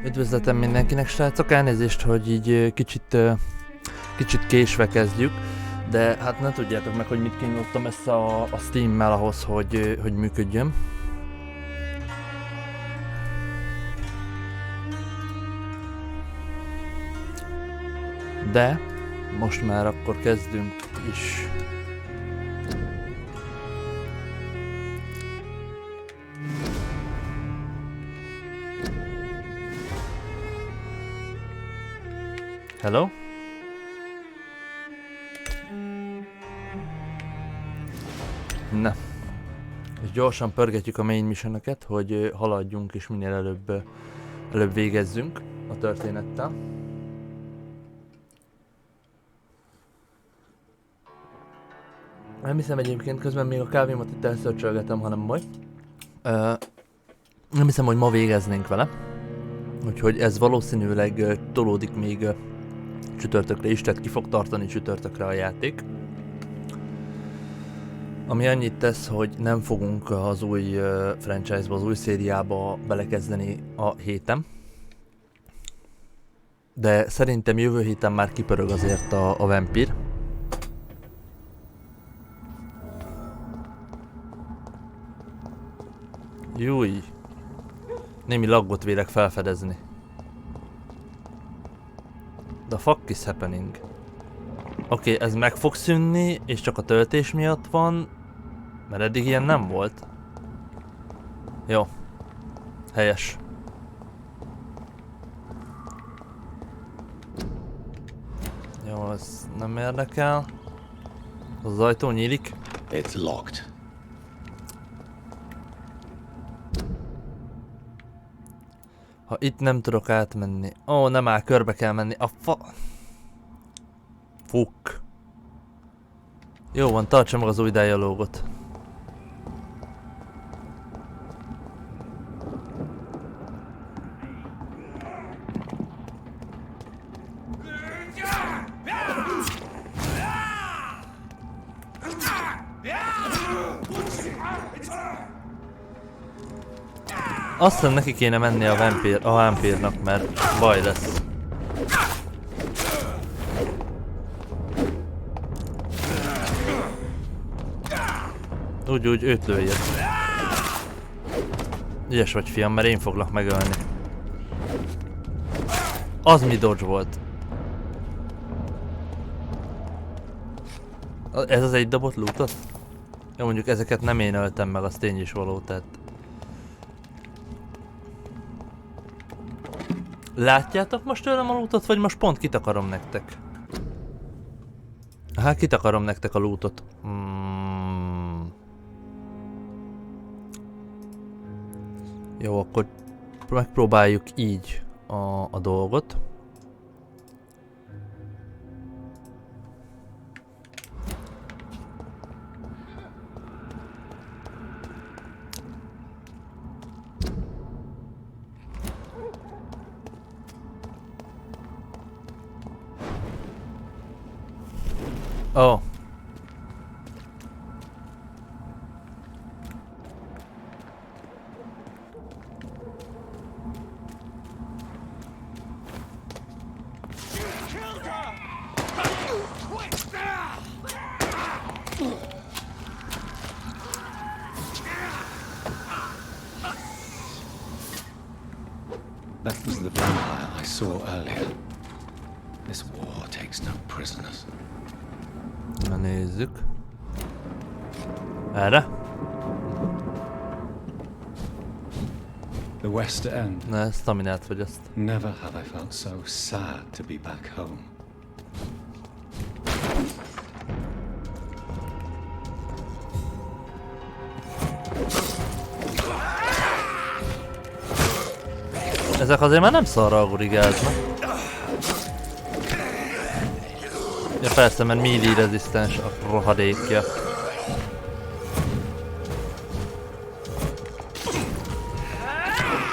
Üdvözletem mindenkinek, srácok, elnézést, hogy így kicsit késve kezdjük, de hát nem tudjátok meg, hogy mit kínáltam össze a Steam-mel ahhoz, hogy működjön. De most már akkor kezdünk is. Hello? Na. És gyorsan pörgetjük a main missionöket, hogy haladjunk és minél előbb végezzünk a történettel. Nem hiszem egyébként, közben még a kávémat itt elszörcsölgetem, hanem baj. Nem hiszem, hogy ma végeznénk vele. Úgyhogy ez valószínűleg tolódik még csütörtökre is, tehát ki fog tartani csütörtökre a játék. Ami annyit tesz, hogy nem fogunk az új franchise-ba, az új szériába belekezdeni a héten. De szerintem jövő héten már kipörög azért a Vampyr. Júj! Némi laggot vélek felfedezni. The fuck is happening? Oké, ez meg fog szűnni, és csak a töltés miatt van, mert eddig ilyen nem volt. Jó. Helyes. Jó, ez nem érdekel. Az ajtó nyílik. It's locked. Ha itt nem tudok átmenni. Ó, nem áll, körbe kell menni. A Fuk. Jó van, tartsa meg az új dialógot. Azt hiszem, neki kéne menni a Vampyrnak, mert baj lesz. Úgy őt lőjed. Ügyes vagy, fiam, mert én foglak megölni. Az mi dodge volt? Ez az egy dobott lootot? Jó, mondjuk ezeket nem én öltem meg, az tény is való, tehát... Látjátok most tőlem a lootot, vagy most pont kitakarom nektek? Hát kitakarom nektek a lootot. Jó, akkor megpróbáljuk így a dolgot. Oh. That was the vampire I saw earlier. This war takes no prisoners. Na nézzük. Erre? The West End. Na, staminát fogyaszt. Never have I felt so sad to be back home. Ezek azért már nem szarra agurigáznak. Ja persze, mert melee rezisztens a rohadékja.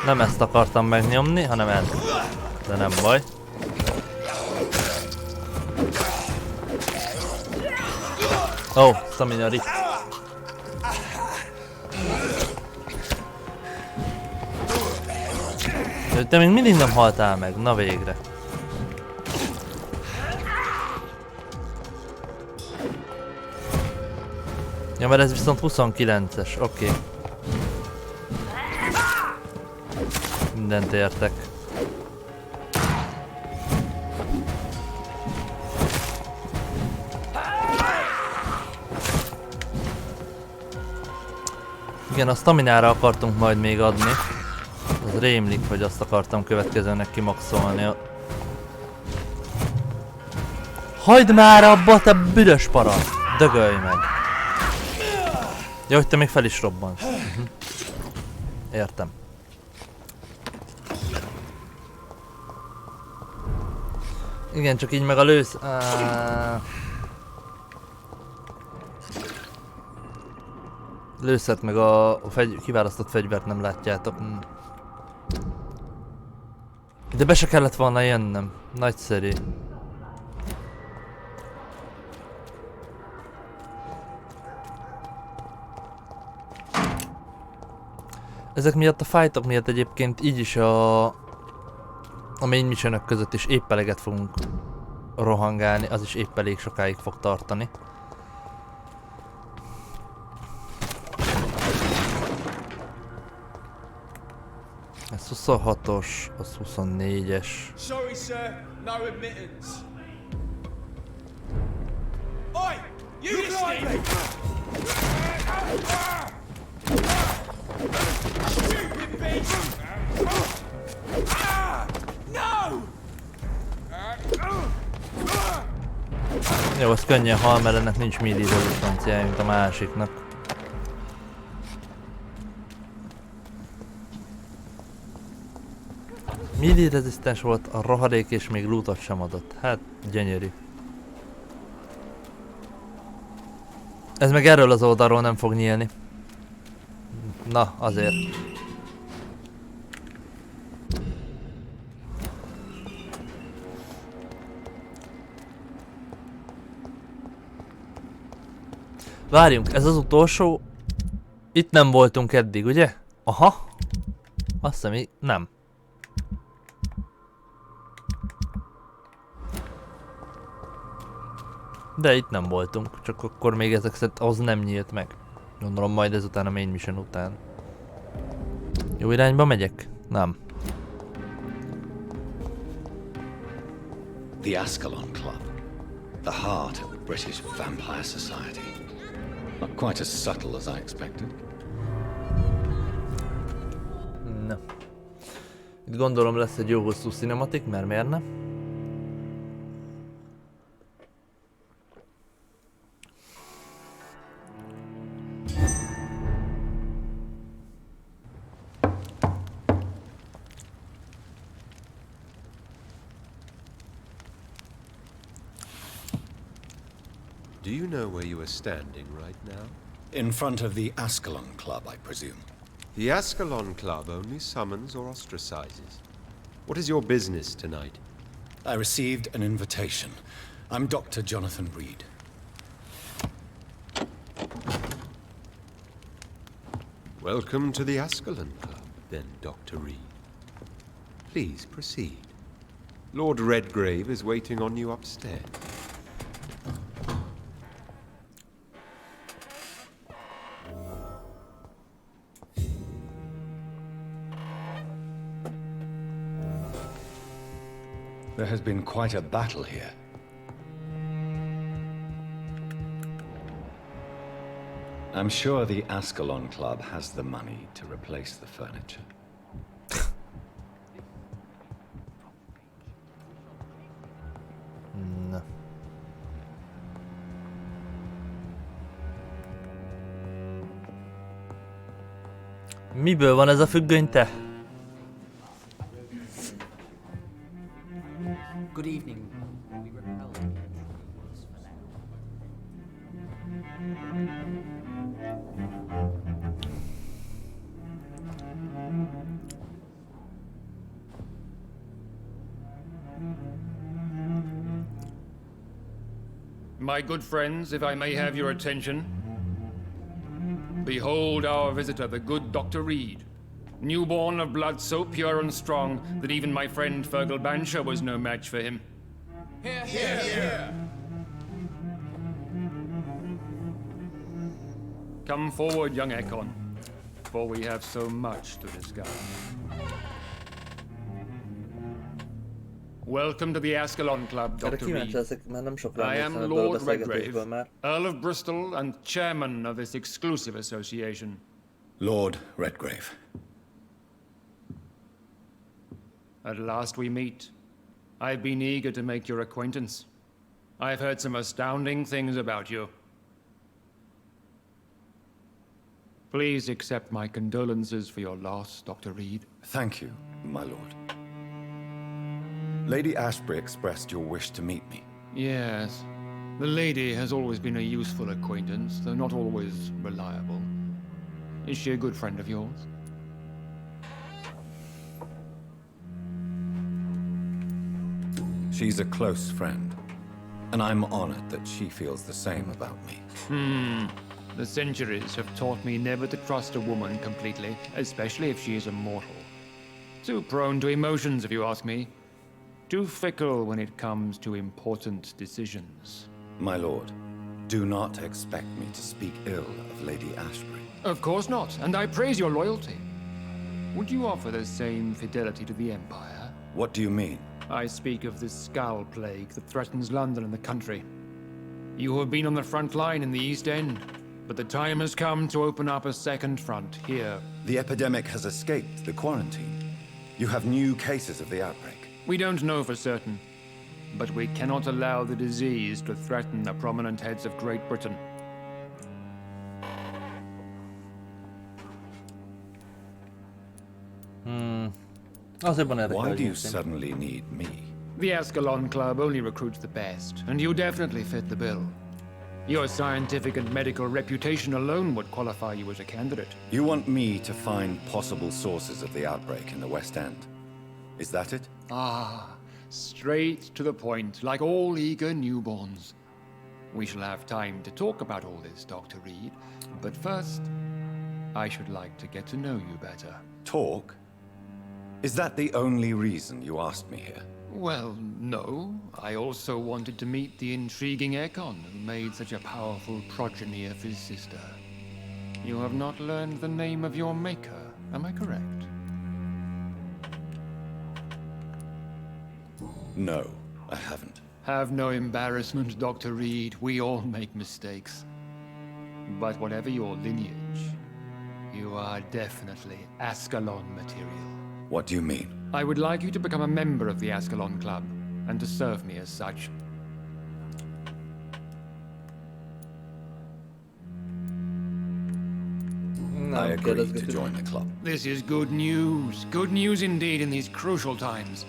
Nem ezt akartam megnyomni, hanem ezt. De nem baj. Ó, stamina rift. Te még mindig nem haltál meg, na végre. Ja, mert ez viszont 29-es, oké. Mindent értek. Igen, a staminára akartunk majd még adni. Az rémlik, hogy azt akartam következőnek kimaxolni. Hagyd már abba, te büdös para! Dögölj meg! Ja, hogy te még fel is robbansz. Értem. Igen, csak így meg a lősz... Lőszert meg a kiválasztott fegyvert nem látjátok. De be se kellett volna jönnöm. Nagyszerű. Ezek miatt a fightok miatt egyébként így is a main missionök között is épp eleget fogunk rohangálni, az is épp elég sokáig fog tartani. Ez 26-os, az 24-es. Sorry, sir, no admittance. Oi! You listening? Stupid bitch! No! Jó, az könnyen hal, mert ennek nincs melee rezisztenciája, mint a másiknak. Melee rezisztens volt a rohadék és még lootot sem adott. Hát, gyönyörű. Ez meg erről az oldalról nem fog nyílni. Na, azért. Várjunk, ez az utolsó. Itt nem voltunk eddig, ugye? Aha. Azt hiszem, nem. De itt nem voltunk, csak akkor még ezek szerint az nem nyílt meg. Gondolom majd ezután a main mission után. Jó irányba megyek? Nem. The Ascalon Club, the heart of the British Vampire Society. Not quite as subtle as I expected. Na. Itt gondolom lesz egy jó hosszú cinematik, mert miért ne? Do you know where you are standing right now? In front of the Ascalon Club, I presume. The Ascalon Club only summons or ostracizes. What is your business tonight? I received an invitation. I'm Dr. Jonathan Reed. Welcome to the Ascalon Club, then, Dr. Reed. Please proceed. Lord Redgrave is waiting on you upstairs. There has been quite a battle here. I'm sure the Ascalon Club has the money to replace the furniture. Na. Miből van ez a függöny, te? Good evening. We repel the intruders for now. My good friends, if I may have your attention. Behold our visitor, the good Dr. Reed. Newborn of blood so pure and strong that even my friend Fergal Bansha was no match for him. Come forward, young Ekon, for we have so much to discuss. Welcome to the Ascalon Club, Erre Dr. kíváncsi Reed. leszek, mert nem sok I am emlékszem ebből a Lord beszélgetésből Redgrave, már. Earl of Bristol and chairman of this exclusive association. Lord Redgrave. At last we meet. I've been eager to make your acquaintance. I've heard some astounding things about you. Please accept my condolences for your loss, Dr. Reed. Thank you, my lord. Lady Ashbury expressed your wish to meet me. Yes. The lady has always been a useful acquaintance, though not always reliable. Is she a good friend of yours? She's a close friend, and I'm honored that she feels the same about me. The centuries have taught me never to trust a woman completely, especially if she is a mortal. Too prone to emotions, if you ask me. Too fickle when it comes to important decisions. My lord, do not expect me to speak ill of Lady Ashbury. Of course not, and I praise your loyalty. Would you offer the same fidelity to the Empire? What do you mean? I speak of the Skull Plague that threatens London and the country. You have been on the front line in the East End, but the time has come to open up a second front here. The epidemic has escaped the quarantine. You have new cases of the outbreak. We don't know for certain, but we cannot allow the disease to threaten the prominent heads of Great Britain. Azért van érdekel, Why hogy do you nézzem. suddenly need me? The Ascalon Club only recruits the best, and you definitely fit the bill. Your scientific and medical reputation alone would qualify you as a candidate. You want me to find possible sources of the outbreak in the West End. Is that it? Ah, straight to the point, like all eager newborns. We shall have time to talk about all this, Dr. Reed, but first, I should like to get to know you better. Talk? Is that the only reason you asked me here? Well, no. I also wanted to meet the intriguing Ekon who made such a powerful progeny of his sister. You have not learned the name of your maker, am I correct? No, I haven't. Have no embarrassment, Dr. Reed. We all make mistakes. But whatever your lineage, you are definitely Ascalon material. What do you mean? I would like you to become a member of the Ascalon Club, and to serve me as such. Nem, I agree to kérdezgetünk. join the club. This is good news. Good news indeed in these crucial times.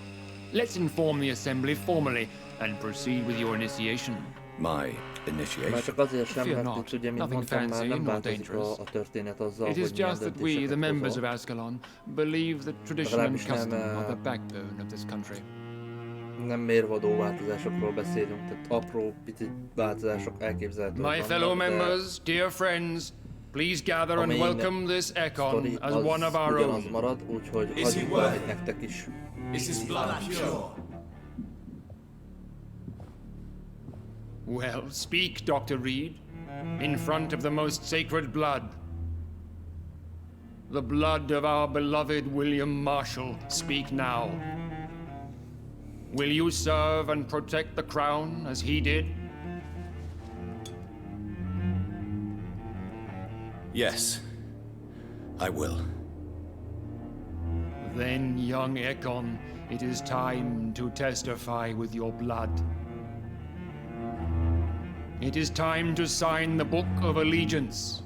Let's inform the Assembly formally and proceed with your initiation. My Már initiation. csak azért sem, Fear mert not. itt ugye, mint Nothing mondtam, már fancy, nem nor változik dangerous. a történet azzal, It is hogy milyen just that we, the döntéseket members of hozol. Ascalon, believe that tradition and Legalábbis nem, custom are the backbone of this country. Nem mérvadó változásokról beszélünk, tehát apró, pici változások elképzelhetőek My fellow vannak, de members, dear friends, please gather a and main welcome this sztori Ekon as az one of our ugyanaz own. marad, úgyhogy Is he hagyjuk worth valamit it? nektek is. Is his blood pure? Well, speak, Dr. Reed, in front of the most sacred blood. The blood of our beloved William Marshall. Speak now. Will you serve and protect the crown as he did? Yes, I will. Then, young Ekon, it is time to testify with your blood. It is time to sign the Book of Allegiance.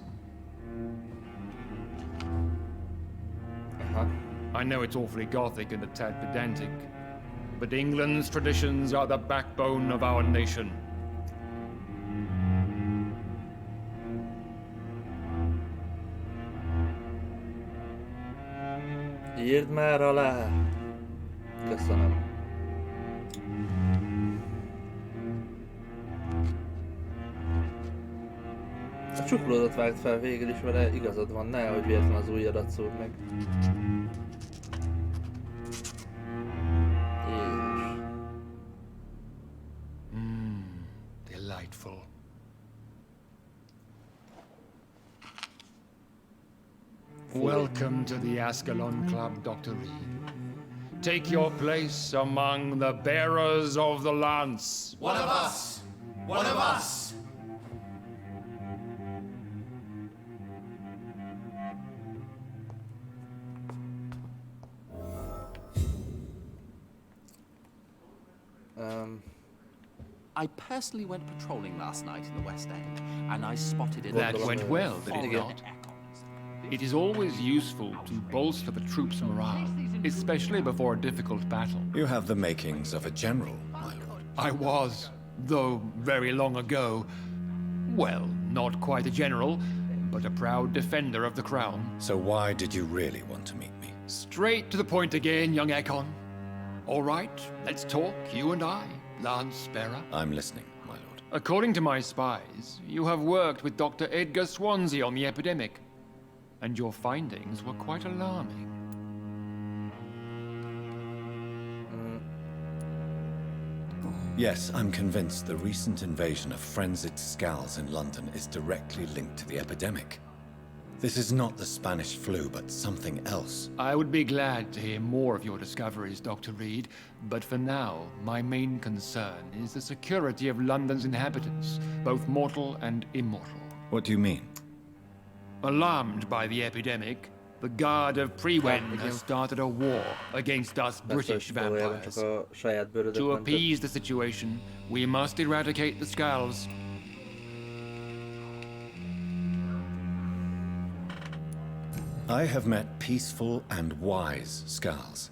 Aha. I know it's awfully gothic and a tad pedantic, but England's traditions are the backbone of our nation. Írd már alá! Köszönöm. A csuklódat vágd fel végül is, vele igazad van, nehogy véletlen az ujjadat szúrd meg. delightful. Welcome to the Ascalon Club, Dr. Reed. Take your place among the bearers of the lance. One of us! One of us! I personally went patrolling last night in the West End, and I spotted it. That went well, did it Follow not? echoes. It is always useful to bolster the troops' morale, especially before a difficult battle. You have the makings of a general, my lord. I was, though very long ago, well, not quite a general, but a proud defender of the crown. So why did you really want to meet me? Straight to the point again, young Ekon. All right, let's talk, you and I, Lance Bearer. I'm listening, my lord. According to my spies, you have worked with Dr. Edgar Swansea on the epidemic, and your findings were quite alarming. Yes, I'm convinced the recent invasion of frenzied scowls in London is directly linked to the epidemic. This is not the Spanish flu, but something else. I would be glad to hear more of your discoveries, Dr. Reed, but for now, my main concern is the security of London's inhabitants, both mortal and immortal. What do you mean? Alarmed by the epidemic, the Guard of Prewen has started a war against us British vampires. Csak a saját bőrödet To mented. appease the situation, we must eradicate the Skulls. I have met peaceful and wise Skulls.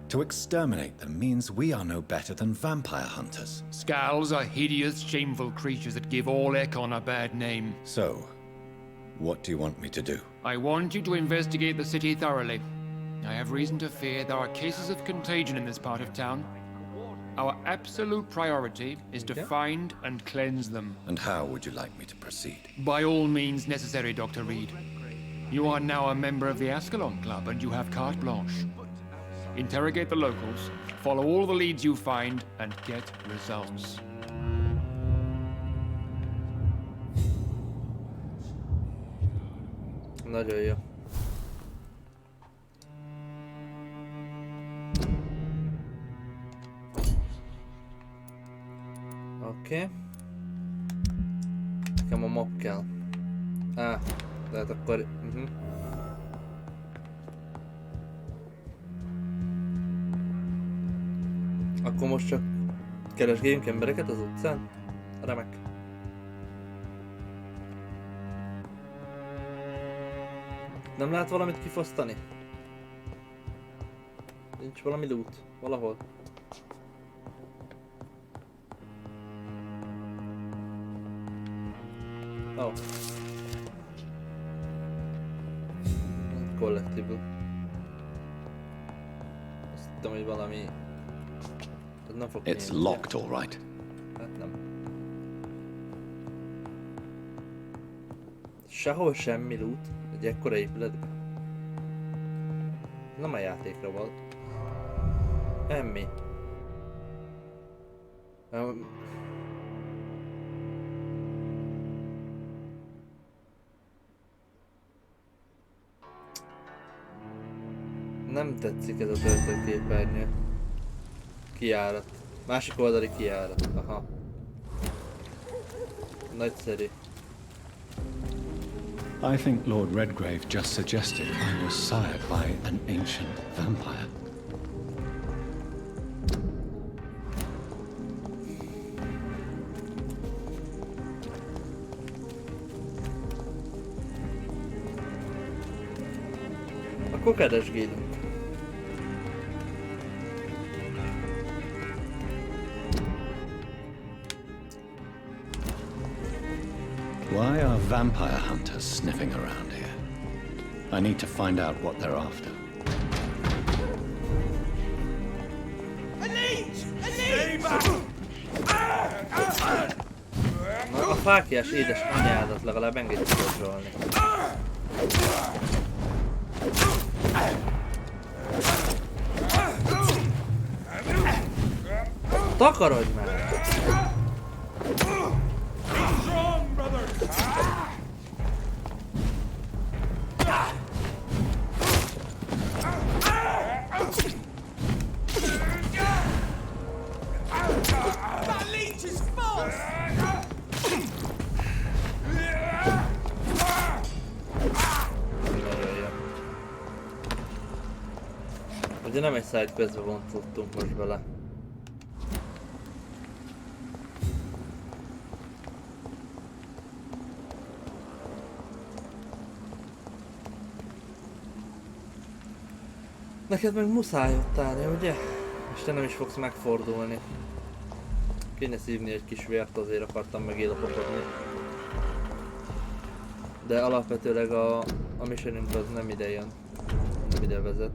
To exterminate them means we are no better than vampire hunters. Skulls are hideous, shameful creatures that give all Ekon a bad name. So, what do you want me to do? I want you to investigate the city thoroughly. I have reason to fear there are cases of contagion in this part of town. Our absolute priority is to find and cleanse them. And how would you like me to proceed? By all means necessary, Dr. Reed. You are now a member of the Ascalon Club and you have carte blanche. Interrogate the locals, follow all the leads you find, and get results. Nagyon jó. Oké. Nekem a map kell. Tehát akkor... Akkor most csak keresgéljünk embereket az utcán? Remek. Nem lehet valamit kifosztani? Nincs valami loot? Valahol? Oh. Collectible. Azt hittem, hogy valami... Ez nem fog It's kinyílni. locked, all right. Hát nem. Sehol semmi loot egy ekkora épületben. Nem a játékra volt. Emmi. Nem tetszik ez a töltőképernyő. Kijárat. Másik oldali kijárat. Aha. Nagyszerű. I think Lord Redgrave just suggested I was sired by an ancient vampire. Akkor keresgélünk. Why are vampire hunters sniffing around here? I need to find out what they're after. Na, a fáklyás édes anyádat legalább engedjük kontrollni. Takarodj már! Ugye nem egy side questbe vontottunk most bele. Neked meg muszáj ott állni, ugye? És te nem is fogsz megfordulni. Kéne szívni egy kis vért, azért akartam megélapodni. De alapvetőleg a missionünk az nem ide jön. Nem ide vezet.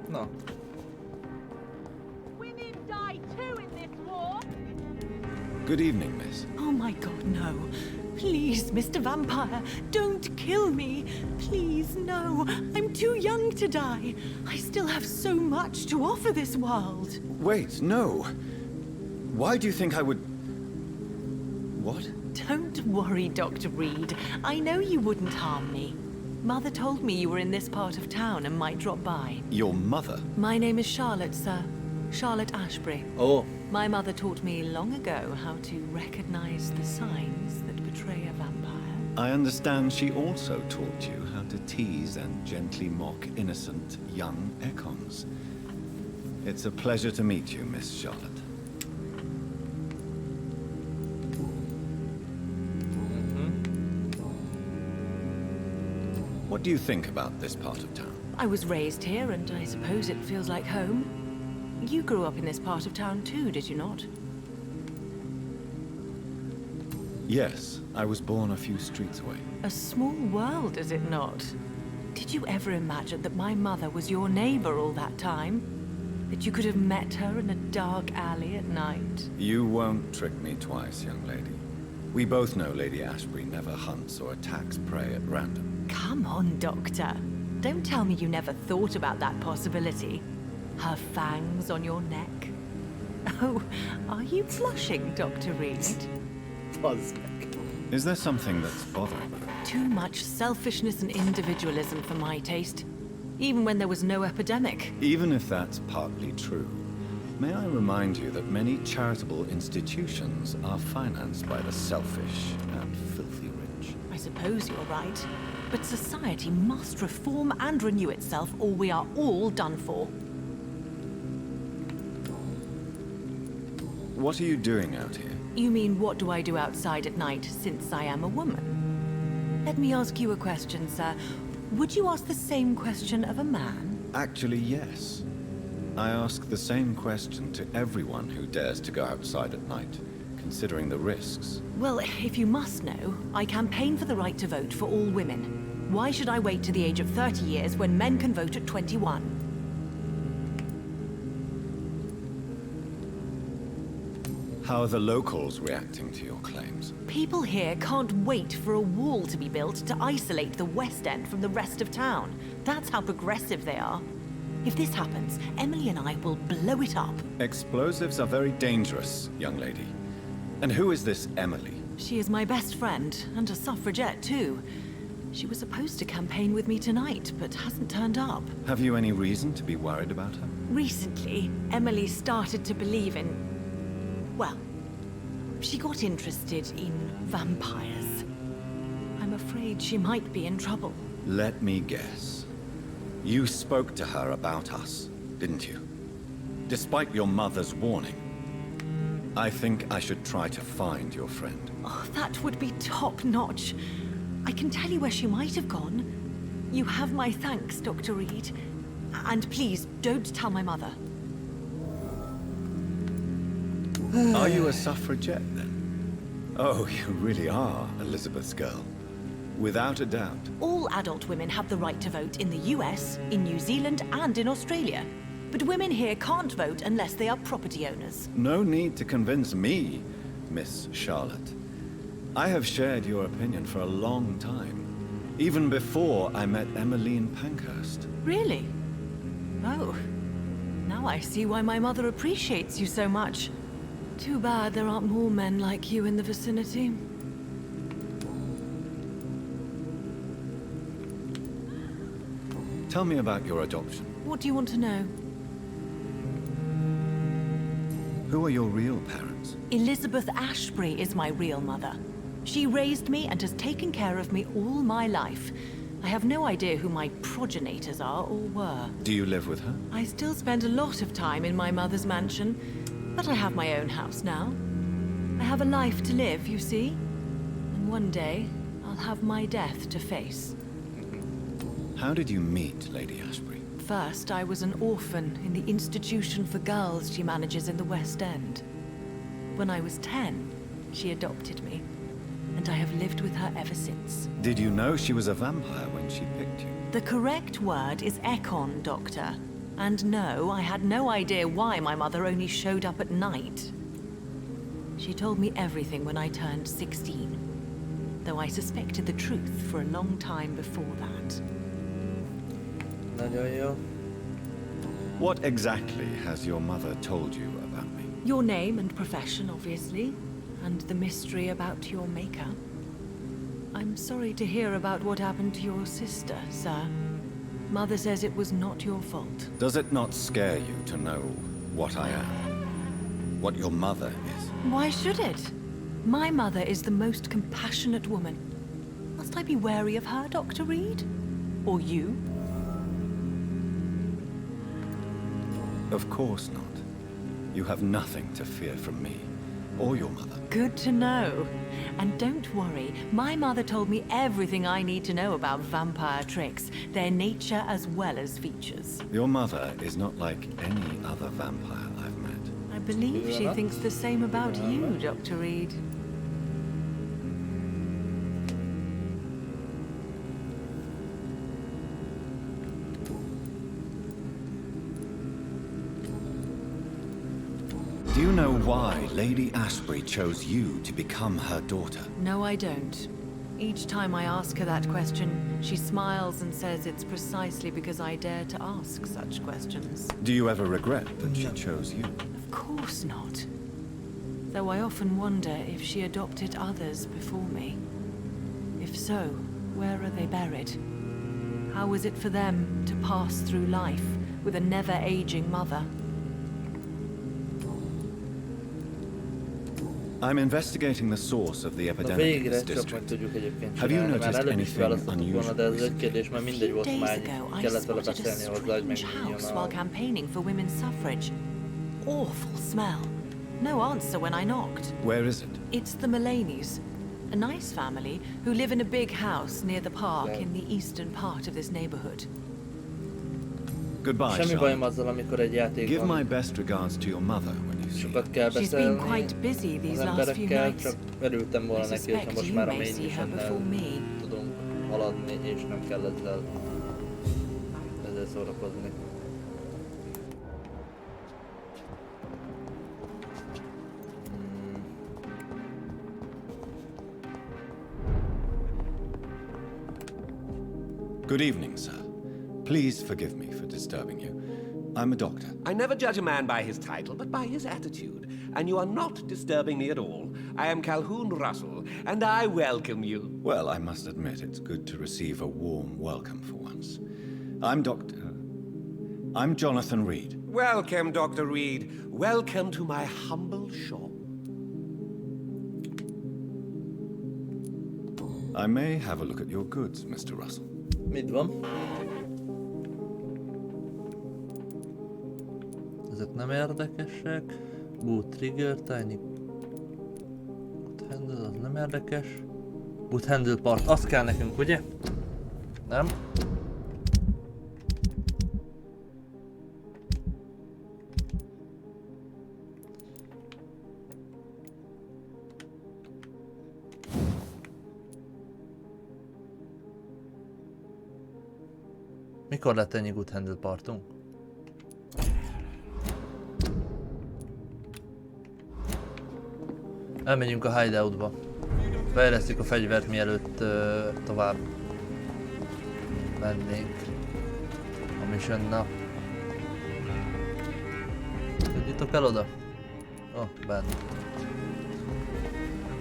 Na. Women die too in this war. Good evening, miss. Oh my god, no. Please, Mr. Vampire, don't kill me. Please, no. I'm too young to die. I still have so much to offer this world. Wait, no. Why do you think I would... What? Don't worry, Dr. Reed. I know you wouldn't harm me. Mother told me you were in this part of town and might drop by. Your mother? My name is Charlotte, sir. Charlotte Ashbury. Oh. My mother taught me long ago how to recognize the signs that betray a vampire. I understand she also taught you how to tease and gently mock innocent young Ekons. It's a pleasure to meet you, Miss Charlotte. What do you think about this part of town? I was raised here, and I suppose it feels like home. You grew up in this part of town too, did you not? Yes, I was born a few streets away. A small world, is it not? Did you ever imagine that my mother was your neighbor all that time? That you could have met her in a dark alley at night? You won't trick me twice, young lady. We both know Lady Ashbury never hunts or attacks prey at random. Come on, Doctor. Don't tell me you never thought about that possibility. Her fangs on your neck. Oh, are you blushing, Dr. Reed? Is there something that's bothering you? Too much selfishness and individualism for my taste. Even when there was no epidemic. Even if that's partly true, may I remind you that many charitable institutions are financed by the selfish and filthy rich. I suppose you're right. But society must reform and renew itself, or we are all done for. What are you doing out here? You mean, what do I do outside at night, since I am a woman? Let me ask you a question, sir. Would you ask the same question of a man? Actually, yes. I ask the same question to everyone who dares to go outside at night, considering the risks. Well, if you must know, I campaign for the right to vote for all women. Why should I wait to the age of 30 years when men can vote at 21? How are the locals reacting to your claims? People here can't wait for a wall to be built to isolate the West End from the rest of town. That's how progressive they are. If this happens, Emily and I will blow it up. Explosives are very dangerous, young lady. And who is this Emily? She is my best friend, and a suffragette too. She was supposed to campaign with me tonight, but hasn't turned up. Have you any reason to be worried about her? Recently, Emily started to believe in... well, she got interested in vampires. I'm afraid she might be in trouble. Let me guess. You spoke to her about us, didn't you? Despite your mother's warning. I think I should try to find your friend. Oh, that would be top-notch. I can tell you where she might have gone. You have my thanks, Dr. Reed. And please, don't tell my mother. Are you a suffragette, then? Oh, you really are Elizabeth's girl. Without a doubt. All adult women have the right to vote in the US, in New Zealand, and in Australia. But women here can't vote unless they are property owners. No need to convince me, Miss Charlotte. I have shared your opinion for a long time. Even before I met Emmeline Pankhurst. Really? Oh. Now I see why my mother appreciates you so much. Too bad there aren't more men like you in the vicinity. Tell me about your adoption. What do you want to know? Who are your real parents? Elizabeth Ashbury is my real mother. She raised me and has taken care of me all my life. I have no idea who my progenitors are or were. Do you live with her? I still spend a lot of time in my mother's mansion, but I have my own house now. I have a life to live, you see. And one day, I'll have my death to face. How did you meet Lady Ashbury? First, I was an orphan in the institution for girls she manages in the West End. When I was 10, she adopted me, and I have lived with her ever since. Did you know she was a vampire when she picked you? The correct word is Ekon, Doctor. And no, I had no idea why my mother only showed up at night. She told me everything when I turned 16, though I suspected the truth for a long time before that. Nagyon jó. What exactly has your mother told you about me? Your name and profession, obviously, and the mystery about your maker. I'm sorry to hear about what happened to your sister, sir. Mother says it was not your fault. Does it not scare you to know what I am? What your mother is? Why should it? My mother is the most compassionate woman. Must I be wary of her, Dr. Reed? Or you? Of course not. You have nothing to fear from me, or your mother. Good to know. And don't worry, my mother told me everything I need to know about vampire tricks, their nature as well as features. Your mother is not like any other vampire I've met. I believe she thinks the same about you, Dr. Reed. Do you know why Lady Ashbury chose you to become her daughter? No, I don't. Each time I ask her that question, she smiles and says it's precisely because I dare to ask such questions. Do you ever regret that she chose you? Of course not. Though I often wonder if she adopted others before me. If so, where are they buried? How was it for them to pass through life with a never-aging mother? I'm investigating the source of the epidemic in this district. Have you noticed anything unusual recently? A few days ago, I spotted a strange house while campaigning for women's suffrage. Awful smell. No answer when I knocked. Where is it? It's the Mullaneys, a nice family who live in a big house near the park in the eastern part of this neighborhood. Goodbye, Semmi bajom Charlotte. azzal, amikor egy játék Give van. my best regards to your mother when you see her. Sokat kell She's been beszélni quite busy these az last few emberekkel, nights. csak örültem volna I neki, hogyha suspect most you már a may see her before main me. tudunk haladni, és nem kell ezzel szórakozni. Good evening, sir. Please forgive me for disturbing you. I'm a doctor. I never judge a man by his title, but by his attitude. And you are not disturbing me at all. I am Calhoun Russell, and I welcome you. Well, I must admit it's good to receive a warm welcome for once. I'm Jonathan Reed. Welcome, Dr. Reed. Welcome to my humble shop. I may have a look at your goods, Mr. Russell. Mit van? Ezek nem érdekesek. Boot trigger, tiny. Boot handle, az nem érdekes. Boot handle part, az kell nekünk, ugye? Nem? Mikor lett ennyi good handle partunk? Elmegyünk a hideoutba. Fejlesztjük a fegyvert, mielőtt tovább mennénk a missionnal. Tudjátok el oda? Benne.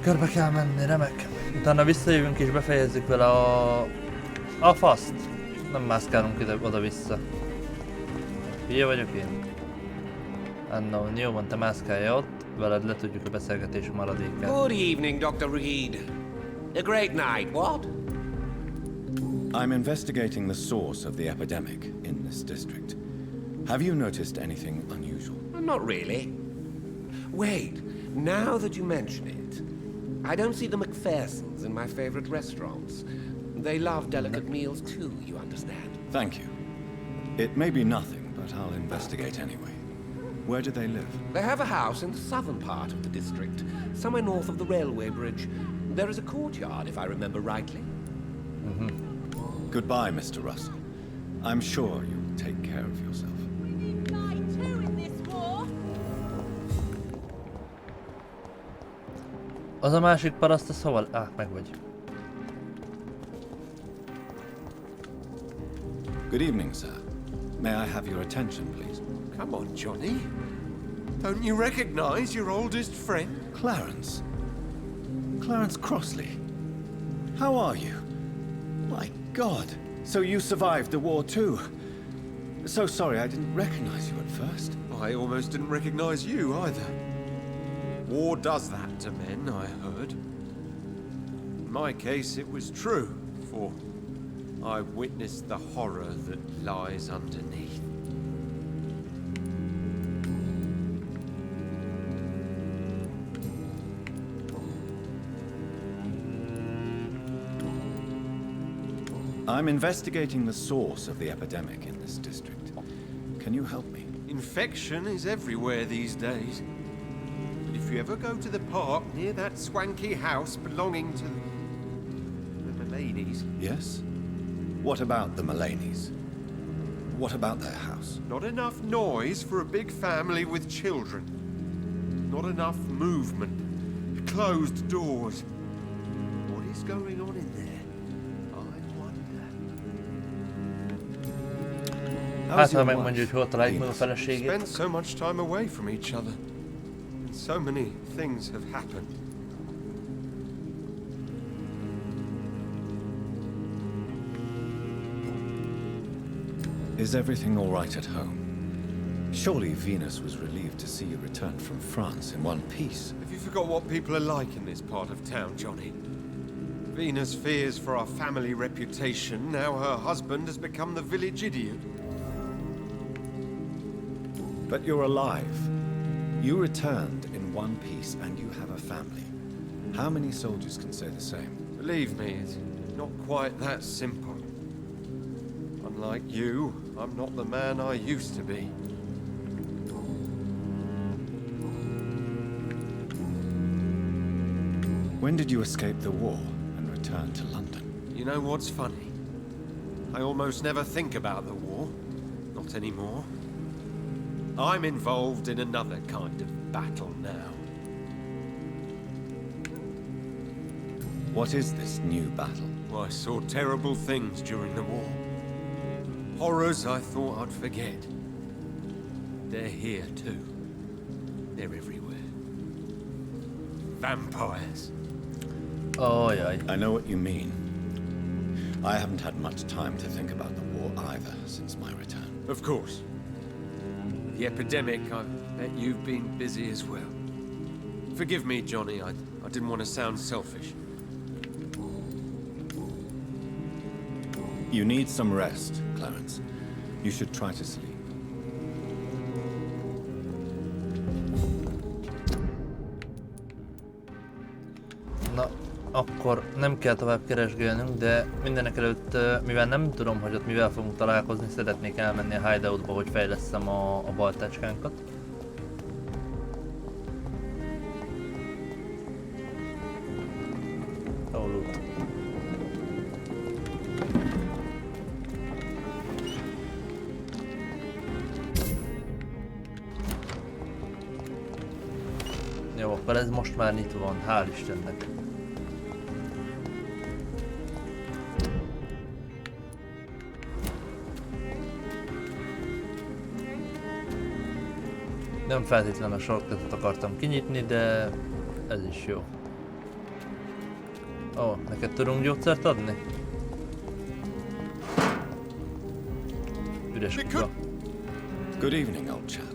Körbe kell menni, remek. Utána visszajövünk és befejezzük vele a faszt. Nem mászkálunk ide oda-vissza. Hülye vagyok én? Unknown. Jó van, te mászkálj ott, veled le tudjuk a beszélgetés maradékát. Good evening, Dr. Reed. A great night, what? I'm investigating the source of the epidemic in this district. Have you noticed anything unusual? Not really. Wait, now that you mention it, I don't see the McPhersons in my favorite restaurants. They love delicate meals too, you understand. Thank you. It may be nothing, but I'll investigate anyway. Where do they live? They have a house in the southern part of the district, somewhere north of the railway bridge. There is a courtyard, if I remember rightly. Goodbye, Mr. Russell. I'm sure you'll take care of yourself. Women die too in this war. Az a másik paraszt, az hol? Meg vagy. Good evening, sir. May I have your attention, please? Come on, Johnny. Don't you recognize your oldest friend? Clarence. Clarence Crossley. How are you? My God. So you survived the war too. So sorry I didn't recognize you at first. I almost didn't recognize you either. War does that to men, I heard. In my case, it was true, for I witnessed the horror that lies underneath. I'm investigating the source of the epidemic in this district. Can you help me? Infection is everywhere these days. But if you ever go to the park near that swanky house belonging to the Mullaneys... Yes? What about the Mullaneys? What about their house? Not enough noise for a big family with children. Not enough movement. Closed doors. What is going on in there? I wonder. Hát, ha megmondja, hogy hol találjuk meg a feleségét. Spent so much time away from each other. And so many things have happened. Is everything all right at home? Surely Venus was relieved to see you return from France in one piece. Have you forgot what people are like in this part of town, Johnny? Venus fears for our family reputation. Now her husband has become the village idiot. But you're alive. You returned in one piece and you have a family. How many soldiers can say the same? Believe me, it's not quite that simple. Unlike you, I'm not the man I used to be. When did you escape the war and return to London? You know what's funny? I almost never think about the war. Not anymore. I'm involved in another kind of battle now. What is this new battle? I saw terrible things during the war. Horrors I thought I'd forget. They're here too. They're everywhere. Vampires. Oh, yeah. I know what you mean. I haven't had much time to think about the war either since my return. Of course. The epidemic, I bet you've been busy as well. Forgive me, Johnny, I didn't want to sound selfish. You need some rest, Clarence. You should try to sleep. Na, akkor nem kell tovább keresgélnünk, de mindenekelőtt, mivel nem tudom, hogy ott mivel fogunk találkozni, szeretnék elmenni a hideoutba, hogy fejlesszem a baltácskánkat. Jó, akkor ez most már nyitva van, hál' Istennek. Nem feltétlenül a shortcutot akartam kinyitni, de ez is jó. Ó, neked tudunk gyógyszert adni? Üres kutya. Good evening, old chap.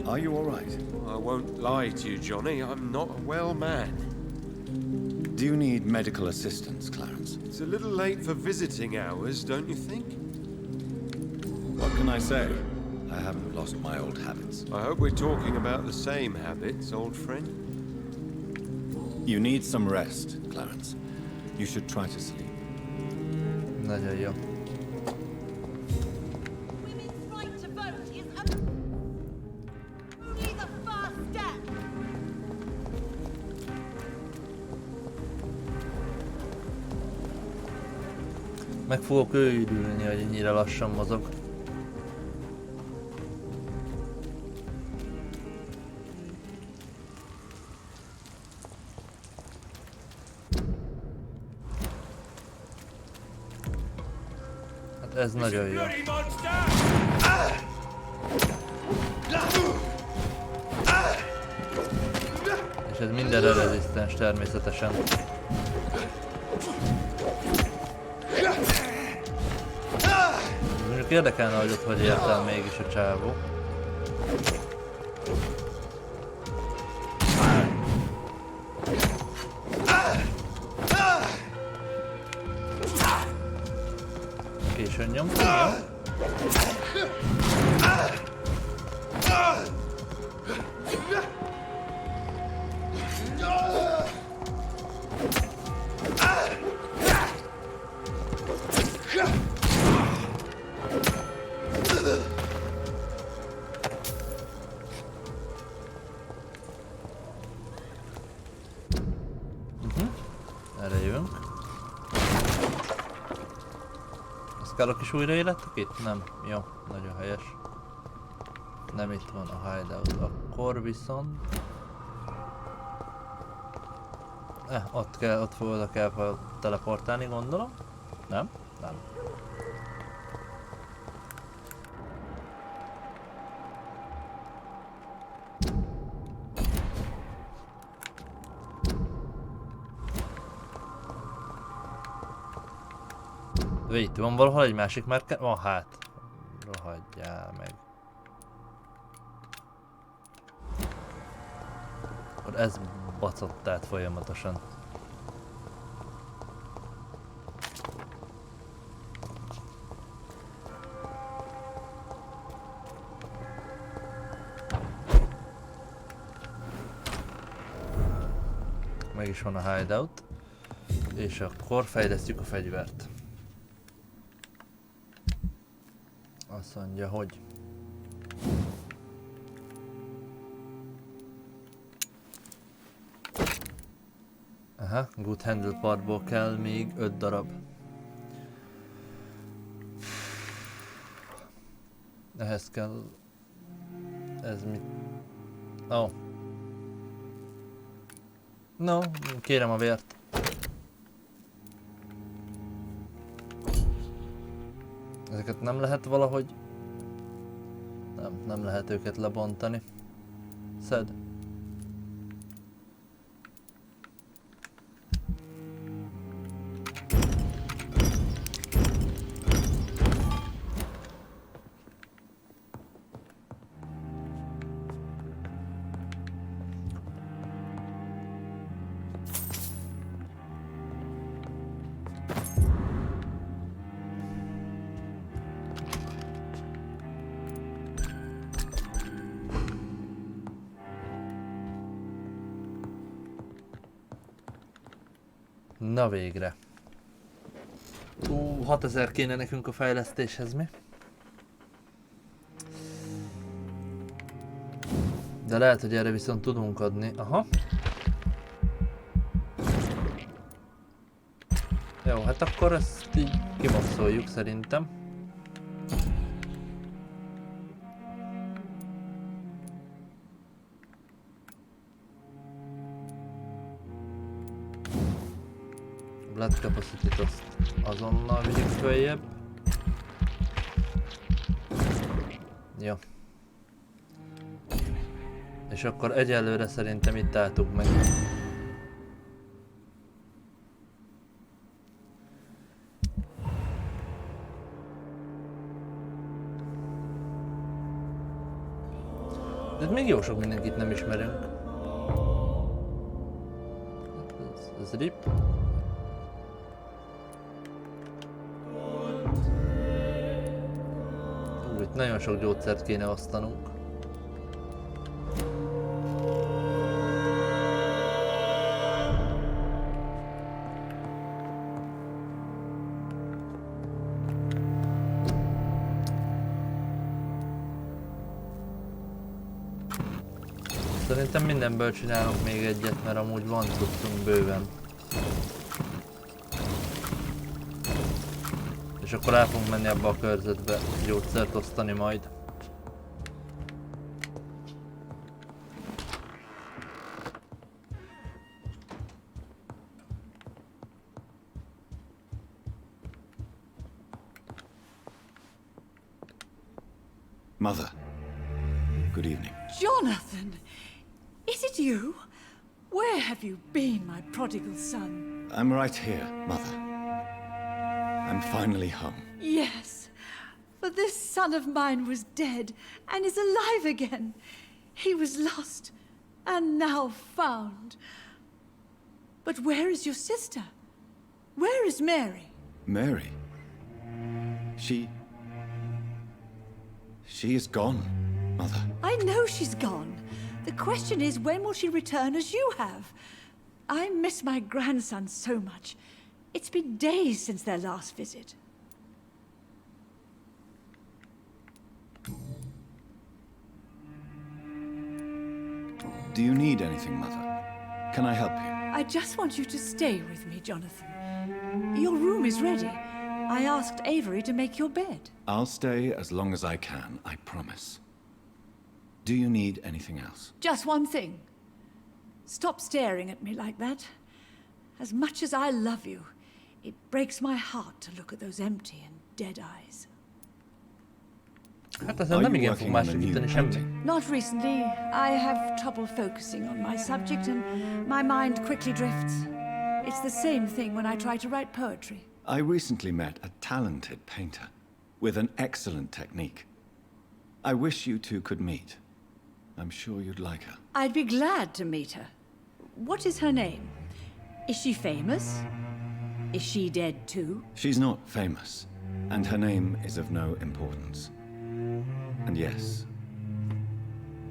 Are you all right? I won't lie to you, Johnny. I'm not a well man. Do you need medical assistance, Clarence? It's a little late for visiting hours, don't you think? What can I say? I haven't lost my old habits. I hope we're talking about the same habits, old friend. You need some rest, Clarence. You should try to sleep. Nagyon jó. Women's right to vote is only the first step. Meg fogok őrülni, hogy ennyire lassan mozog. Hát ez nagyon jó. És ez mindenre rezisztens természetesen. Mondjuk érdekelne, hogy ott hogy ért el mégis a csávó. Későn nyomtam, jó? Erre jövünk. A Scarok is újraélettek itt? Nem. Jó, nagyon helyes. Nem itt van a hideout. Akkor viszont... ott oda kell teleportálni, gondolom? Nem? Nem. Itt van valahol egy másik márka? Van, hát. Rohadjál meg. Akkor ez bacott át folyamatosan. Meg is van a hideout. És akkor fejlesztjük a fegyvert. Azt mondja, hogy... Aha, good handle partból kell még 5 darab. Ehhez kell... Ez mit? Oh. No, kérem a vért. Ezeket nem lehet valahogy... Nem lehet őket lebontani. Szed. Na végre. 6000 kéne nekünk a fejlesztéshez, mi? De lehet, hogy erre viszont tudunk adni. Aha. Jó, hát akkor ezt így kimaxoljuk szerintem. Blood capacity-t azt azonnal vigyük följebb. Jó. És akkor egyelőre szerintem itt álltuk meg. De még jó sok mindenkit nem ismerünk. Ez rip. Itt nagyon sok gyógyszert kéne osztanunk. Szerintem mindenből csinálunk még egyet, mert amúgy van tudtunk bőven. És akkor el fogunk menni abba a körzetbe, gyógyszert osztani majd. Mother, good evening. Jonathan! Is it you? Where have you been, my prodigal son? I'm right here, Mother. I'm finally home. Yes, for this son of mine was dead and is alive again. He was lost and now found. But where is your sister? Where is Mary? Mary? She is gone, Mother. I know she's gone. The question is, when will she return as you have? I miss my grandson so much. It's been days since their last visit. Do you need anything, Mother? Can I help you? I just want you to stay with me, Jonathan. Your room is ready. I asked Avery to make your bed. I'll stay as long as I can, I promise. Do you need anything else? Just one thing. Stop staring at me like that. As much as I love you, it breaks my heart to look at those empty and dead eyes. Hát ezen nem igen fog más segíteni semmi. Not recently. I have trouble focusing on my subject and my mind quickly drifts. It's the same thing when I try to write poetry. I recently met a talented painter with an excellent technique. I wish you two could meet. I'm sure you'd like her. I'd be glad to meet her. What is her name? Is she famous? Is she dead too? She's not famous, and her name is of no importance. And yes,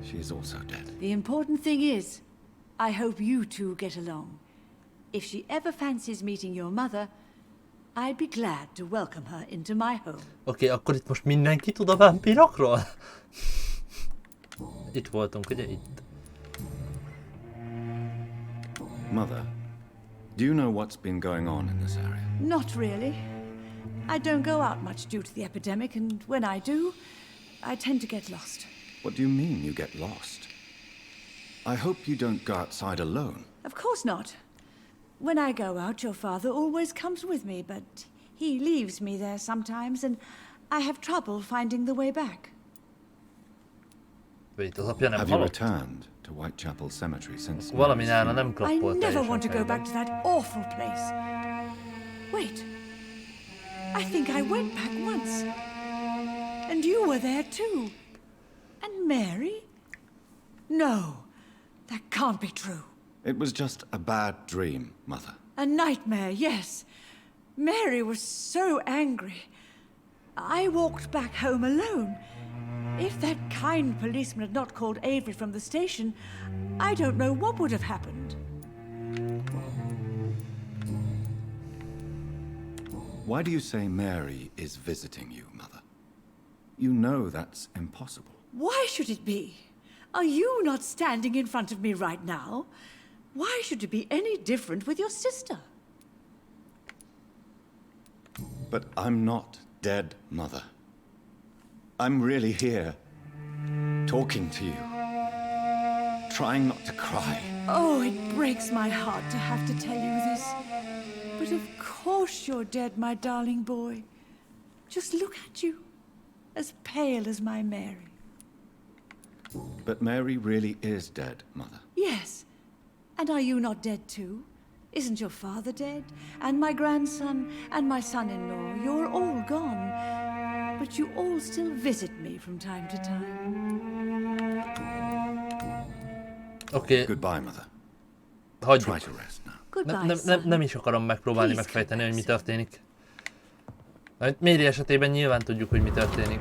she is also dead. The important thing is, I hope you two get along. If she ever fancies meeting your mother, I'd be glad to welcome her into my home. Oké, akkor itt most mindenki tud a vámpírokról? Itt voltunk, ugye? Itt. Mother, do you know what's been going on in this area? Not really. I don't go out much due to the epidemic, and when I do, I tend to get lost. What do you mean you get lost? I hope you don't go outside alone. Of course not. When I go out, your father always comes with me, but he leaves me there sometimes, and I have trouble finding the way back. Wait, az apja nem Have you halott? returned to Whitechapel Cemetery since? Valami nála nem I klappolt never teljesen want to go fejben. back to that awful place. Wait. I think I went back once. And you were there too. And Mary? No, that can't be true. It was just a bad dream, Mother. A nightmare, yes. Mary was so angry. I walked back home alone. If that kind policeman had not called Avery from the station, I don't know what would have happened. Why do you say Mary is visiting you, Mother? You know that's impossible. Why should it be? Are you not standing in front of me right now? Why should it be any different with your sister? But I'm not dead, Mother. I'm really here, talking to you, trying not to cry. Oh, it breaks my heart to have to tell you this. But of course you're dead, my darling boy. Just look at you, as pale as my Mary. But Mary really is dead, Mother. Yes. And are you not dead too? Isn't your father dead? And my grandson, and my son-in-law, you're all gone. But you all still visit me from time to time. Oké, Goodbye, Mother. Try hagyjuk. to rest now. Goodbye, Nem is akarom megpróbálni Please megfejteni, hogy mi come történik. Mary esetében nyilván tudjuk, hogy mi történik.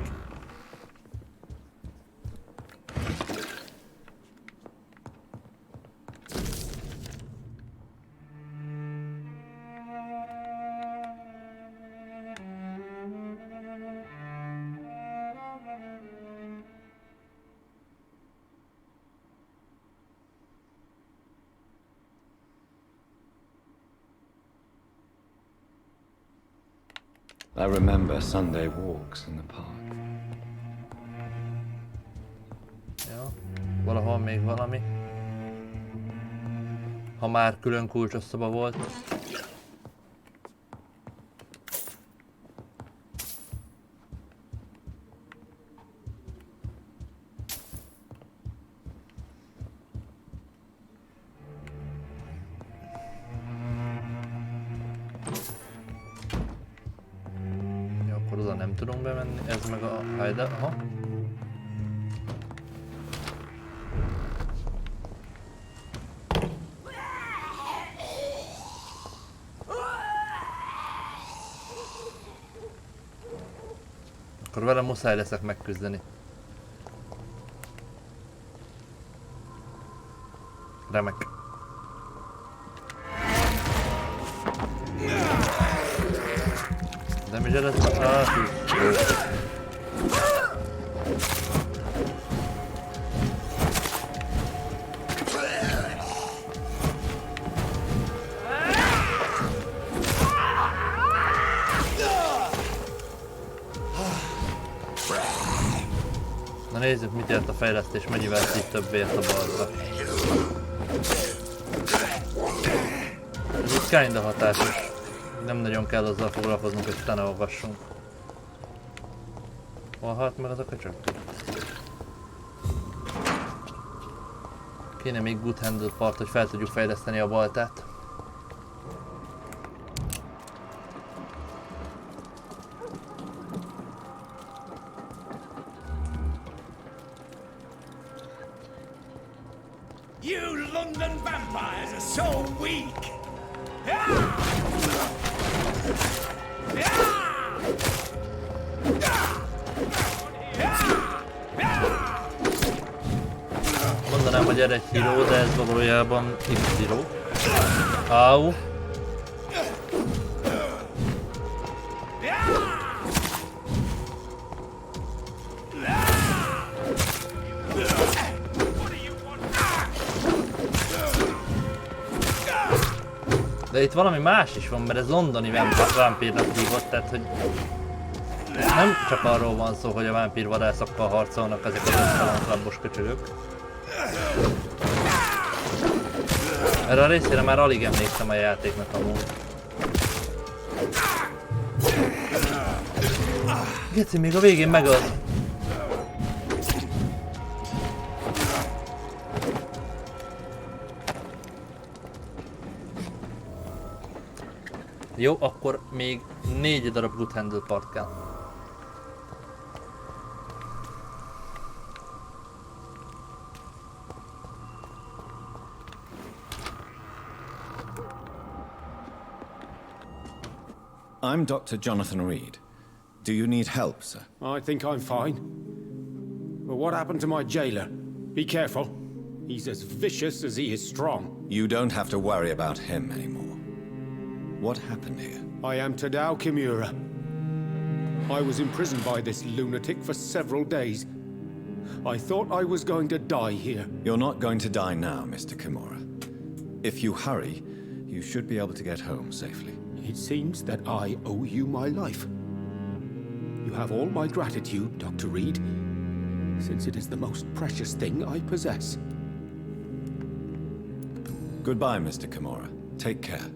I remember Sunday walks in the park. Ja, valahol még valami. Ha már külön kulcsos szoba volt. Jó, akkor oda nem tudunk bemenni, ez meg a hideout. Aha. Akkor vele muszáj leszek megküzdeni. Remek. Damage előtt Na nézzük, mit ért a fejlesztés, mennyivel így több vért a balra. Ez itt kinda hatásos. Nem nagyon kell azzal foglalkoznunk, hogy utána olvassunk. Hol halt meg az a köcsög? Kéne még good handle part, hogy fel tudjuk fejleszteni a baltát. You London vampires are so weak! Mondanám, hogy erre egy híró, de ez valójában X-híró. Au! De itt valami más is van, mert ez londoni vámpírnak hívott, tehát hogy nem csak arról van szó, hogy a vámpírvadászokkal harcolnak ezek az összelanklabbos köcsögök. Erre a részére már alig emlékszem a játéknak amúgy. Geci, még a végén megöl. Jó, akkor még 4 darab good handle part kell. I'm Dr. Jonathan Reed. Do you need help, sir? I think I'm fine. But what happened to my jailer? Be careful. He's as vicious as he is strong. You don't have to worry about him anymore. What happened here? I am Tadao Kimura. I was imprisoned by this lunatic for several days. I thought I was going to die here. You're not going to die now, Mr. Kimura. If you hurry, you should be able to get home safely. It seems that I owe you my life. You have all my gratitude, Dr. Reed, since it is the most precious thing I possess. Goodbye, Mr. Kimura. Take care.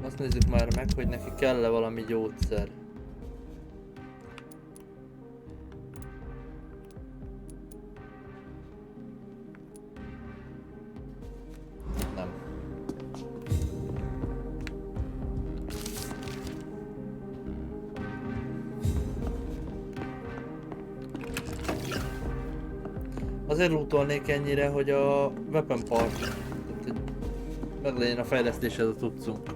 Azt nézzük már meg, hogy neki kell-e valami gyógyszer. Nem. Azért lootolnék ennyire, hogy a weapon part, tehát, hogy meg legyen a fejlesztéshez a tudszunk.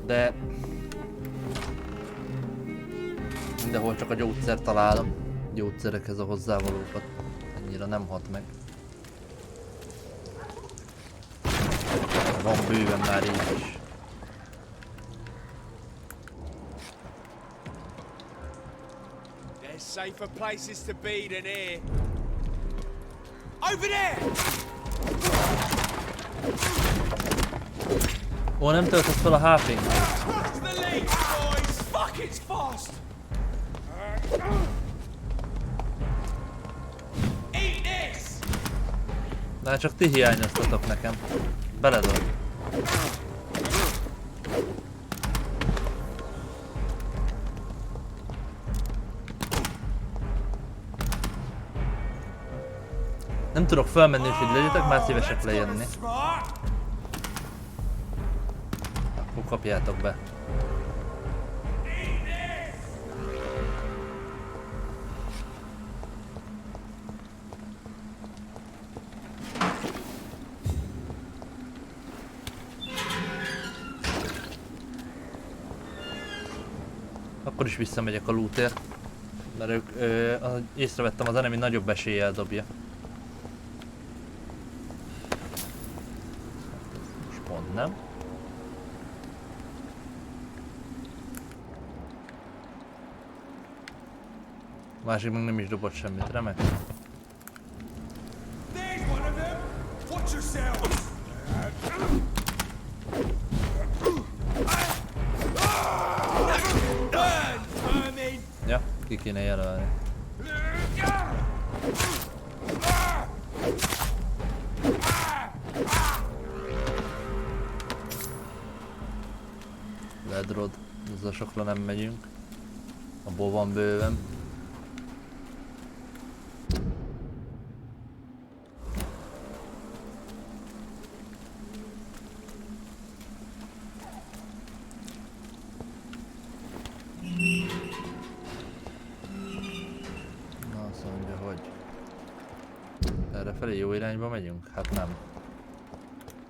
De mindenhol csak a gyógyszer találom. Gyógyszerekhez a hozzávalókat. Ennyire nem hat meg. Van bőven már így is. There's safer places to be than here. Over there! Ó, nem töltött fel a HP-nk. Trust the lead, boys! Fuck, it's fast! Eat this! De csak ti hiányoztatok nekem. Beledol. Nem tudok felmenni, úgyhogy legyetek már szívesek lejönni. Akkor kapjátok be. Akkor is visszamegyek a lootért, mert ők, észrevettem, az enemy nagyobb eséllyel dobja. Most pont nem. A másik meg nem is dobott semmit, remek. There's one of them! Watch yourselves! Burn, vermin! Ja, ki kéne jelölni. Ledrod, ezzel sokra nem megyünk. Abból van bőven. Na, azt mondja, hogy errefelé jó irányba megyünk? Hát nem.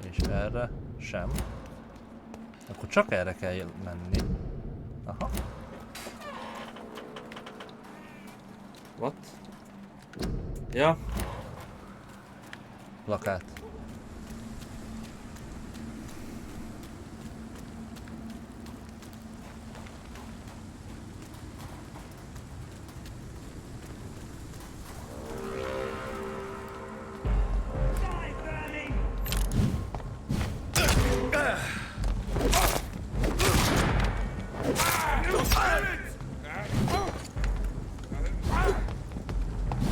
És erre sem. Akkor csak erre kell menni. Aha. What? Ja. Plakát.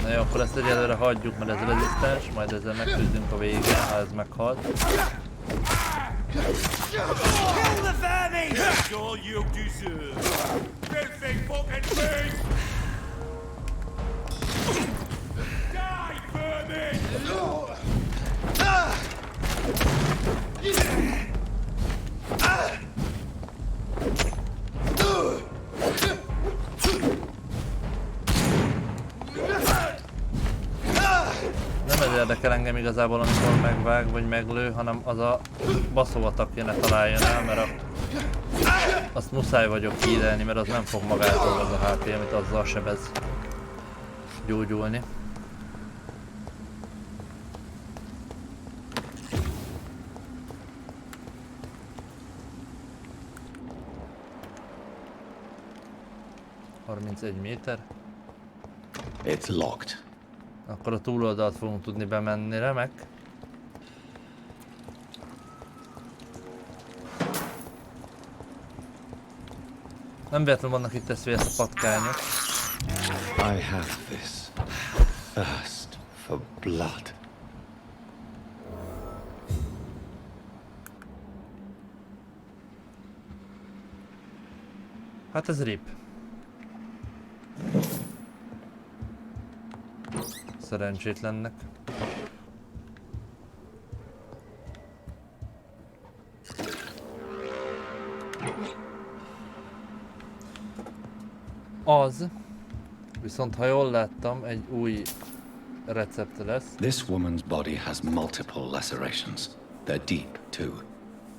Na jó, akkor ezt egyelőre hagyjuk, mert ez rezisztens, majd ezzel megküzdünk a végén, ha ez meghalt. Kill the vermin! That's all you deserve! Filthy fucking thing! Die, vermin! Nem ez érdekel engem igazából, amikor megvág vagy meglő, hanem az a baszóatak kéne találjon el, mert azt muszáj vagyok hílelni, mert az nem fog magától az a HP, amit azzal sebez gyógyulni. ...31 méter. It's locked. Akkor a túloldalt fogunk tudni bemenni, remek. Nem véletlenül vannak itt ezt a patkányok. I have this thirst for blood. Hát ez rip. Szerencsétlennek. Az, viszont ha jól láttam, egy új recepte lesz. This woman's body has multiple lacerations. They're deep, too.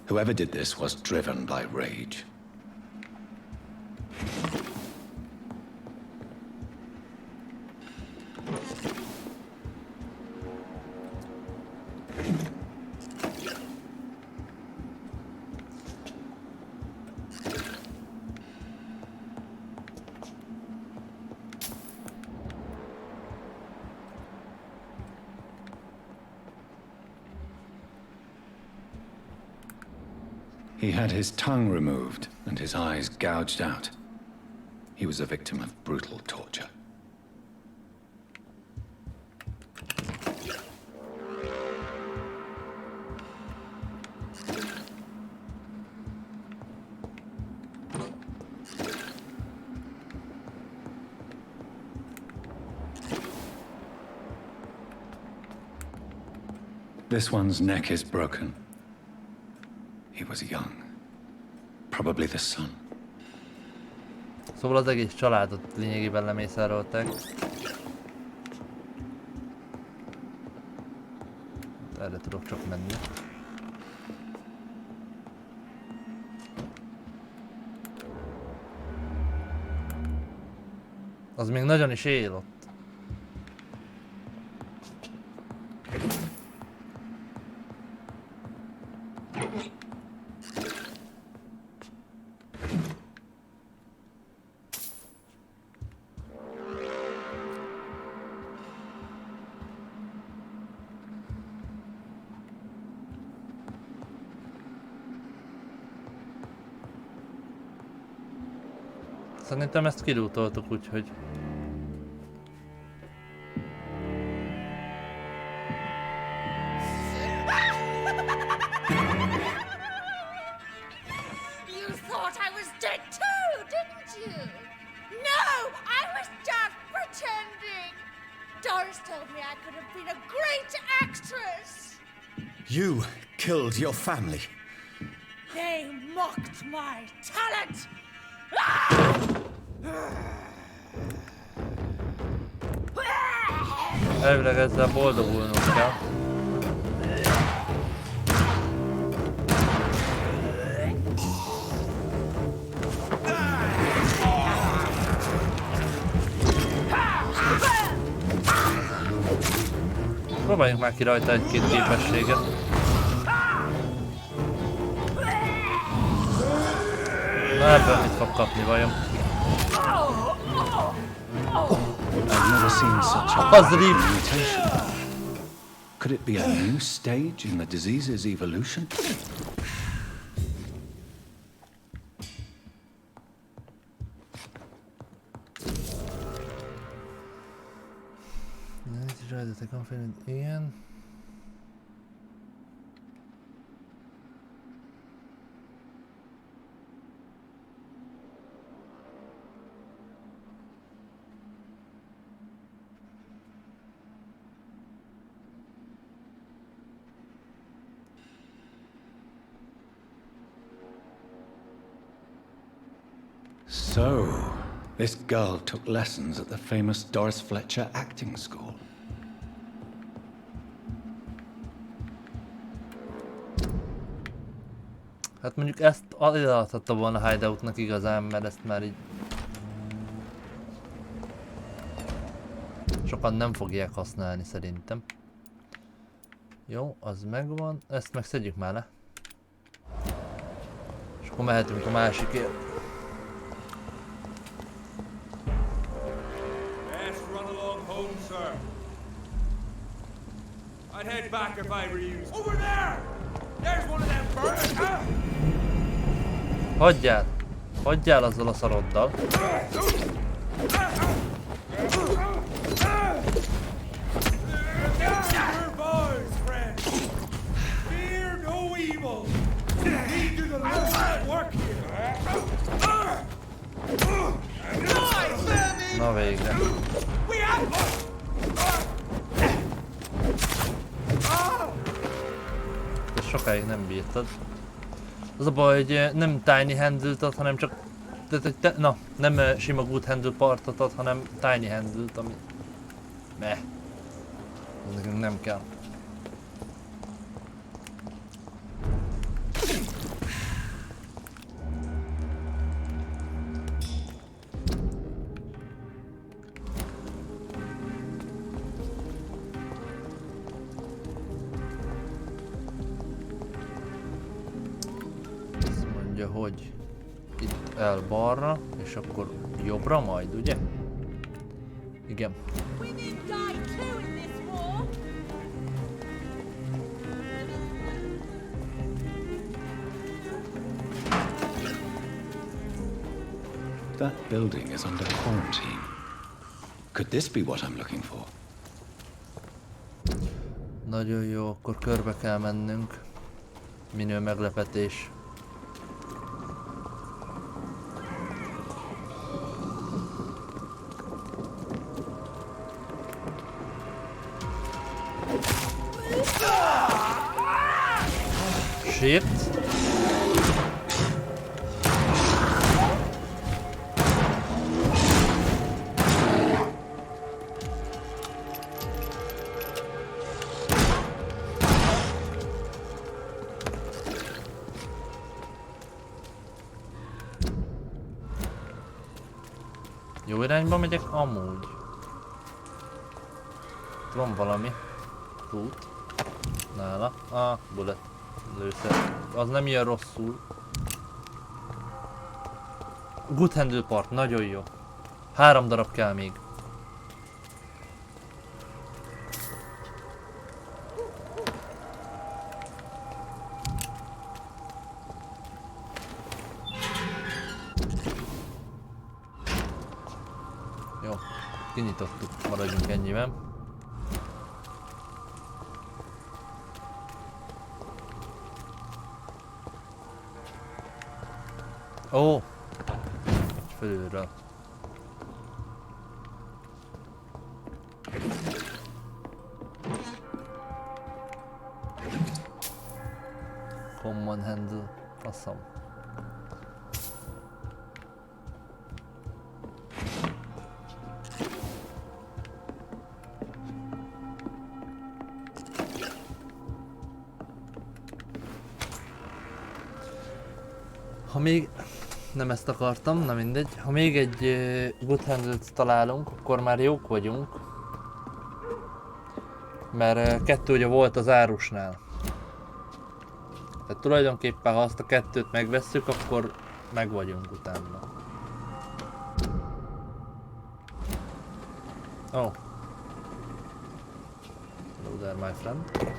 Whoever did this was driven by rage. He had his tongue removed and his eyes gouged out. He was a victim of brutal torture. This one's neck is broken. He was young. Probably the son. Szóval az egész családot lényegében lemészárolták. Erre tudok csak menni. Az még nagyon is él ott. Szerintem ezt kilútoltuk, úgyhogy... You thought I was dead too, didn't you? No, I was just pretending. Doris told me I could have been a great actress. You killed your family. They mocked my talent. Elvileg ezzel boldogulnunk kell. Próbáljunk már ki rajta egy-két képességet. Na ebből mit fog kapni vajon? I've never seen such a mutation. Could it be a new stage in the disease's evolution? Igen. So, this girl took lessons at the famous Doris Fletcher acting school. Hát mondjuk ezt adhatta volna Hideoutnak igazán, mert ezt már így... sokan nem fogják használni szerintem. Jó, az megvan. Ezt meg szedjük már le. És akkor mehetünk a másikért. I'd head back if I were you. Over there! There's one of them birds, huh? Hagyjál! Hagyjál azzal a szaroddal! Your boys, friend. Fear no evil. We do the Lord's work here. Na végre. De sokáig nem bírtad. Az a baj, hogy nem tiny handle-t ad, hanem csak... Na, nem sima good handle partot ad, hanem tiny handle-t, ami... Meh. Nekünk nem kell. Azt mondja, hogy itt el balra, és akkor jobbra majd, ugye? Igen. Women die too in this war. That building is under quarantine. Could this be what I'm looking for? Nagyon jó, akkor körbe kell mennünk. Minő meglepetés. Shit. Jó irányba megyek amúgy. Van valami. Út. Nála. Ah, bullet. Lőszer. Az nem ilyen rosszul. Good handle part, nagyon jó. 3 darab kell még. Jó, kinyitottuk, maradjunk ennyiben. Ó! Fölülről. Common handle. Faszom. Ha még... Nem ezt akartam, na mindegy. Ha még egy good handle-t találunk, akkor már jók vagyunk. Mert 2 ugye volt az árusnál. Tehát tulajdonképpen ha azt a 2-t megvesszük, akkor meg vagyunk utána. Oh. Hello there, my friend.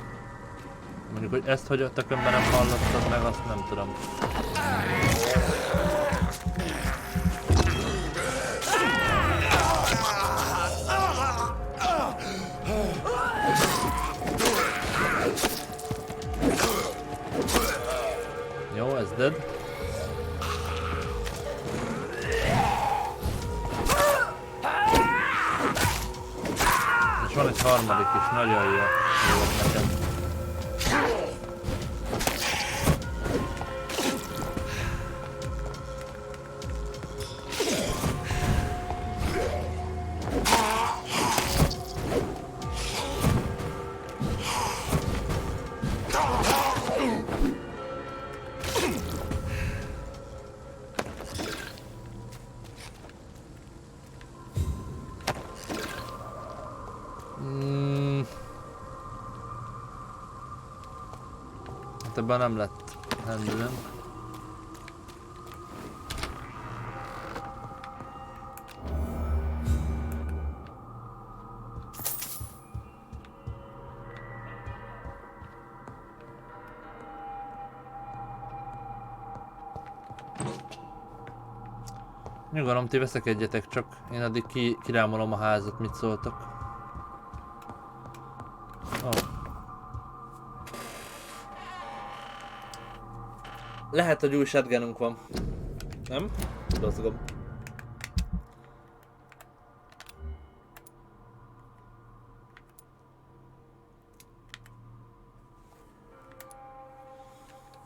Mondjuk, hogy ezt hogy a tökönben nem hallottad meg, azt nem tudom. Jó, ez dead. És van egy harmadik is, nagyon jó. Jó nekem. Ebben nem lett handle-ünk. Nyugalom, ti veszekedjetek csak, én addig kirámolom a házat, mit szóltok. Oh. Lehet, hogy új shotgununk van. Nem? Dozgom.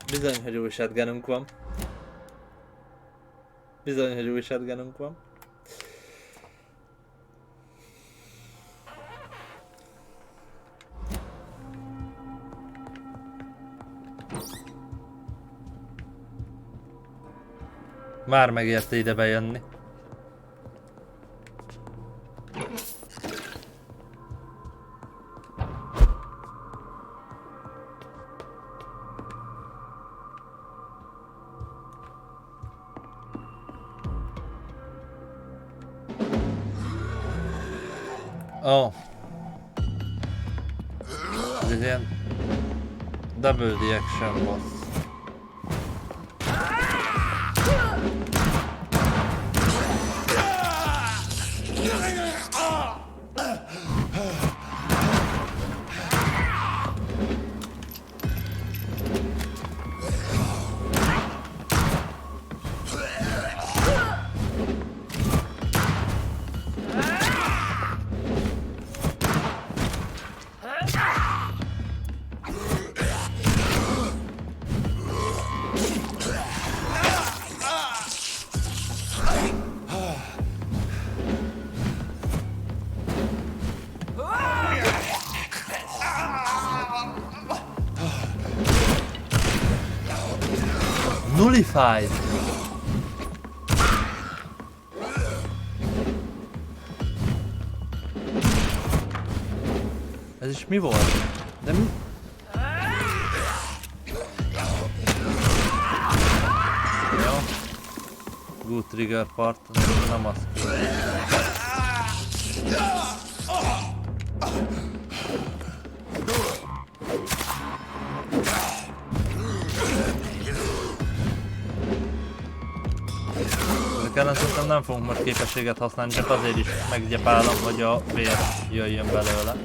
Bizony, hogy új shotgununk van. Bizony, hogy új shotgununk van. Már megérte ide bejönni. Oh. Ez ilyen double reaction boss. Nullified. Ez is mi volt? De mi? Jó. Good trigger part, nem az kell. Szerintem nem fogunk most képességet használni, csak azért is meggyepálom, hogy a vér jöjjön belőle.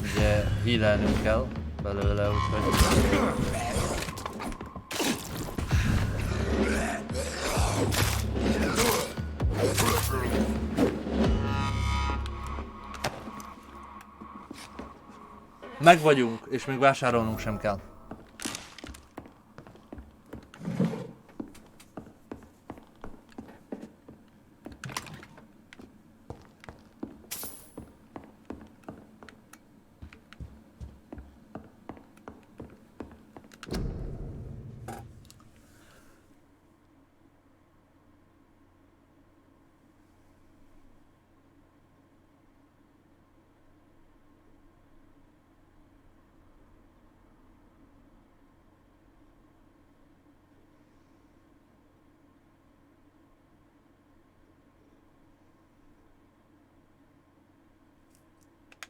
Ugye healelnünk kell belőle, úgyhogy... Meg vagyunk, és még vásárolnunk sem kell.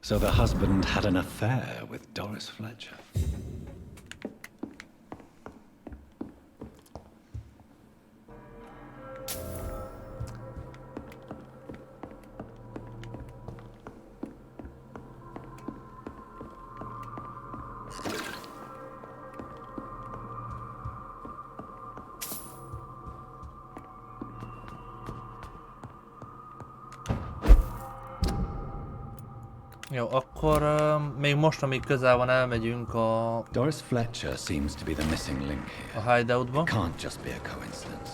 So the husband had an affair with Doris Fletcher. Jó, akkor még most, amíg közel van, elmegyünk a... Doris Fletcher seems to be the missing link here. A hideoutba. It can't just be a coincidence.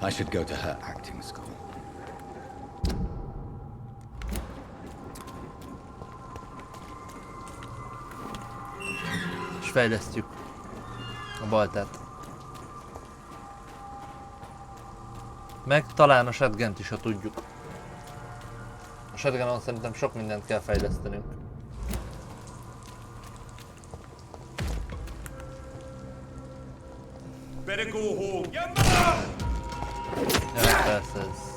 I should go to her acting school. És fejlesztjük a baltát. Meg talán a shotgunt is, ha tudjuk. A shotgunon szerintem sok mindent kell fejlesztenünk. Better go home. Ja, persze ez.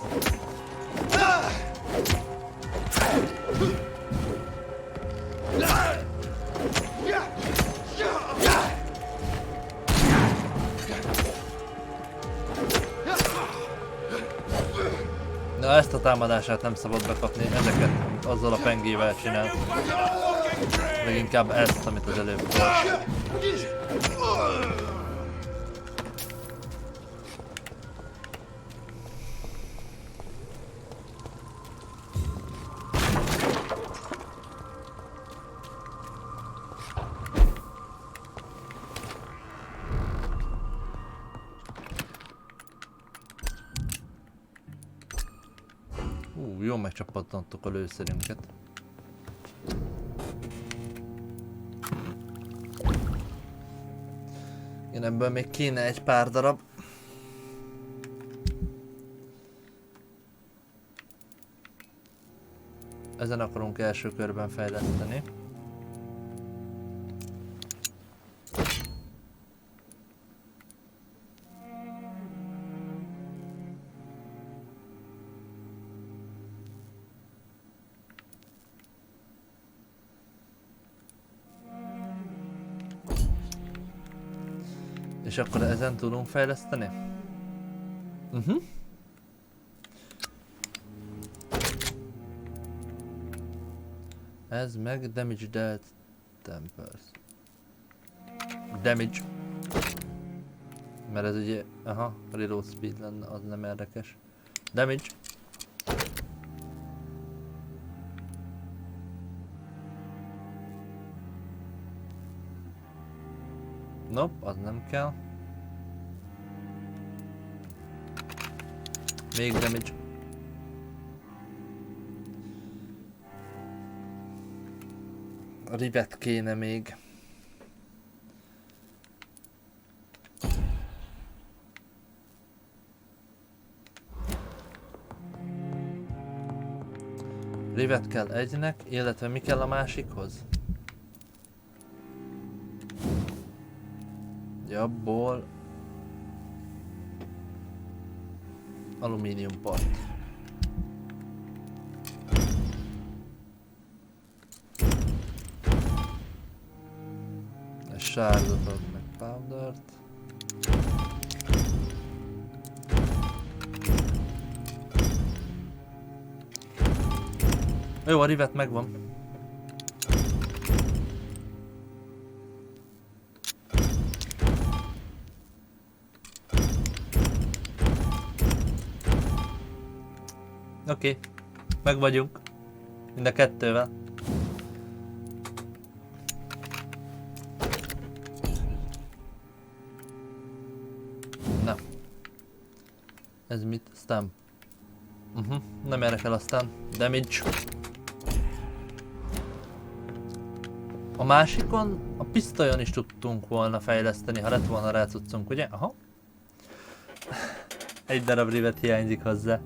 Na, ezt a támadását nem szabad bekapni, ezeket azzal a pengével csinál. Leginkább ezt, amit az előbb volt. Jól megcsapattantok a lőszerünket. Én ebből még kéne egy pár darab. Ezen akarunk első körben fejleszteni. És akkor ezen tudunk fejleszteni? Ez meg damage dealt tempers. Damage. Mert ez ugye, aha, reload speed lenne, az nem érdekes. Damage. Nope, az nem kell. Még damage. A rivet kéne még. Rivet kell egynek, illetve mi kell a másikhoz? Abból alumínium part. És sárgot ad meg powdert. Jó, a rivet megvan. Oké, meg vagyunk. Mind a kettővel. Na. Ez mit? Stamp. Nem érdekel aztán. Damage. A másikon, a pisztolyon is tudtunk volna fejleszteni, ha lett volna rá cuccunk, ugye? Aha. Egy darab rivet hiányzik hozzá.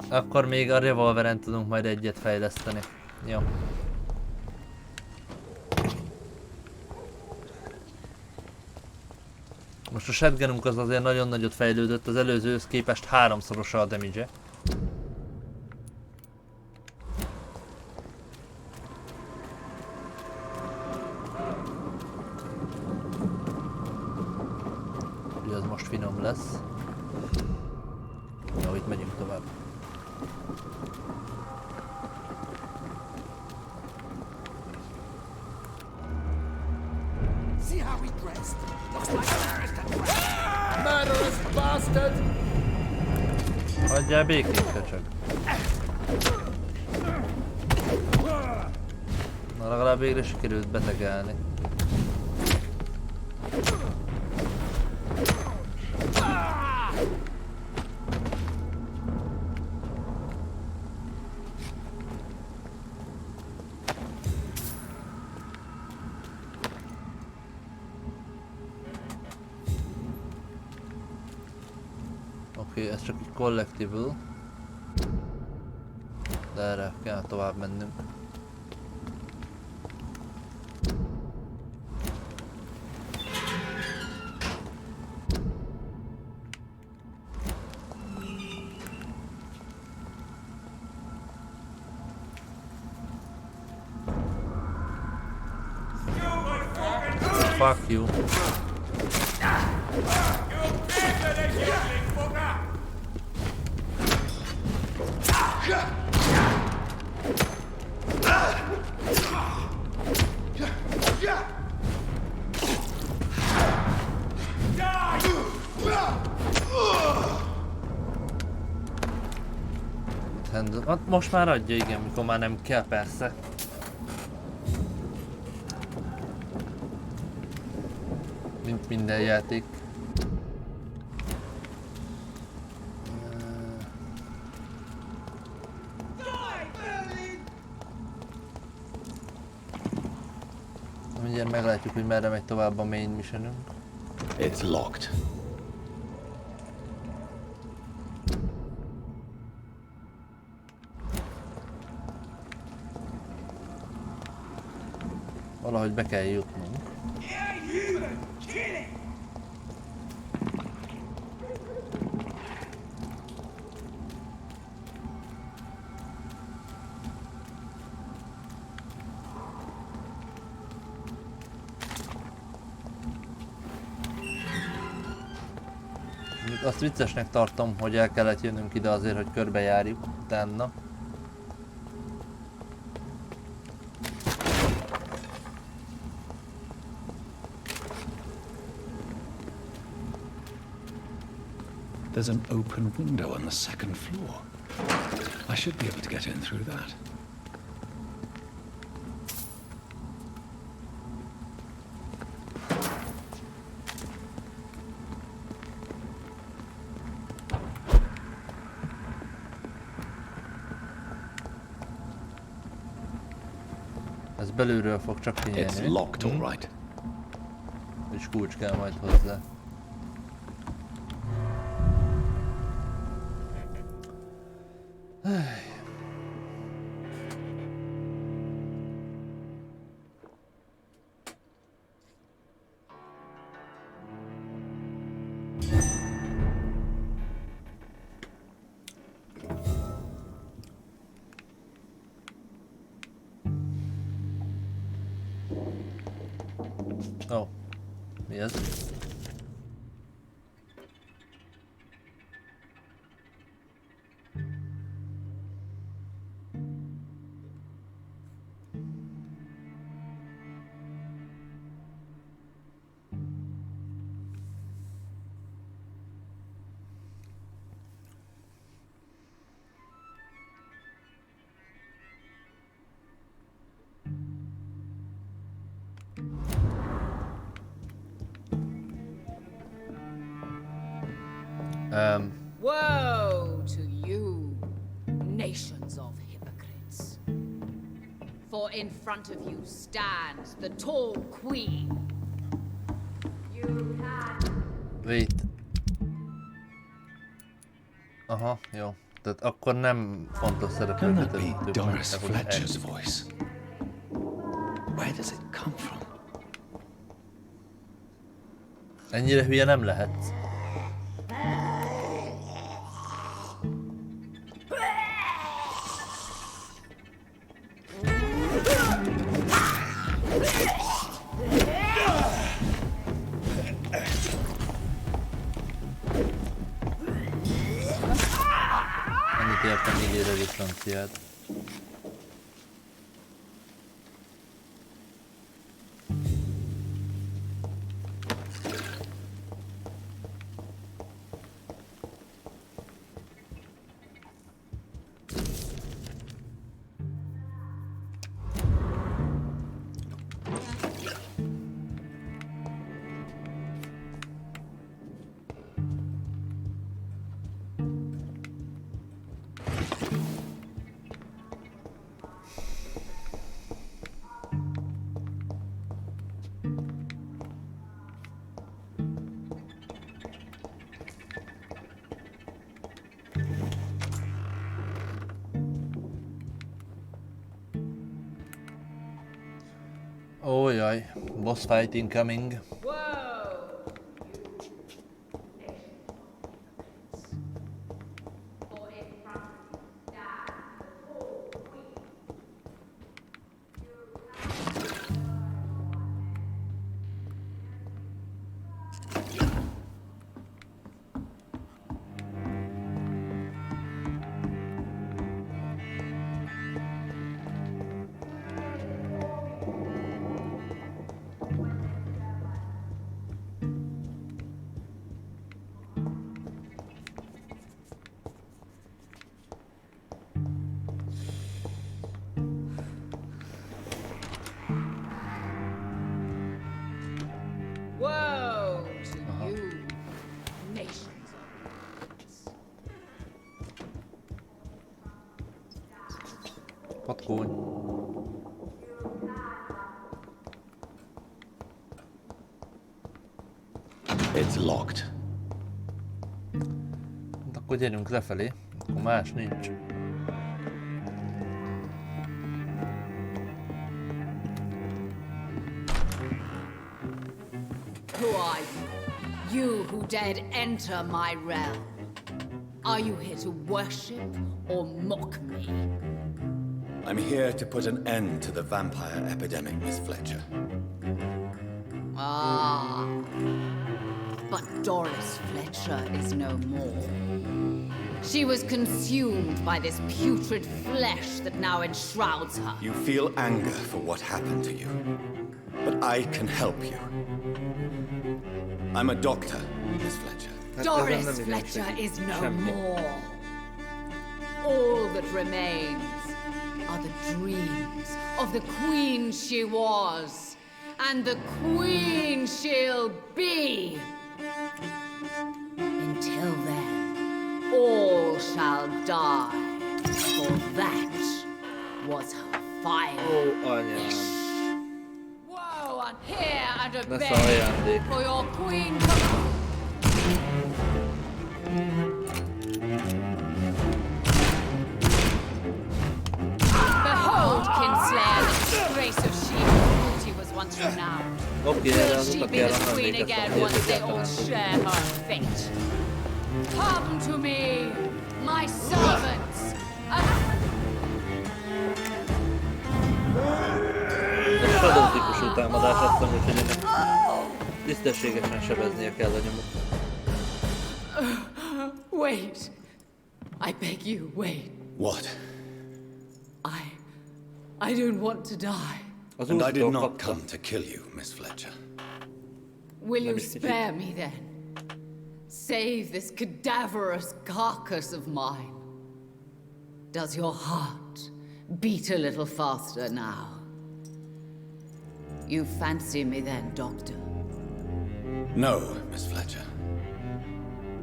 Akkor még a revolveren tudunk majd egyet fejleszteni. Jó. Most a shotgununk az azért nagyon nagyot fejlődött, az előzőhöz képest 3-szorosa a damage-e. Ugye az most finom lesz. Jó, itt megyünk tovább. Hagyjál békén, köcsög. Na, legalább végre sikerült betegelni. Oké, ez csak egy collectible. De erre kell tovább mennünk. Fuck you. Most már adja, igen, mikor már nem kell, persze. Mint minden játék. Mindjárt meglátjuk, hogy merre megy tovább a main missionünk. It's locked. Valahogy be kell jutnunk. Azt viccesnek tartom, hogy el kellett jönnünk ide azért, hogy körbejárjuk utána. There's an open window on the second floor. I should be able to get in through that. Ez belülről fog csak kinyílni. It's locked, all right. És kulcs kell majd hozzá. Oh, mi ez? Woe to you, nations of hypocrites. For in front of you stands the tall queen. You had... Wait. Aha, jó. Tehát akkor nem fontos szereplőket Can that be Doris Fletcher's voice? Where does it come from? Ennyire hülye nem lehet. Ennyit értem, ígére disztanciát. Oh jaj, boss fight incoming. Patkóny. It's locked. Hát akkor gyerünk lefelé, akkor más nincs. Who are you? You who dared enter my realm. Are you here to worship or mock me? I'm here to put an end to the vampire epidemic, Miss Fletcher. Ah. But Doris Fletcher is no more. She was consumed by this putrid flesh that now enshrouds her. You feel anger for what happened to you, but I can help you. I'm a doctor, Miss Fletcher. Doris Fletcher is no more. All that remains are the dreams of the queen she was, and the queen she'll be. Until then, all shall die, for that was her final wish. Woe on here and obey, for your queen. Behold, Kinslayer, the disgrace of she was once renowned. Will she be the queen again once they all share her fate? Come to me, my servants. Ez Shadow típusú támadás, azt mondom, hogy ennek tisztességesen sebeznie kell a nyomot. Wait. I beg you, wait. What? I don't want to die. And I did not come to kill you, Miss Fletcher. Will you spare me then? Save this cadaverous carcass of mine. Does your heart beat a little faster now? You fancy me then, Doctor? No, Miss Fletcher.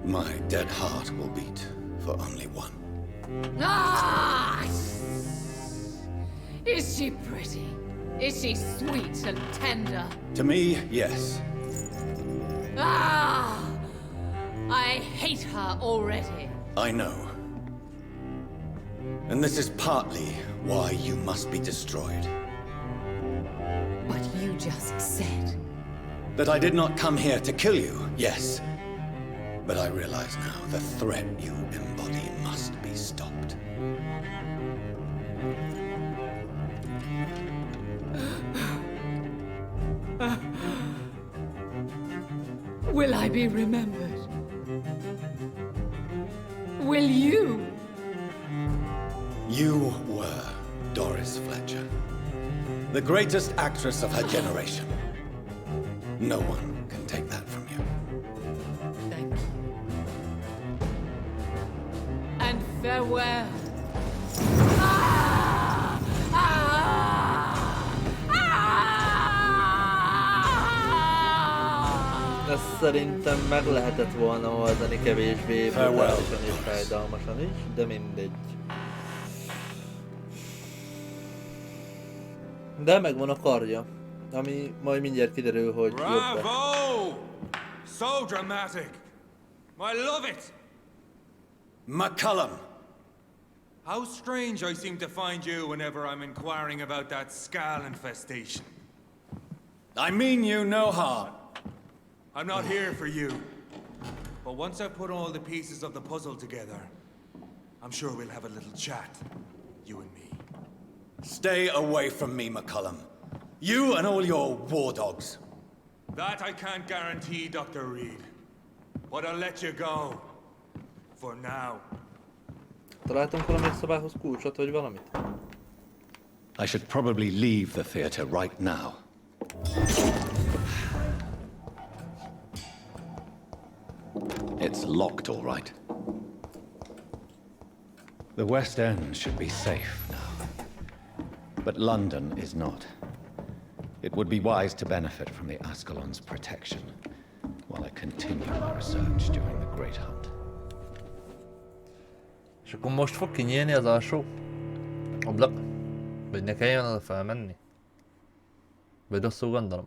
My dead heart will beat for only one. Ah! Is she pretty? Is she sweet and tender? To me, yes. Ah! I hate her already. I know. And this is partly why you must be destroyed. But you just said... That I did not come here to kill you, yes. But I realize now the threat you embody must be stopped. Will I be remembered? Will you? You were Doris Fletcher, the greatest actress of her generation. No one can take that from you. Thank you. And farewell. Ah! Ah! Ah! Ezt szerintem meg lehetett volna oldani kevésbé brutálisan és fájdalmasan is, de mindegy. De megvan a karja, ami majd mindjárt kiderül, hogy jobb. Bravo! So dramatic. I love it. McCullum! How strange I seem to find you whenever I'm inquiring about that skull infestation. I mean you no harm. I'm not here for you. But once I've put all the pieces of the puzzle together, I'm sure we'll have a little chat, you and me. Stay away from me, McCullum. You and all your war dogs. That I can't guarantee, Dr. Reed. But I'll let you go. For now. Találtunk valamelyik szobához kulcsot, vagy valamit? I should probably leave the theater right now. It's locked, all right. The West End should be safe now. But London is not. It would be wise to benefit from the Ascalon's protection while I continue my research during the Great Hunt. És akkor most fog kinyílni az alsó ablak. Vagy ne kelljen oda felmenni? Vagy rosszul gondolom?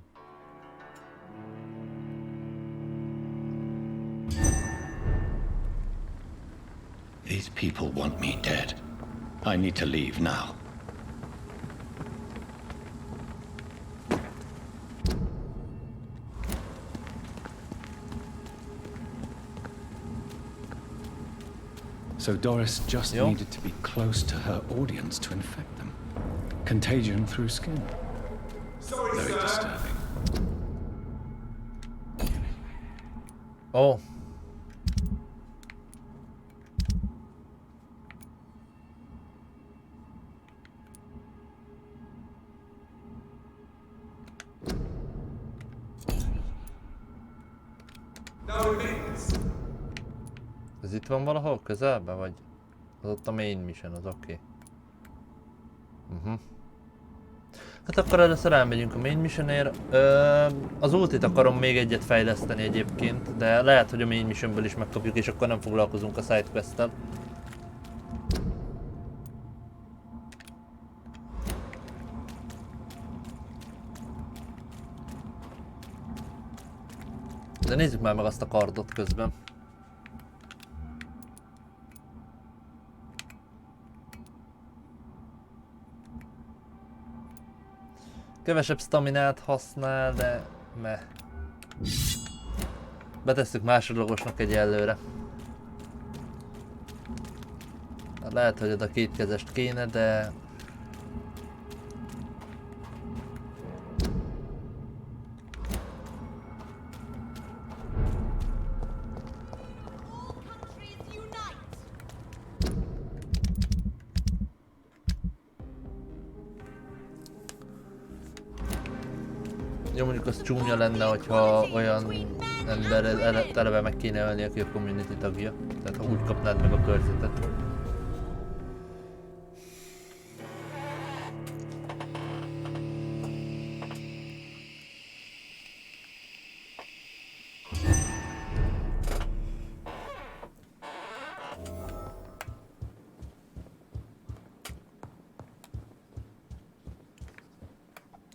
These people want me dead. I need to leave now. So Doris just needed to be close to her audience to infect them. Contagion through skin. Very disturbing. Oh. Ez itt van valahol közelben, vagy az ott a main mission, az oké. Hát akkor először elmegyünk a main missionért. Az ultit akarom még egyet fejleszteni egyébként, de lehet, hogy a main missionből is megkapjuk, és akkor nem foglalkozunk a sidequest-tel. De nézzük már meg azt a kardot közben. Kevesebb staminát használ, de meh. Betesszük másodlagosnak egyelőre. Lehet, hogy oda kétkezest kéne, de... Jó, mondjuk az csúnya lenne, hogyha olyan ember eleve meg kéne ölni, aki a community tagja. Tehát ha úgy kapnád meg a körzetet.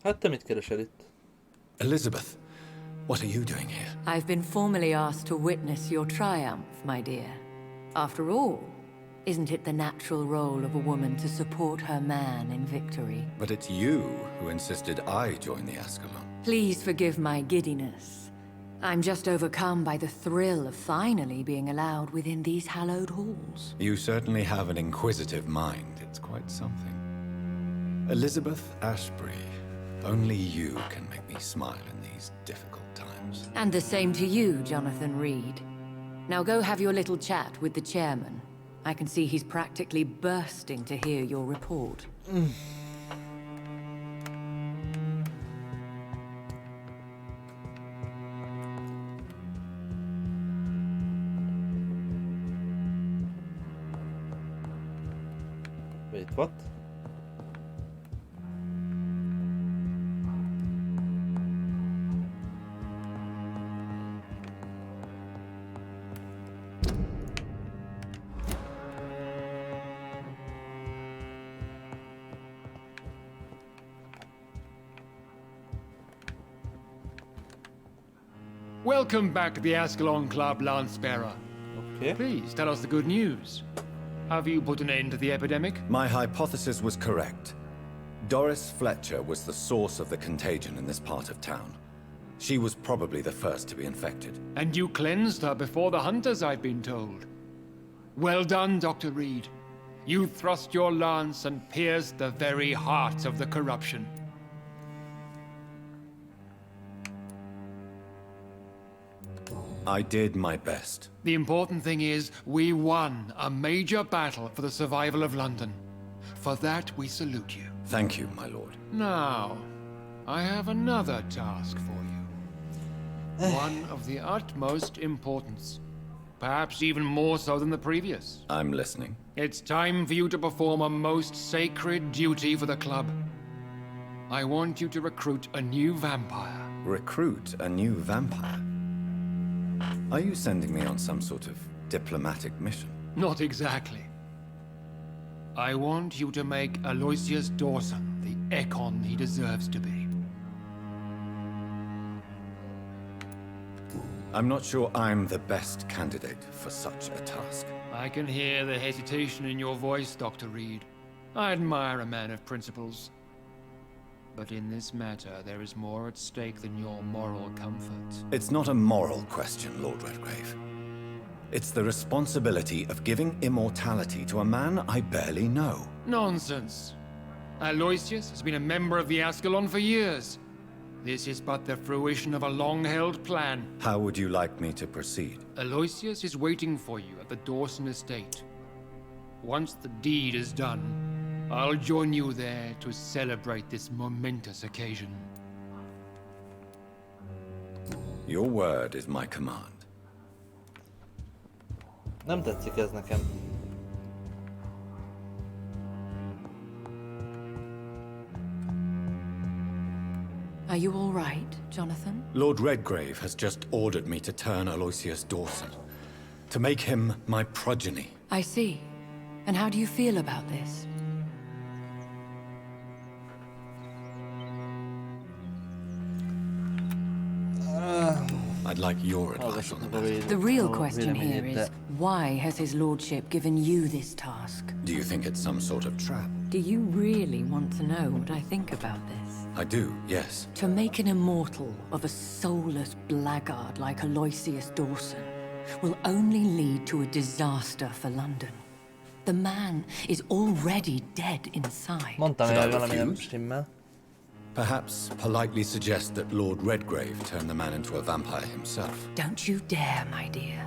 Hát te mit keresel itt? Elizabeth, what are you doing here? I've been formally asked to witness your triumph, my dear. After all, isn't it the natural role of a woman to support her man in victory? But it's you who insisted I join the Ascalon. Please forgive my giddiness. I'm just overcome by the thrill of finally being allowed within these hallowed halls. You certainly have an inquisitive mind. It's quite something. Elizabeth Ashbury, only you can make me smile in these difficult times. And the same to you, Jonathan Reed. Now go have your little chat with the chairman. I can see he's practically bursting to hear your report. Wait, what? Welcome back to the Ascalon Club, Lance-Bearer. Okay. Please, tell us the good news. Have you put an end to the epidemic? My hypothesis was correct. Doris Fletcher was the source of the contagion in this part of town. She was probably the first to be infected. And you cleansed her before the hunters, I've been told. Well done, Dr. Reed. You thrust your lance and pierced the very heart of the corruption. I did my best. The important thing is, we won a major battle for the survival of London. For that, we salute you. Thank you, my lord. Now, I have another task for you. One of the utmost importance. Perhaps even more so than the previous. I'm listening. It's time for you to perform a most sacred duty for the club. I want you to recruit a new vampire. Recruit a new vampire? Are you sending me on some sort of diplomatic mission? Not exactly. I want you to make Aloysius Dawson the Ekon he deserves to be. I'm not sure I'm the best candidate for such a task. I can hear the hesitation in your voice, Dr. Reed. I admire a man of principles. But in this matter, there is more at stake than your moral comfort. It's not a moral question, Lord Redgrave. It's the responsibility of giving immortality to a man I barely know. Nonsense. Aloysius has been a member of the Ascalon for years. This is but the fruition of a long-held plan. How would you like me to proceed? Aloysius is waiting for you at the Dawson estate. Once the deed is done, I'll join you there to celebrate this momentous occasion. Your word is my command. Nem tetszik ez nekem. Are you all right, Jonathan? Lord Redgrave has just ordered me to turn Aloysius Dawson, to make him my progeny. I see. And how do you feel about this? I'd like your advice on the matter. The real question here is, why has his lordship given you this task? Do you think it's some sort of trap? Do you really want to know what I think about this? I do, yes. To make an immortal of a soulless blackguard like Aloysius Dawson will only lead to a disaster for London. The man is already dead inside. Mondtam, hogy valami nem stimmel. Perhaps politely suggest that Lord Redgrave turn the man into a vampire himself. Don't you dare, my dear.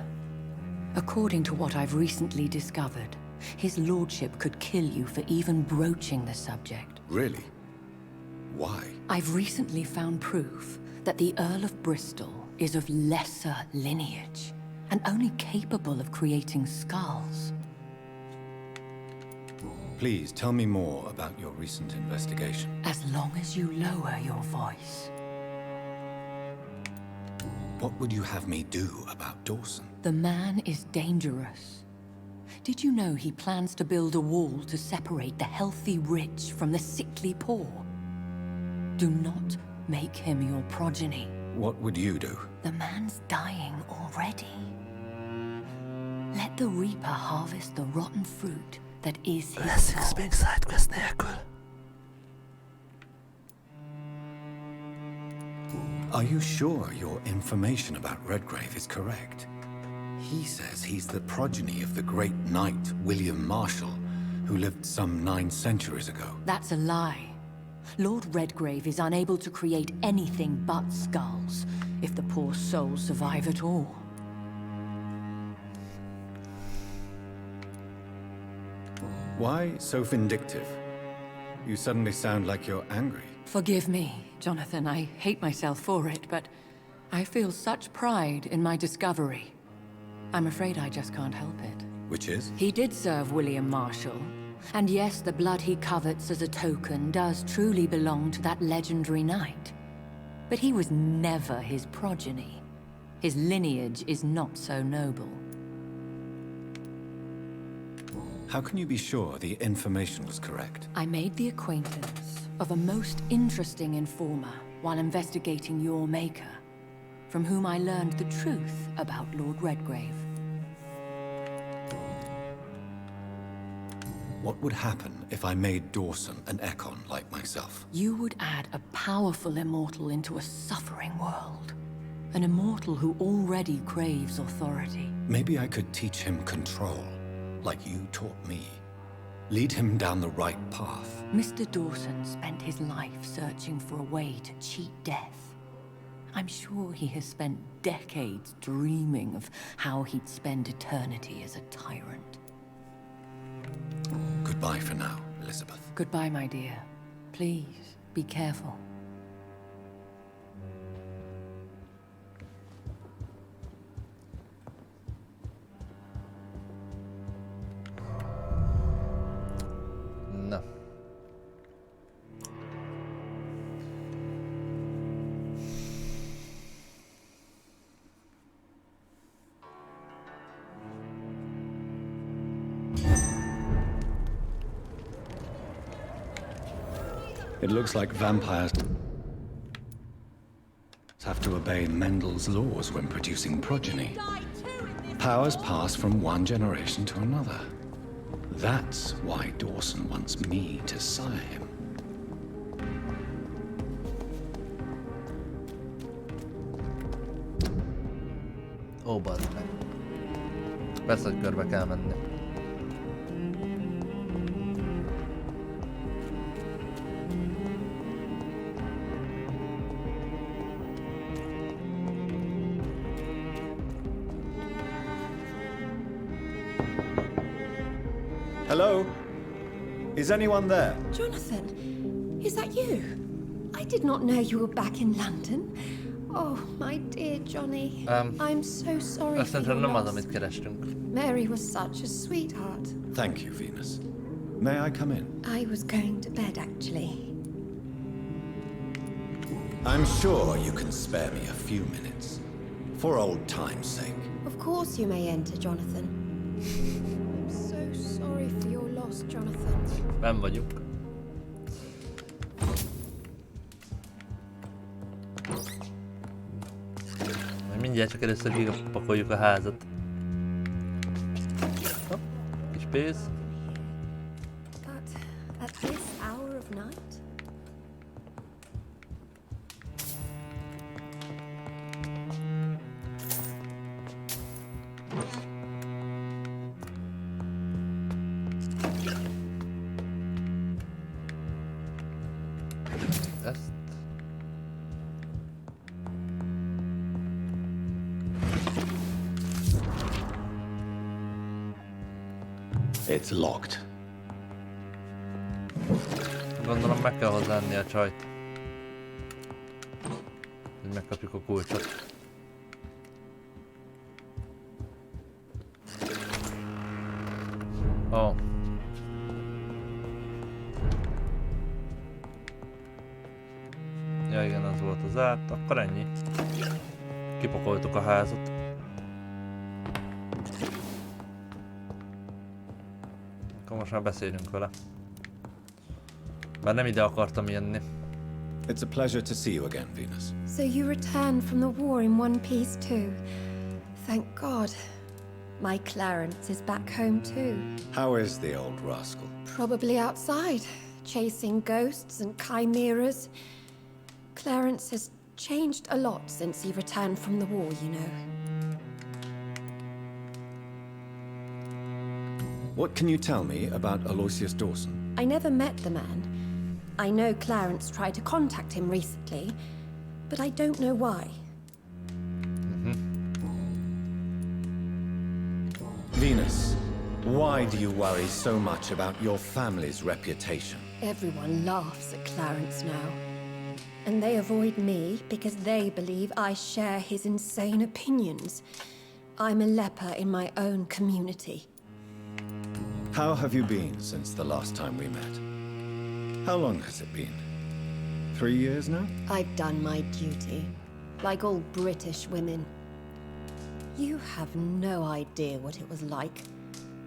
According to what I've recently discovered, his lordship could kill you for even broaching the subject. Really? Why? I've recently found proof that the Earl of Bristol is of lesser lineage and only capable of creating skulls. Please tell me more about your recent investigation. As long as you lower your voice. What would you have me do about Dawson? The man is dangerous. Did you know he plans to build a wall to separate the healthy rich from the sickly poor? Do not make him your progeny. What would you do? The man's dying already. Let the reaper harvest the rotten fruit that is his soul. Még sidequest nélkül. Are you sure your information about Redgrave is correct? He says he's the progeny of the great knight William Marshall, who lived some 9 centuries ago. That's a lie. Lord Redgrave is unable to create anything but skulls, if the poor soul survive at all. Why so vindictive? You suddenly sound like you're angry. Forgive me, Jonathan. I hate myself for it, but I feel such pride in my discovery. I'm afraid I just can't help it. Which is? He did serve William Marshall. And yes, the blood he covets as a token does truly belong to that legendary knight. But he was never his progeny. His lineage is not so noble. How can you be sure the information was correct? I made the acquaintance of a most interesting informer while investigating your maker, from whom I learned the truth about Lord Redgrave. What would happen if I made Dawson an Ekon like myself? You would add a powerful immortal into a suffering world. An immortal who already craves authority. Maybe I could teach him control, like you taught me. Lead him down the right path. Mr. Dawson spent his life searching for a way to cheat death. I'm sure he has spent decades dreaming of how he'd spend eternity as a tyrant. Goodbye for now, Elizabeth. Goodbye, my dear. Please, be careful. Na. It looks like vampires have to obey Mendel's laws when producing progeny. Powers pass from one generation to another. That's why Dawson wants me to sire him. Ó, bazd meg. Persze, hogy körbe kell menni. Hello? Is anyone there? Jonathan, is that you? I did not know you were back in London. Oh, my dear Johnny. I'm so sorry Azt for szerintem your nem az, loss. amit kerestünk. Mary was such a sweetheart. Thank you, Venus. May I come in? I was going to bed, actually. I'm sure you can spare me a few minutes. For old time's sake. Of course you may enter, Jonathan. I'm so sorry for your loss, Jonathan. Nem vagyunk. Majd mindjárt csak először kipakoljuk a házat. Hopp, kis pénz. But at this hour of night? Ezt. It's locked. Gondolom meg kell hozzáadni a csajt. Hogy megkapjuk a kulcsot. Ó. Oh. Ja igen, az volt az át, akkor ennyi. Kipakoltuk a házat. Akkor most már beszélünk vele. Bár nem ide akartam jönni. It's a pleasure to see you again, Venus. So you returned from the war in one piece too. Thank God. My Clarence is back home too. How is the old rascal? Probably outside, chasing ghosts and chimeras. Clarence has changed a lot since he returned from the war, you know. What can you tell me about Aloysius Dawson? I never met the man. I know Clarence tried to contact him recently, but I don't know why. Venus, why do you worry so much about your family's reputation? Everyone laughs at Clarence now. And they avoid me because they believe I share his insane opinions. I'm a leper in my own community. How have you been since the last time we met? How long has it been? 3 years now? I've done my duty, like all British women. You have no idea what it was like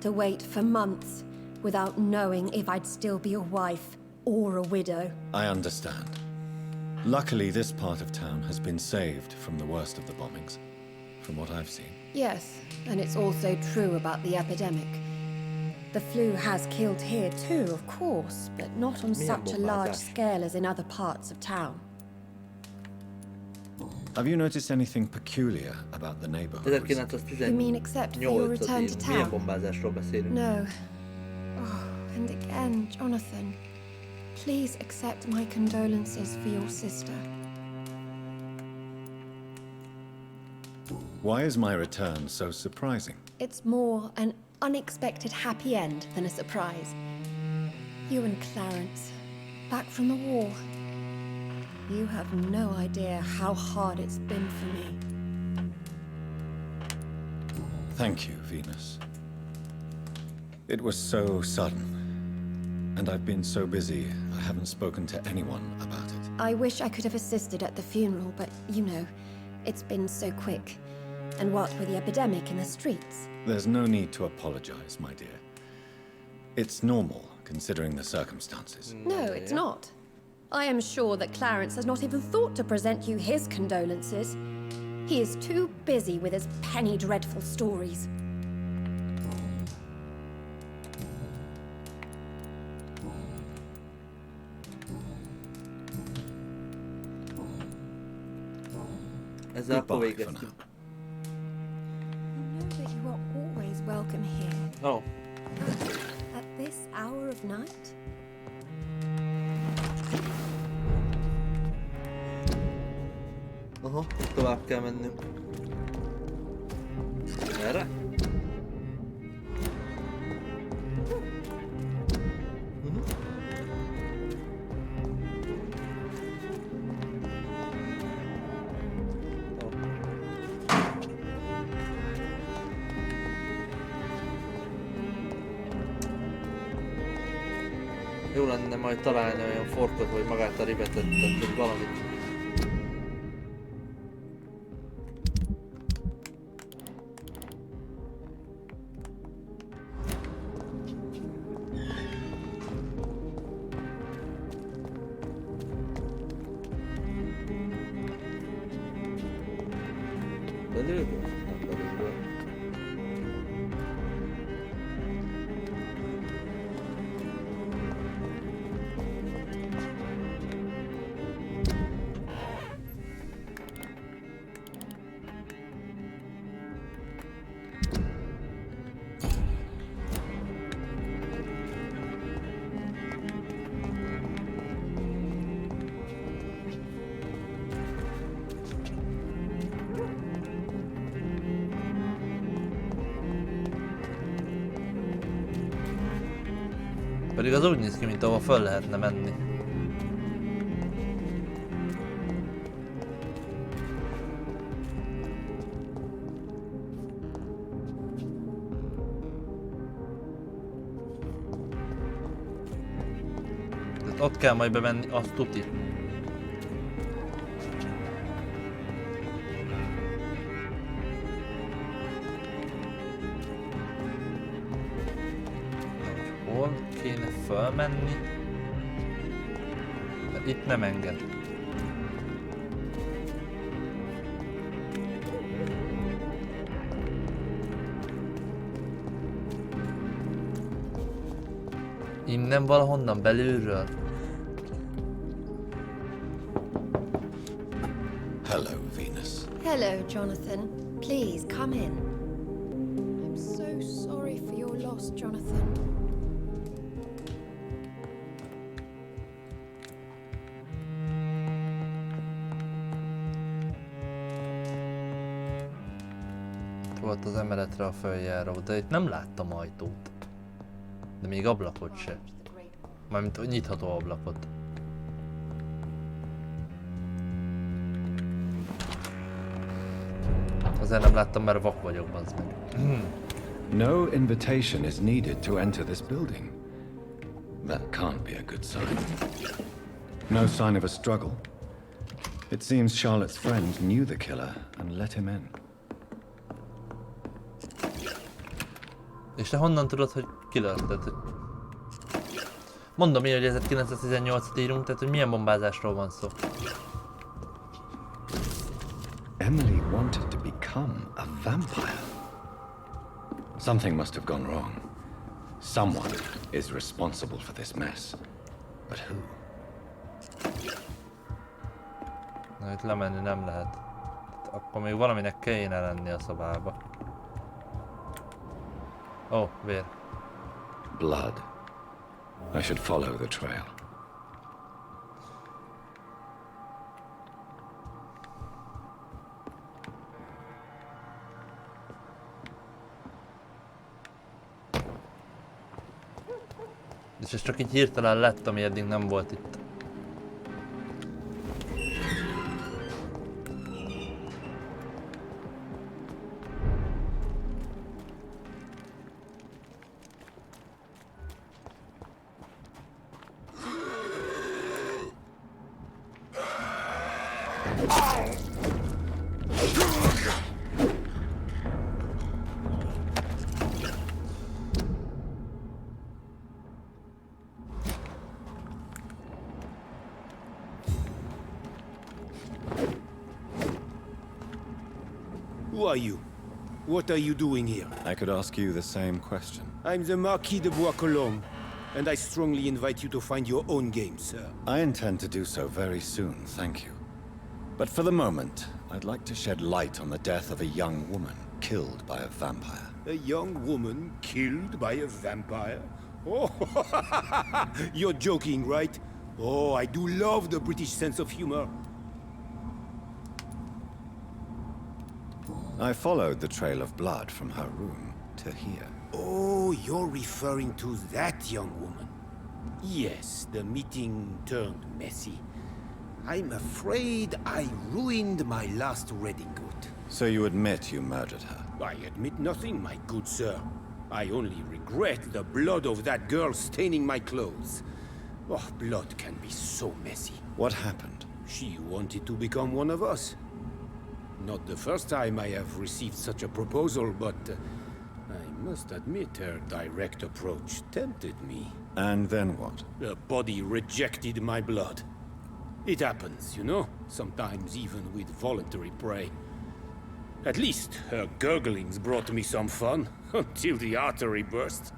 to wait for months without knowing if I'd still be a wife or a widow. I understand. Luckily, this part of town has been saved from the worst of the bombings, from what I've seen. Yes, and it's also true about the epidemic. The flu has killed here too, of course, but not on such a large scale as in other parts of town. Have you noticed anything peculiar about the neighborhood? You mean except for your return to town? No. Oh, and again, Jonathan. Please accept my condolences for your sister. Why is my return so surprising? It's more an unexpected happy end than a surprise. You and Clarence, back from the war. You have no idea how hard it's been for me. Thank you, Venus. It was so sudden. And I've been so busy, I haven't spoken to anyone about it. I wish I could have assisted at the funeral, but you know, it's been so quick. And what with the epidemic in the streets? There's no need to apologize, my dear. It's normal, considering the circumstances. No, it's not. I am sure that Clarence has not even thought to present you his condolences. He is too busy with his penny dreadful stories. Ezzel akkor Goodbye for végeztünk. You know that you are always welcome here. Oh. At this hour of night? Aha, tovább kell mennünk. Erre? Jó lenne majd találni olyan forkot, vagy magát a rivetet, tehát valamit. Belülről? Nem belülről. Pedig az úgy néz ki, mint ahol föl lehetne menni. Tehát ott kell majd bemenni, azt tuti. Hol kéne fölmenni? Mert itt nem enged. Innen valahonnan belülről? Hello, Venus. Hello, Jonathan. Please, come in. I'm so sorry for your loss, Jonathan. Volt az emeletre a följáró, de itt nem láttam ajtót. De még ablakot se. Mármint hogy nyitható ablakot. Azért nem láttam, mert vak vagyok, bazd meg. No invitation is needed to enter this building. That can't be a good sign. No sign of a struggle. It seems Charlotte's friend knew the killer and let him in. És te honnan tudod, hogy kilőtted? Mondom én, hogy 1918-at írunk, tehát hogy milyen bombázásról van szó. Emily wanted to become a vampire. Something must have gone wrong. Someone is responsible for this mess. But who? Na, itt lemenni nem lehet. Akkor még valaminek kéne lenni a szobába. Ó, oh, vér. Blood. I should follow the trail. És ez csak így hirtelen lett, ami eddig nem volt itt. Who are you? What are you doing here? I could ask you the same question. I'm the Marquis de Bois-Colombes, and I strongly invite you to find your own game, sir. I intend to do so very soon, thank you. But for the moment, I'd like to shed light on the death of a young woman killed by a vampire. A young woman killed by a vampire? Oh, you're joking, right? Oh, I do love the British sense of humor. I followed the trail of blood from her room to here. Oh, you're referring to that young woman. Yes, the meeting turned messy. I'm afraid I ruined my last redingote. So you admit you murdered her? I admit nothing, my good sir. I only regret the blood of that girl staining my clothes. Oh, blood can be so messy. What happened? She wanted to become one of us. Not the first time I have received such a proposal, but I must admit her direct approach tempted me. And then what? The body rejected my blood. It happens, you know, sometimes even with voluntary prey. At least her gurglings brought me some fun, until the artery burst.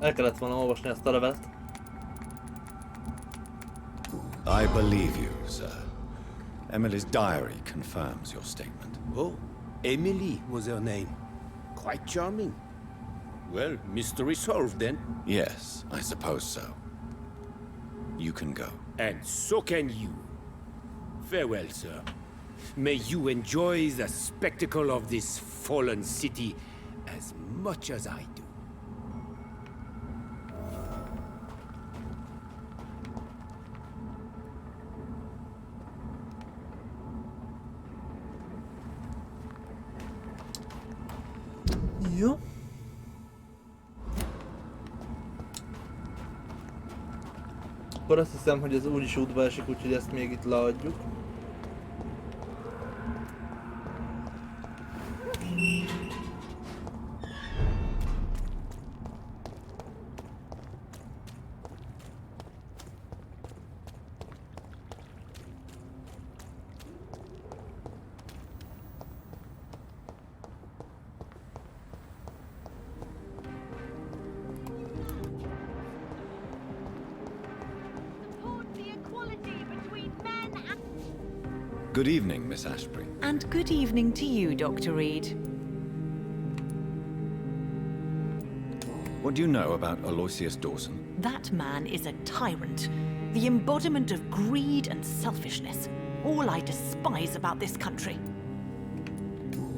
El kellett volna olvasni ezt a levelet. I believe you, sir. Emily's diary confirms your statement. Oh, Emily was her name. Quite charming. Well, mystery solved then. Yes, I suppose so. You can go. And so can you. Farewell, sir. May you enjoy the spectacle of this fallen city as much as I do. Jó. Akkor azt hiszem, hogy ez úgyis útba esik, úgyhogy ezt még itt leadjuk. Good evening, Miss Ashbury. And good evening to you, Dr. Reed. What do you know about Aloysius Dawson? That man is a tyrant, the embodiment of greed and selfishness. All I despise about this country.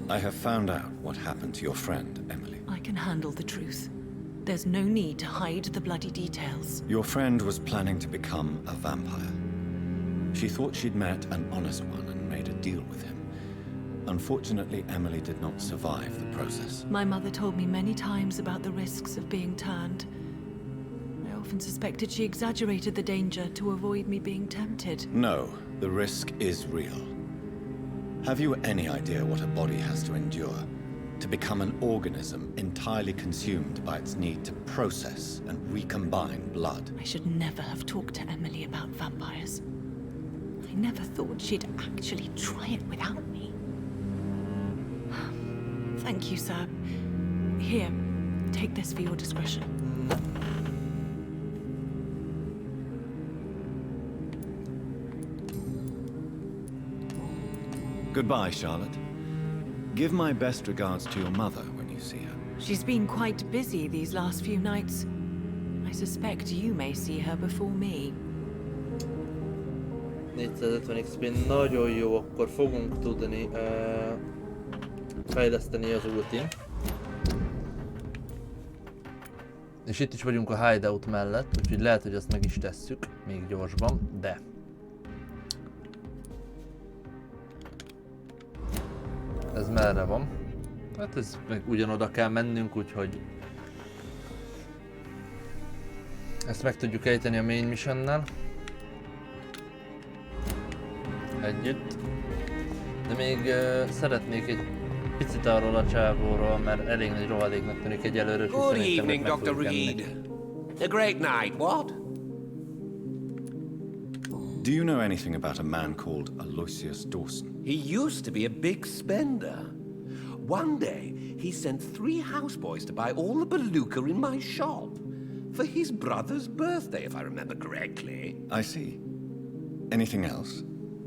I have found out what happened to your friend, Emily. I can handle the truth. There's no need to hide the bloody details. Your friend was planning to become a vampire. She thought she'd met an honest one and made a deal with him. Unfortunately, Emily did not survive the process. My mother told me many times about the risks of being turned. I often suspected she exaggerated the danger to avoid me being tempted. No, the risk is real. Have you any idea what a body has to endure to become an organism entirely consumed by its need to process and recombine blood? I should never have talked to Emily about vampires. I never thought she'd actually try it without me. Thank you, sir. Here, take this for your discretion. Goodbye, Charlotte. Give my best regards to your mother when you see her. She's been quite busy these last few nights. I suspect you may see her before me. 450 XP, nagyon jó, akkor fogunk tudni fejleszteni az ultin. És itt is vagyunk a hideout mellett, úgyhogy lehet, hogy azt meg is tesszük még gyorsban, de... Ez merre van? Hát ez meg ugyanoda kell mennünk, úgyhogy... Ezt meg tudjuk ejteni a main missionnel. Együtt. De még szeretnék egy picit arról a csávóról, mert elég nagy rohadéknak tűnik egyelőre. Good evening, Dr. Reed. A great night, what? Do you know anything about a man called Aloysius Dawson? He used to be a big spender. One day, he sent 3 houseboys to buy all the beluga in my shop. For his brother's birthday, if I remember correctly. I see. Anything else?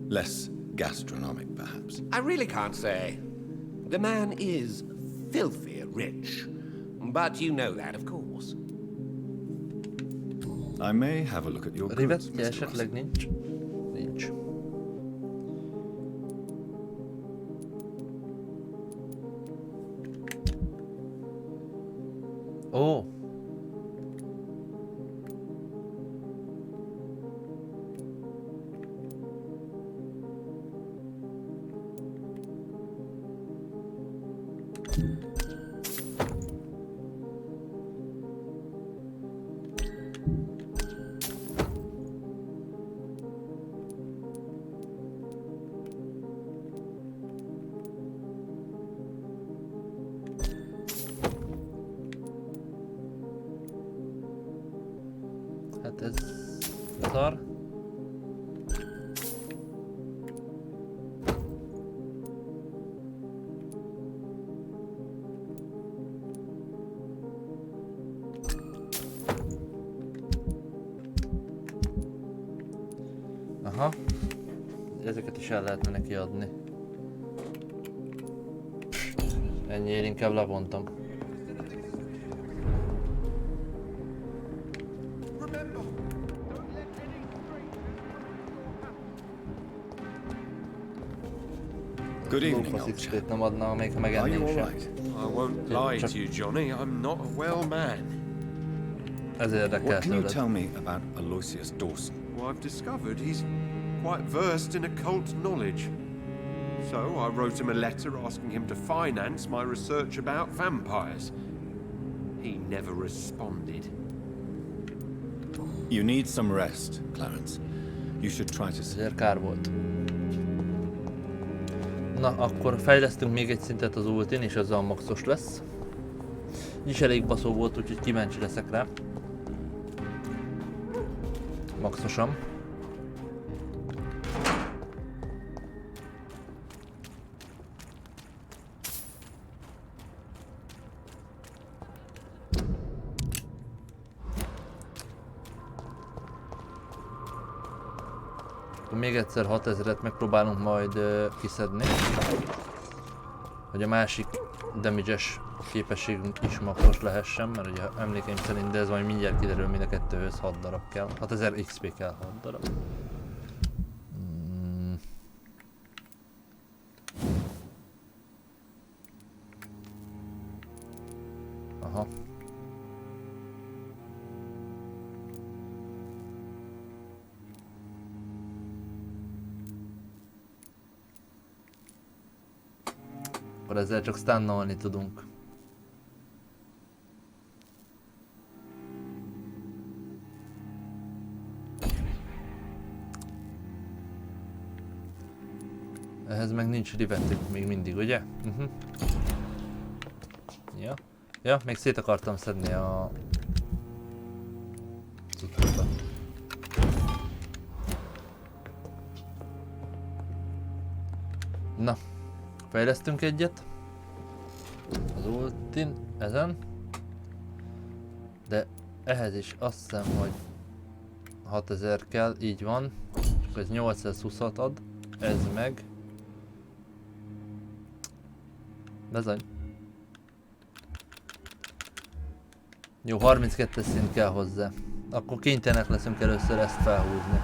Less gastronomic, perhaps? I really can't say. The man is filthy rich. But you know that, of course. I may have a look at your goods, Rivettje esetleg nincs? Nincs. Ó! Hát ez szar. Aha. Ezeket is el lehetne neki adni. Ennyiért inkább lebontom. Good evening, old chap. Nem adna, még ha megennénk sem. I won't lie to you, Johnny. I'm not a well man. Ez érdekel What can you tőled. tell me about Aloysius Dawson? Well, I've discovered he's quite versed in occult knowledge. So I wrote him a letter asking him to finance my research about vampires. He never responded. You need some rest, Clarence. You should try to... Ezért kár volt. Na, akkor fejlesztünk még egy szintet az ultin, és azzal maxos lesz. Is elég baszó volt, úgyhogy kíváncsi leszek rá. Maxosan. Még egyszer 6000-et megpróbálunk majd kiszedni, hogy a másik damage-es képességünk is maxos lehessen, mert ugye emlékeim szerint, de ez majd mindjárt kiderül, mind a kettőhöz 6 darab kell. 6000 XP kell 6 darab. Aha. Akkor ezzel csak stunnolni tudunk. Ehhez meg nincs rivettünk még mindig, ugye? Ja. Ja, még szét akartam szedni a cuccokat. Na. Fejlesztünk egyet az ultin, ezen, de ehhez is azt hiszem, hogy 6000 kell, így van, és ez 820-at ad, ez meg, bezony. Jó, 32-es szint kell hozzá, akkor kénytelenek leszünk először ezt felhúzni.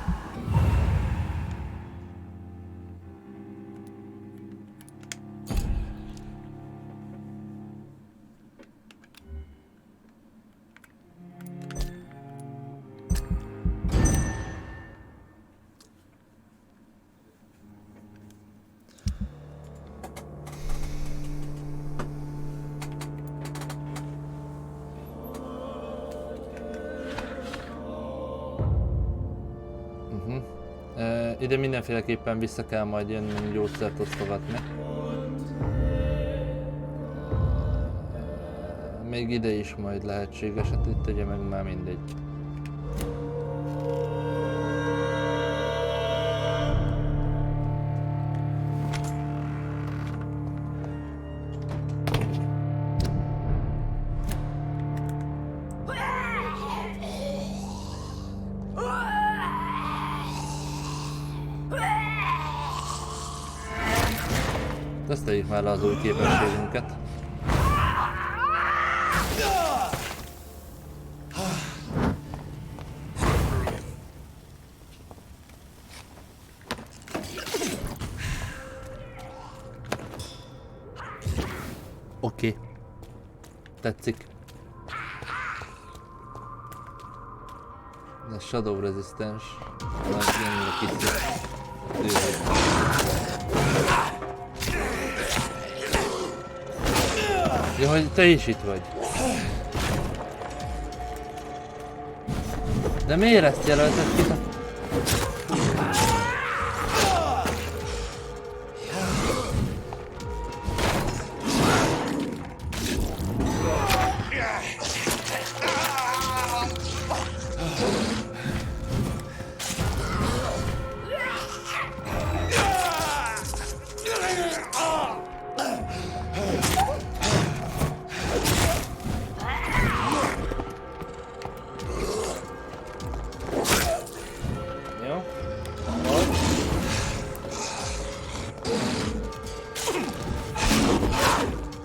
Ide mindenféleképpen vissza kell majd jönni gyógyszert osztogatni. Még ide is majd lehetséges, hát itt ugye meg már mindegy. Teszteljük már le az új képességünket. Oké. Tetszik. Ez Shadow Resistance. Már ennyire kicsi. Ja, hogy te is itt vagy. De miért ezt jelölted ki?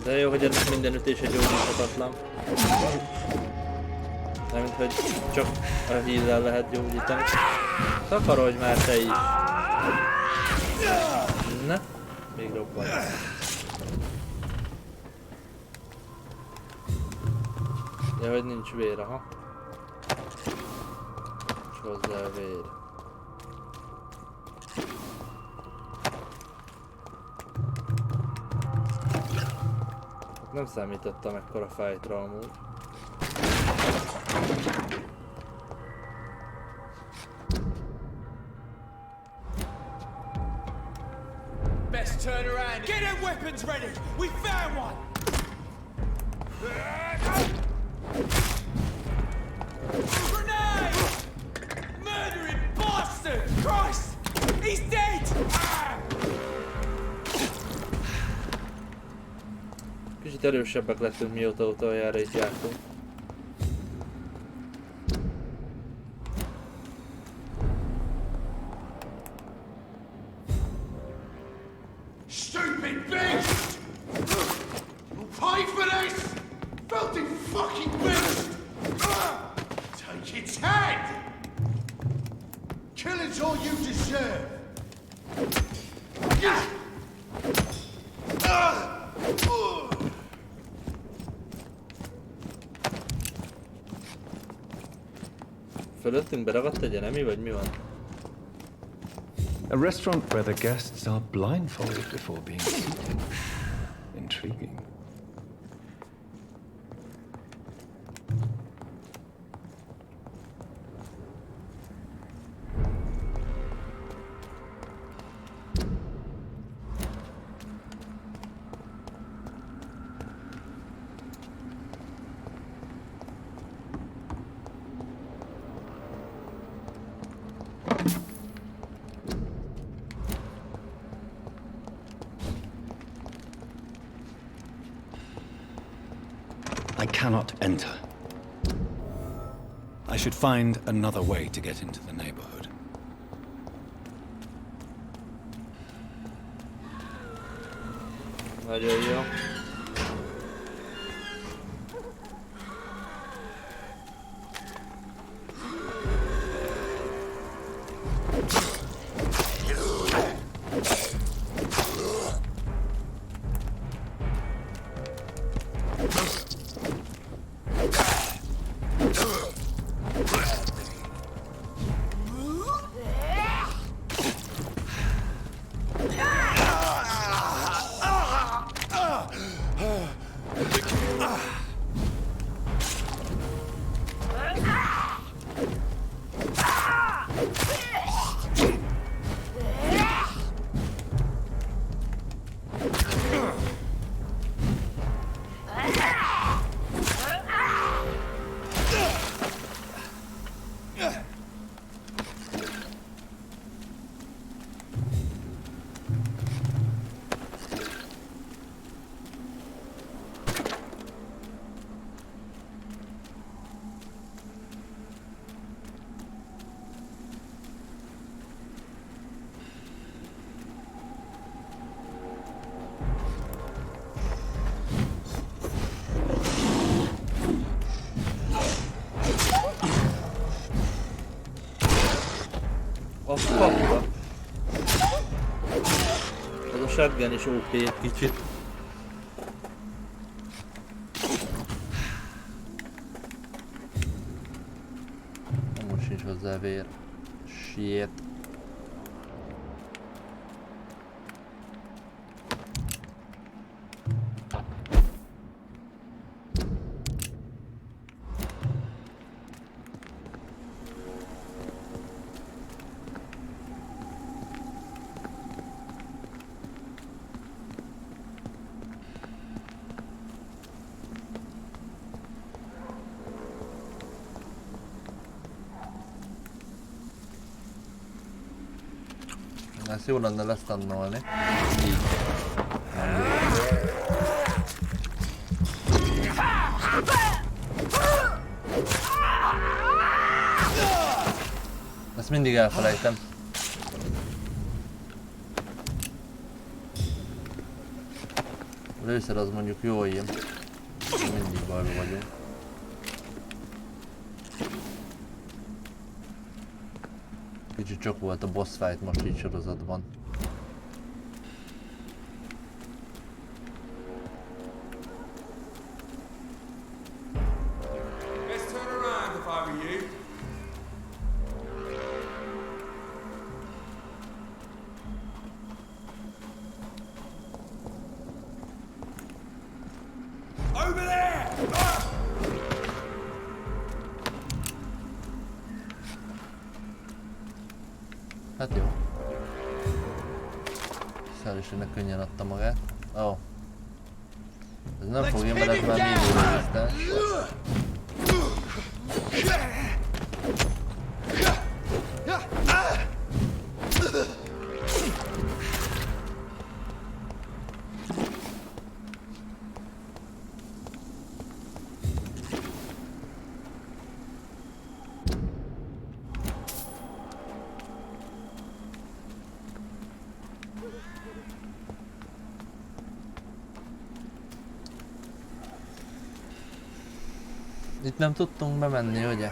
De jó, hogy ennek minden ütése gyógyíthatatlan. Nem, mint hogy csak a heal-lel lehet gyógyítani. Takarodj már te is! Ne? Még robban. De hogy nincs vér, aha. És hozzá a vér. Nem számítottam ekkora fájtra amúgy. Best turn around. Get our weapons ready. We found one. Grenade! Murdering bastard! Christ! He's dead! Kicsit erősebbek lettünk, mióta utoljára itt jártunk. Stupid beast! You'll pay for this! Filthy fucking beast! Take its head! Kill it all you deserve! Fölöttünk beragadt egy enemi, vagy mi van? A restaurant where the guests are blindfolded before being seated. Intriguing. I cannot enter. I should find another way to get into the neighborhood. Nagyon jó. A fakka. Ez a shotgun is OP egy kicsit. Most sincs hozzá vér. Shit. Ezt jó lenne lesztannolni. Így. Ezt mindig elfelejtem. A lőszer az mondjuk jól jön. Mindig bajba vagyunk. Kicsit csak volt a boss fight most így sorozatban. Let's turn around if I were you. Over there! Hát jó. Szerűsőnek könnyen adta magát. Ó. Oh. Ez nem fogja, mert ez már névő rezisztens. Itt nem tudtunk bemenni, ugye?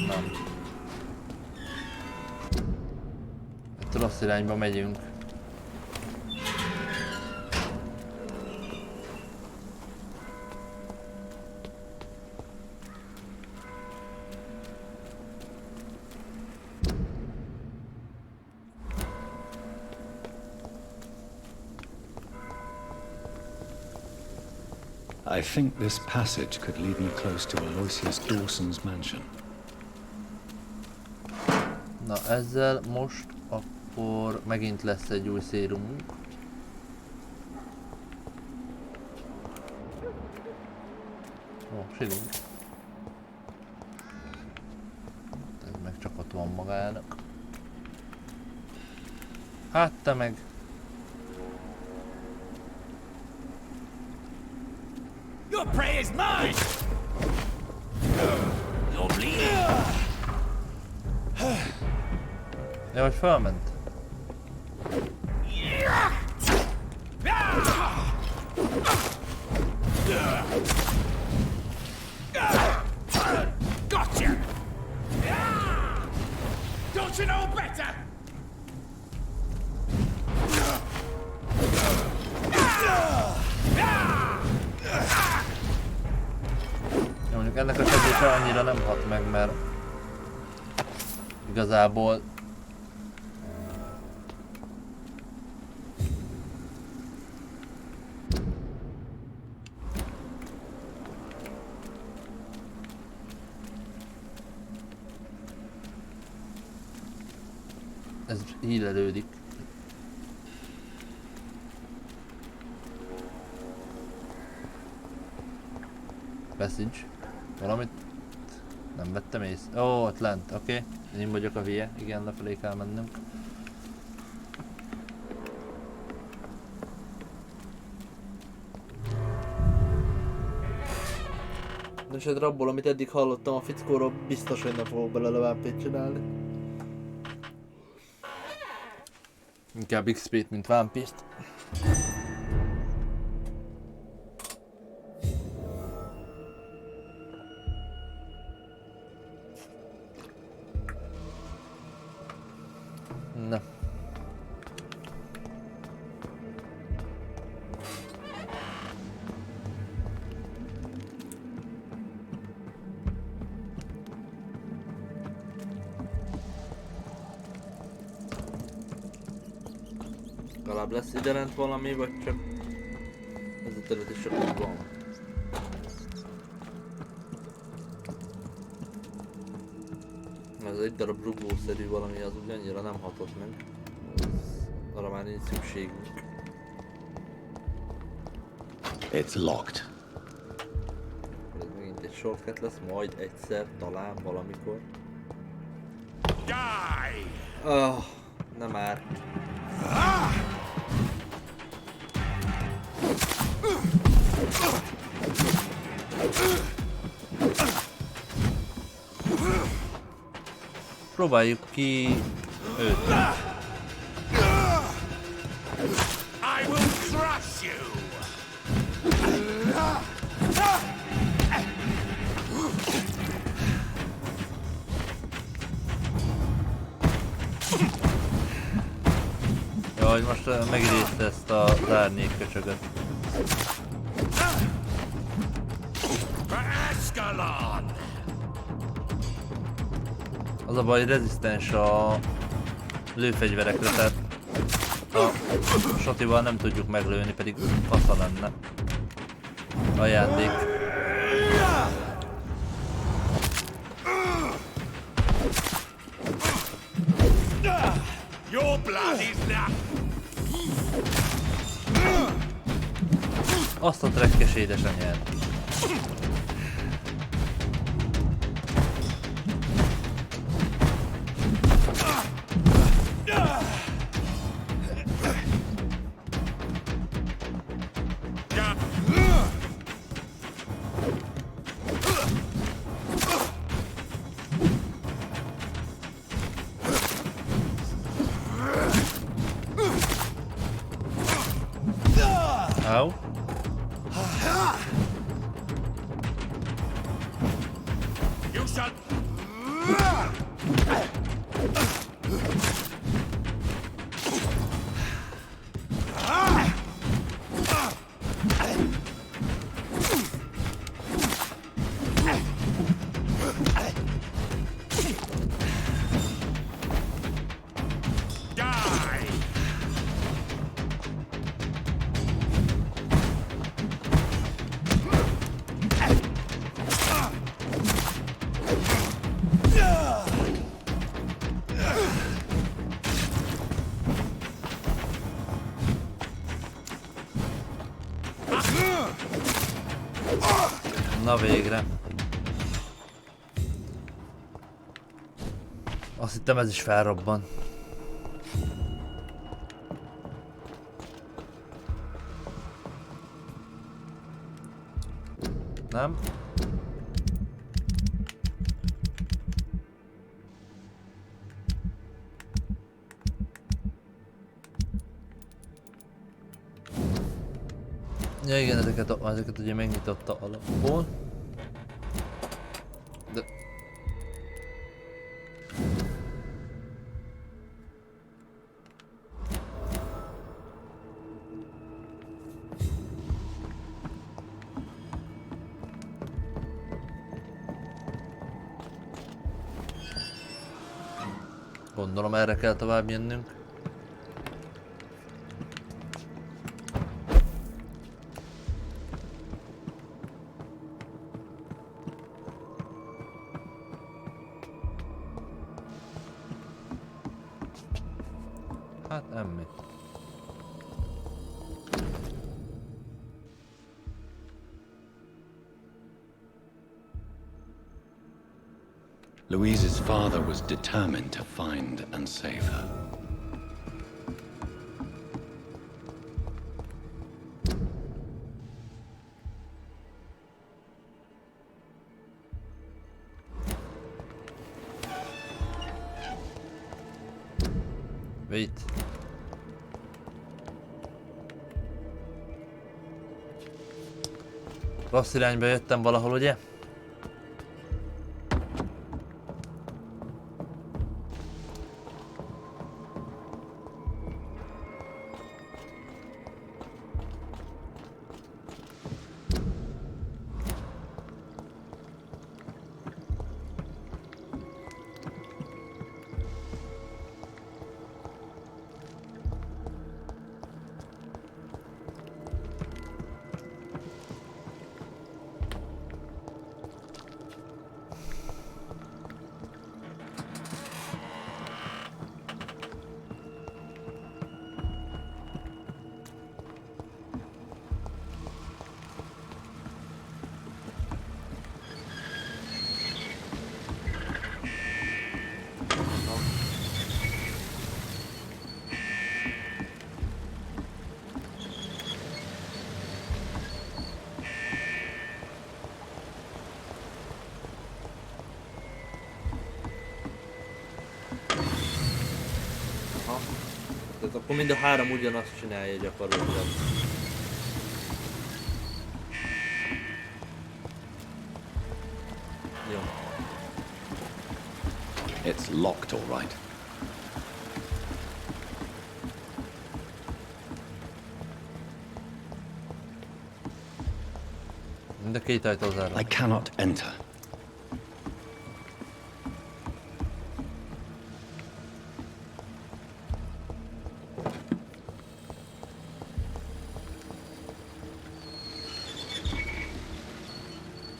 Nem. Itt rossz irányba megyünk. I think this passage could lead me close to Aloysius Dawson's mansion. Na ezzel most akkor megint lesz egy új szérumunk. Ó, silink. Ez meg csak ott van magának. Hát te meg. Your prey is mine! You're bleeding! Ja, hogy felment. Gotcha! Don't you know better? Ja, mondjuk ennek a segése annyira nem hat meg, mert igazából ez hílelődik. Passage. Valamit nem vettem észre. Ó, ott lent, oké. Én vagyok a hülye. Igen, lefelé kell mennünk. És hát abból, amit eddig hallottam a fickóról, biztos, hogy nem fogok belőle Vampyrt csinálni. Inkább XP-t, mint Vampyrt. Na. Legalább lesz ide lent valami, vagy csak ez a terület is csak úgy van. Ez egy darab rugószerű valami, az úgy annyira nem hatott meg. Arra már nincs szükségünk. It's locked. Ez megint egy shortcut lesz, majd egyszer, talán, valamikor. Oh, nem már. Próbáljuk ki őt. I will crush you. Jaj, most megidézte ezt az árnyékköcsögöt. Az a baj, hogy rezisztens a lőfegyverekre, tehát a sotival nem tudjuk meglőni, pedig fasza lenne. Ajándék. Your blood is now. Azt a trekkes édesanyját. Au. You shall. Na végre. Azt hittem ez is felrobban. Nem? Ja igen, ezeket ugye megnyitotta alapból. De... Gondolom erre kell tovább jönnünk. Hát emmi. Louise's father was determined to find and save her. Wait. Rossz irányba jöttem valahol, ugye? Tehát akkor mind a három ugyanazt csinálja gyakorlatilag. Jó. It's locked, all right. Mind a két ajtó zárva. I cannot enter.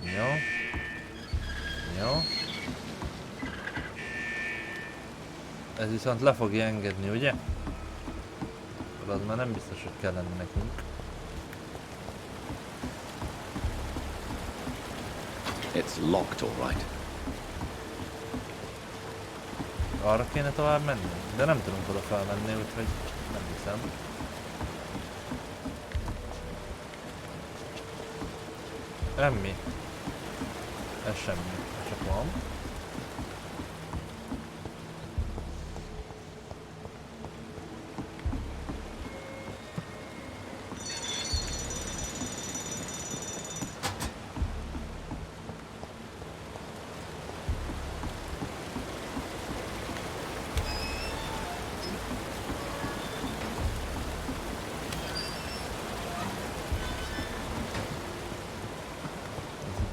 Jó. Jó. Ez viszont le fogja engedni, ugye? Az már nem biztos, hogy kellene nekünk. It's locked, all right. Arra kéne tovább menni? De nem tudunk oda felmenni, úgyhogy nem hiszem. Semmi. Ez semmi. Ez csak van.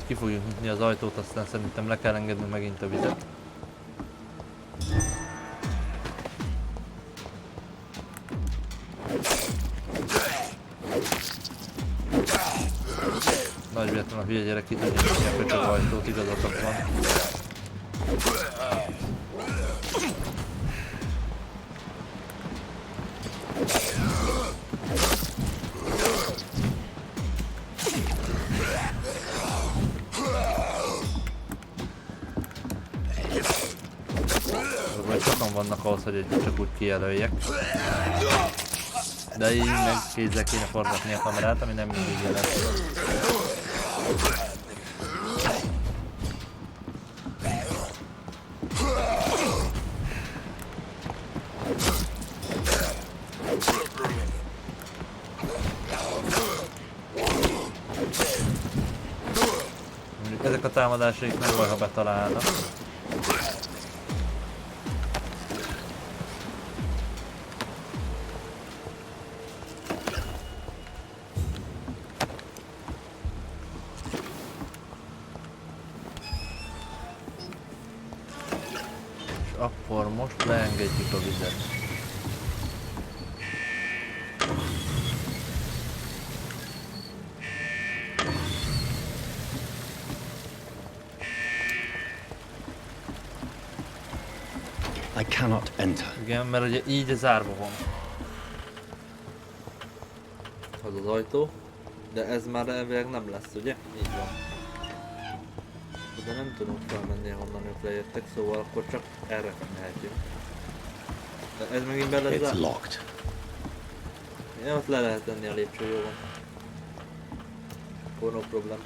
Ki fogjuk nyitni az ajtót, aztán szerintem le kell engednünk megint a vizet. Nagy véletlen a hülye gyerek itt tudja nyitni az ajtót, igazatok van. Sokan vannak ahhoz, hogy csak úgy kijelöljek. De így meg kézzel kéne forgatni a kamerát, ami nem mindig jelent. Mondjuk ezek a támadásaik nem baj, ha betalálnak. Akkor most leengedjük a vizet. I cannot enter. Igen, mert ugye így zárva van. Az az ajtó. De ez már elvileg nem lesz, ugye? Így van. De nem tudunk felmenni, honnan ők lejöttek, szóval akkor csak erre mehetjünk. De ez megint bele It's locked. Ja, ott le lehet tenni a lépcső, jó van. Akkor no problem.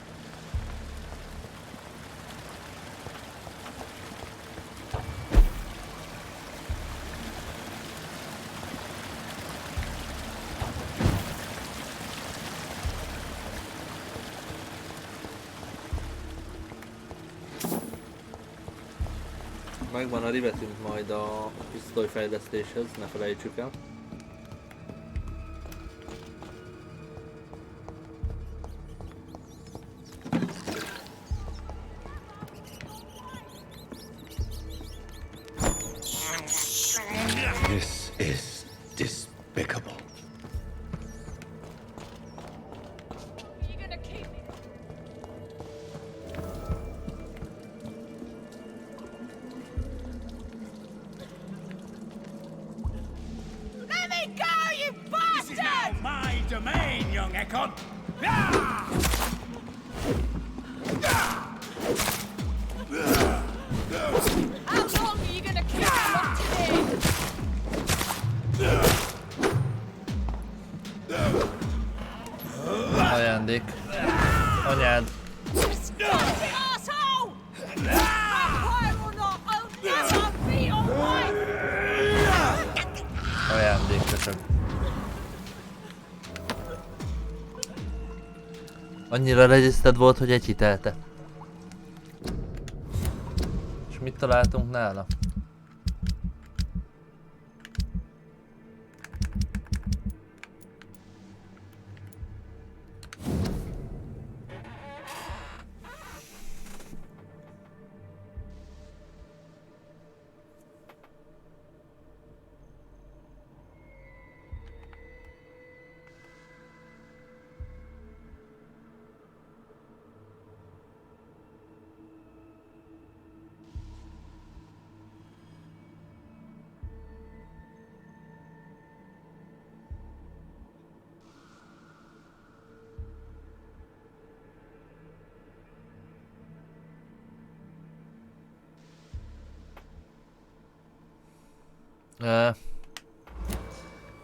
Megvan a rivetünk majd a pisztolyfejlesztéshez, ne felejtsük el. This is despicable. Ajándék. Anyád. Ajándék, köszönöm. köcsög. Annyira regiszted volt, hogy egy hitelte. És mit találtunk nála?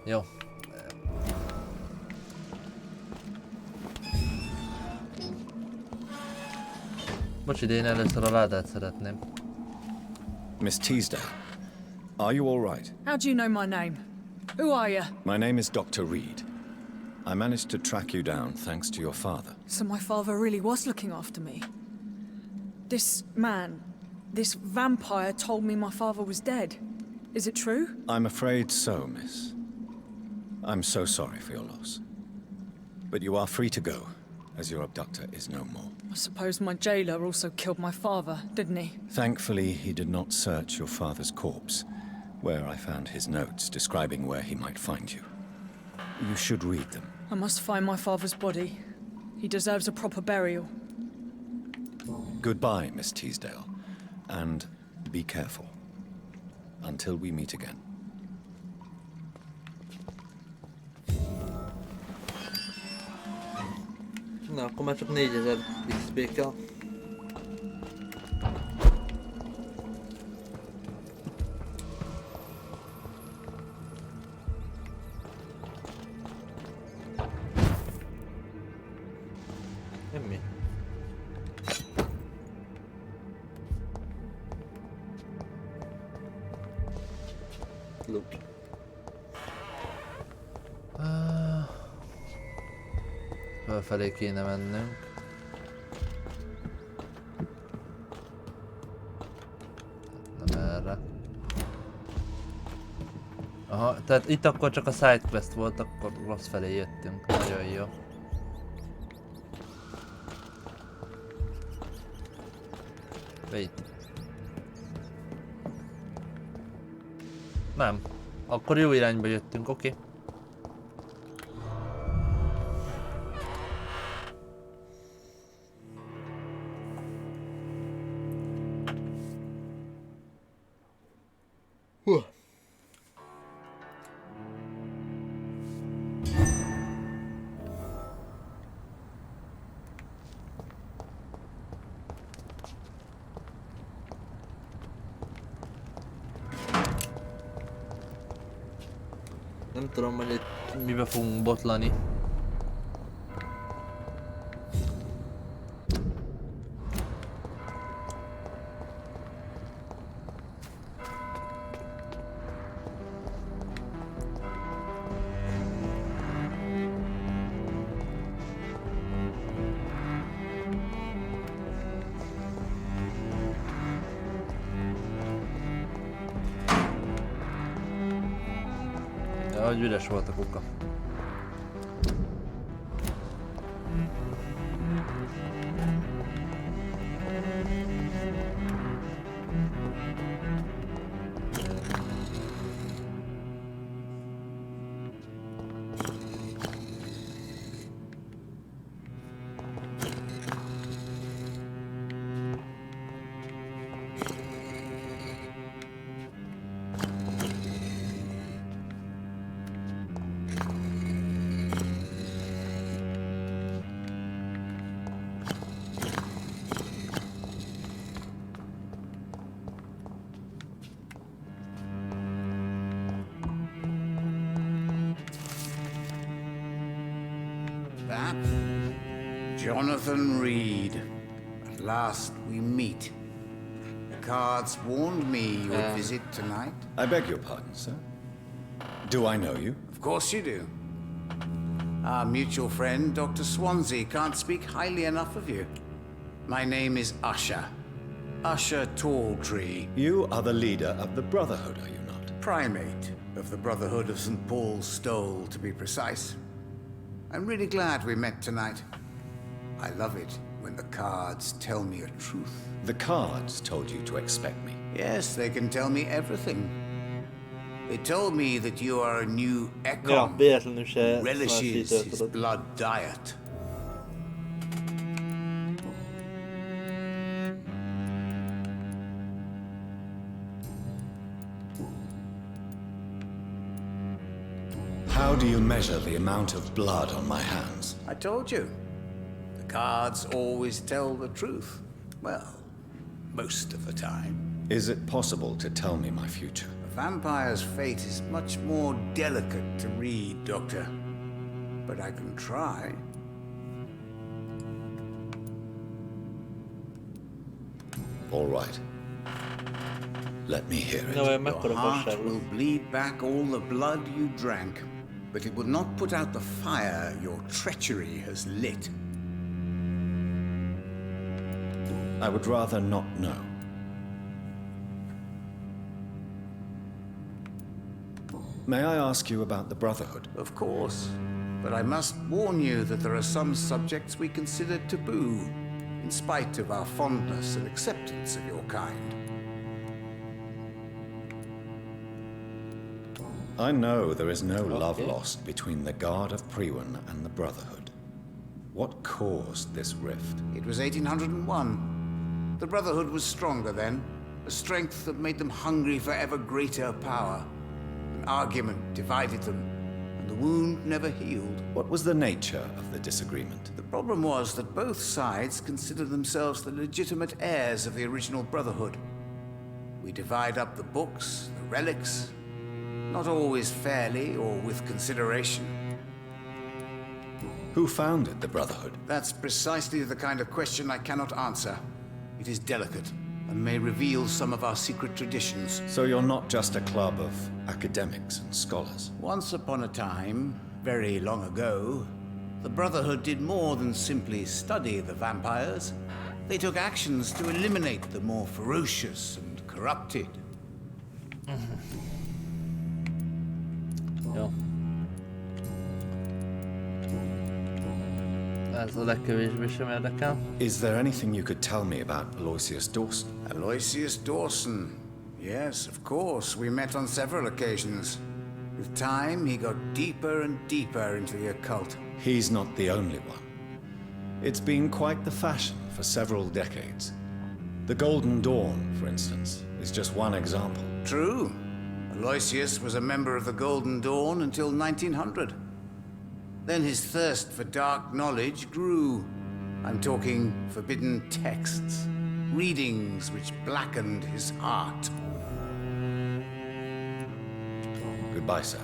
Jó. Bocsi, de én először a ládát szeretném. Miss Teasdale, are you all right? How do you know my name? Who are you? My name is Dr. Reed. I managed to track you down thanks to your father. So my father really was looking after me. This man, this vampire told me my father was dead. Is it true? I'm afraid so, miss. I'm so sorry for your loss. But you are free to go, as your abductor is no more. I suppose my jailer also killed my father, didn't he? Thankfully, he did not search your father's corpse, where I found his notes describing where he might find you. You should read them. I must find my father's body. He deserves a proper burial. Goodbye, Miss Teasdale, and be careful. Until we meet again. Na, akkor már csak 4000 XP kell. Mi? Look. Fölfelé kéne mennünk. Nem erre. Aha, tehát itt akkor csak a sidequest volt, akkor rossz felé jöttünk. Nagyon jó. Wait. Nem. Akkor jó irányba jöttünk, oké. Nem tudom, hogy itt mibe fogunk botlani. Hogy üres volt a kuka. That? Jonathan Reed. At last we meet. The cards warned me you would visit tonight. I beg your pardon, sir. Do I know you? Of Of course you do. Our mutual friend, Dr. Swansea, can't speak highly enough of you. My name is Usher. Usher Talltree. You are the leader of the Brotherhood, are you not? Primate of the Brotherhood of St. Paul's Stole, to be precise. I'm really glad we met tonight. I love it when the cards tell me a truth. The cards told you to expect me. Yes, they can tell me everything. They told me that you are a new Ekon Ja, véletlenül se who relishes szóval his tudod. blood diet. How do you measure the amount of blood on my hands? I told you. The cards always tell the truth. Well, most of the time. Is it possible to tell me my future? A vampire's fate is much more delicate to read, Doctor. But I can try. All right. Let me hear it. Your heart will bleed back all the blood you drank, but it will not put out the fire your treachery has lit. I would rather not know. May I ask you about the Brotherhood? Of course. But I must warn you that there are some subjects we consider taboo, in spite of our fondness and acceptance of your kind. I know there is no love lost between the Guard of Priwen and the Brotherhood. What caused this rift? It was 1801. The Brotherhood was stronger then, a strength that made them hungry for ever greater power. An argument divided them, and the wound never healed. What was the nature of the disagreement? The problem was that both sides considered themselves the legitimate heirs of the original Brotherhood. We divide up the books, the relics, not always fairly or with consideration. Who founded the Brotherhood? That's precisely the kind of question I cannot answer. It is delicate and may reveal some of our secret traditions. So you're not just a club of academics and scholars? Once upon a time, very long ago, the Brotherhood did more than simply study the vampires. They took actions to eliminate the more ferocious and corrupted. Jó. Ez a legkevésbé sem érdekel. Is there anything you could tell me about Aloysius Dawson? Aloysius Dawson. Yes, of course. We met on several occasions. With time, he got deeper and deeper into the occult. He's not the only one. It's been quite the fashion for several decades. The Golden Dawn, for instance, is just one example. True. Aloysius was a member of the Golden Dawn until 1900. Then his thirst for dark knowledge grew. I'm talking forbidden texts, readings which blackened his heart. Goodbye, sir.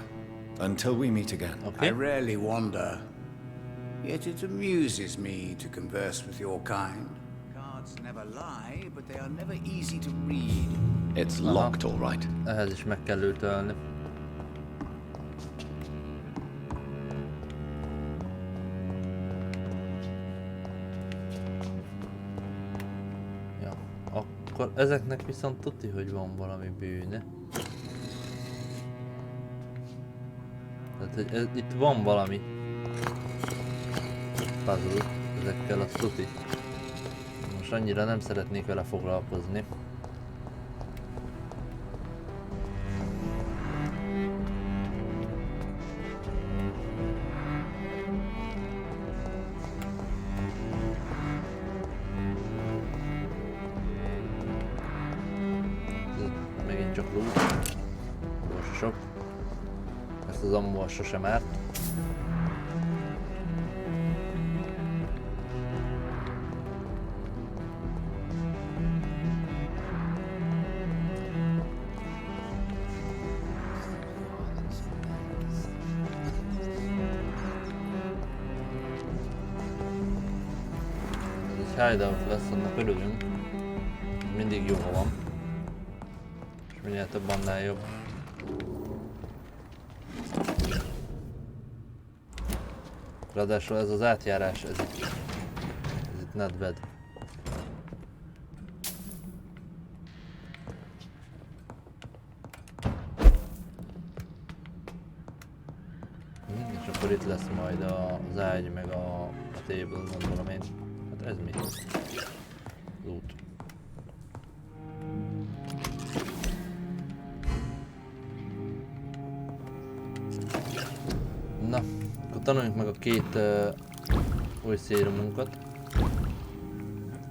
Until we meet again. I rarely wander. Yet it amuses me to converse with your kind. Cards never lie, but they are never easy to read. It's locked, all right. Ehhez is meg kell ütölni. Ja, akkor ezeknek viszont tuti, hogy van valami bűne. Tehát, hogy itt van valami puzzle ezekkel, a tuti. Most annyira nem szeretnék vele foglalkozni. Megint csak loot. Borsosok. Ezt az amúval sosem árt. Hideout lesz, annak örülünk. Mindig jó, ha van. És minél több, annál jobb. Ráadásul ez az átjárás, ez itt nedved. És akkor itt lesz majd az ágy, meg a table, gondolom én. Hát ez mi? Loot. Na, akkor tanuljunk meg a két új szérumunkat.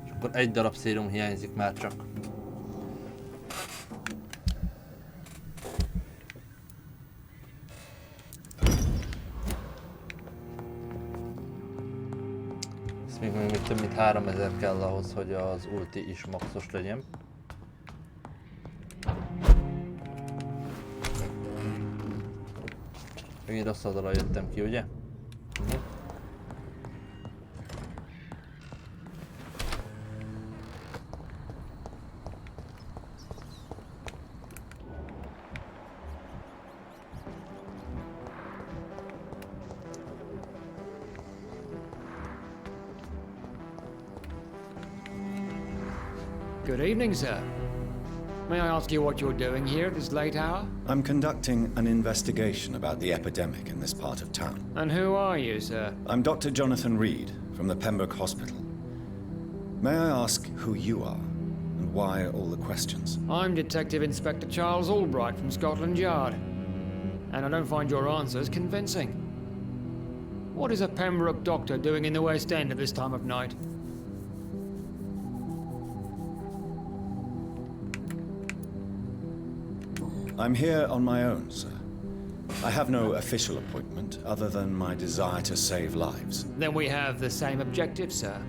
És akkor egy darab szérum hiányzik már csak. Ez még több mint 3000 kell ahhoz, hogy az ulti is maxos legyen. Megint rossz oldalra jöttem ki, ugye? Good evening, sir. May I ask you what you're doing here at this late hour? I'm conducting an investigation about the epidemic in this part of town. And who are you, sir? I'm Dr. Jonathan Reed from the Pembroke Hospital. May I ask who you are and why all the questions? I'm Detective Inspector Charles Albright from Scotland Yard. And I don't find your answers convincing. What is a Pembroke doctor doing in the West End at this time of night? I'm here on my own, sir. I have no official appointment other than my desire to save lives. Then we have the same objective, sir.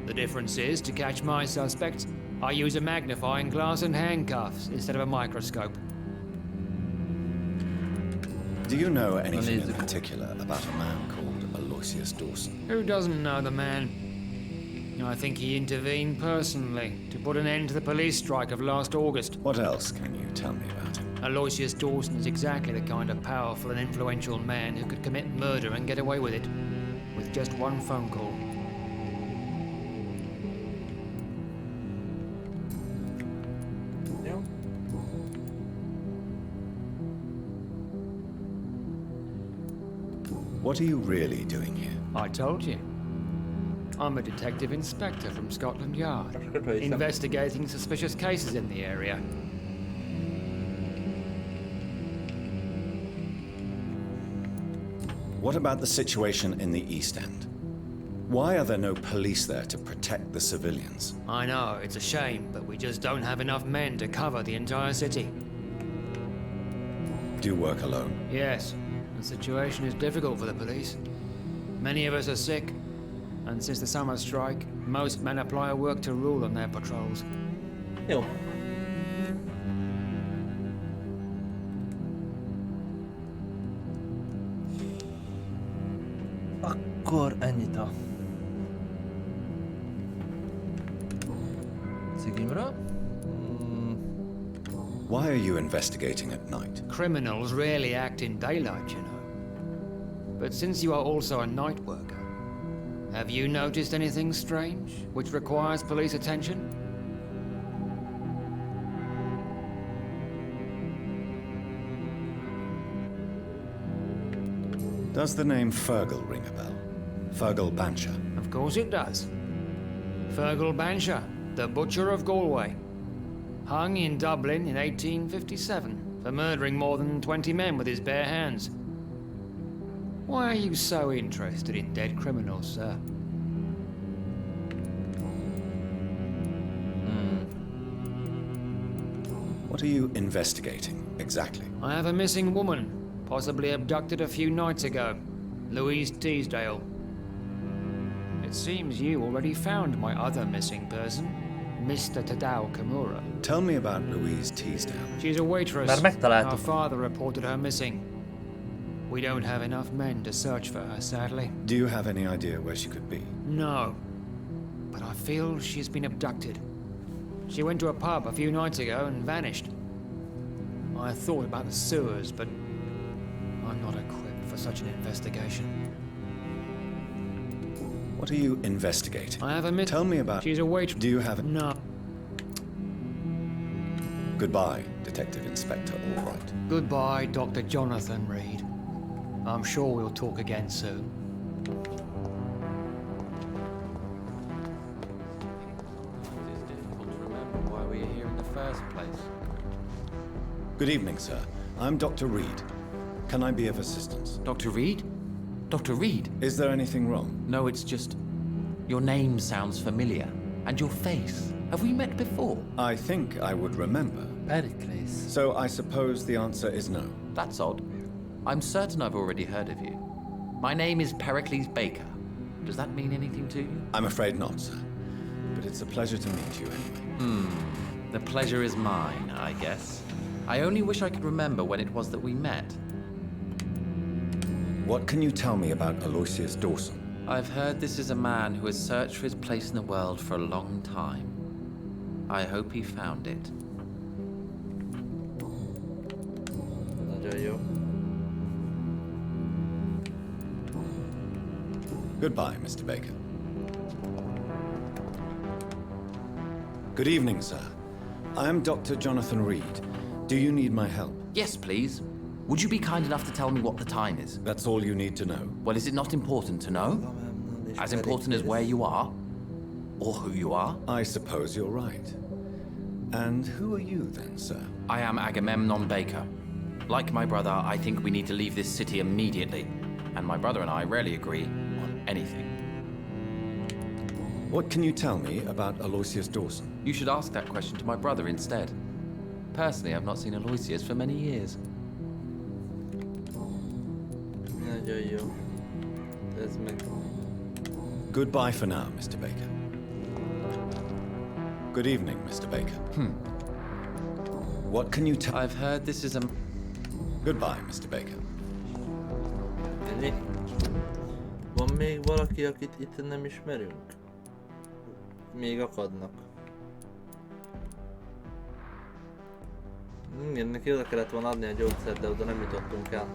The difference is, to catch my suspects, I use a magnifying glass and handcuffs instead of a microscope. Do you know anything in particular about a man called Aloysius Dawson? Who doesn't know the man? I think he intervened personally to put an end to the police strike of last August. What else can you tell me about him? Aloysius Dawson is exactly the kind of powerful and influential man who could commit murder and get away with it, with just one phone call. What are you really doing here? I told you. I'm a detective inspector from Scotland Yard, investigating suspicious cases in the area. What about the situation in the East End? Why are there no police there to protect the civilians? I know, it's a shame, but we just don't have enough men to cover the entire city. Do you work alone? Yes, the situation is difficult for the police. Many of us are sick, and since the summer strike, most men apply a work to rule on their patrols. Jó. Akkor ennyit a cigimről. Why are you investigating at night? Criminals rarely act in daylight, you know. But since you are also a night worker, have you noticed anything strange which requires police attention? Does the name Fergal ring a bell? Fergal Bancher? Of course it does. Fergal Bancher, the Butcher of Galway. Hung in Dublin in 1857 for murdering more than 20 men with his bare hands. Why are you so interested in dead criminals, sir? What are you investigating, exactly? I have a missing woman, possibly abducted a few nights ago. Louise Teasdale. It seems you already found my other missing person, Mr. Tadao Kimura. Tell me about Louise Teasdale. She's a waitress. Már megtaláltuk. Her father reported her missing. We don't have enough men to search for her, sadly. Do you have any idea where she could be? No. But I feel she's been abducted. She went to a pub a few nights ago and vanished. I thought about the sewers, but I'm not equipped for such an investigation. What are you investigating? I have a Tell me about... She's a waitress. Do you have... No. Goodbye, Detective Inspector Allright. Goodbye, Dr. Jonathan Reed. I'm sure we'll talk again soon. It is difficult to remember why we are here in the first place. Good evening, sir. I'm Dr. Reed. Can I be of assistance? Dr. Reed? Dr. Reed? Is there anything wrong? No, it's just... Your name sounds familiar. And your face. Have we met before? I think I would remember. Pericles. So I suppose the answer is no. That's odd. I'm certain I've already heard of you. My name is Pericles Baker. Does that mean anything to you? I'm afraid not, sir. But it's a pleasure to meet you anyway. The pleasure is mine, I guess. I only wish I could remember when it was that we met. What can you tell me about Aloysius Dawson? I've heard this is a man who has searched for his place in the world for a long time. I hope he found it. Nagyon jó. Goodbye, Mr. Baker. Good evening, sir. I am Dr. Jonathan Reed. Do you need my help? Yes, please. Would you be kind enough to tell me what the time is? That's all you need to know. Well, is it not important to know? As important as where you are? Or who you are? I suppose you're right. And who are you then, sir? I am Agamemnon Baker. Like my brother, I think we need to leave this city immediately. And my brother and I rarely agree on anything. What can you tell me about Aloysius Dawson? You should ask that question to my brother instead. Personally, I've not seen Aloysius for many years. Nagyon jó. Ez meg... Goodbye for now, Mr. Baker. Good evening, Mr. Baker. What can you tell... I've heard this is a... Goodbye, Mr. Baker. Ennyi? Van még valaki, akit itt nem ismerünk? Még akadnak. Igen, neki oda kellett volna adni a gyógyszert, de oda nem jutottunk el.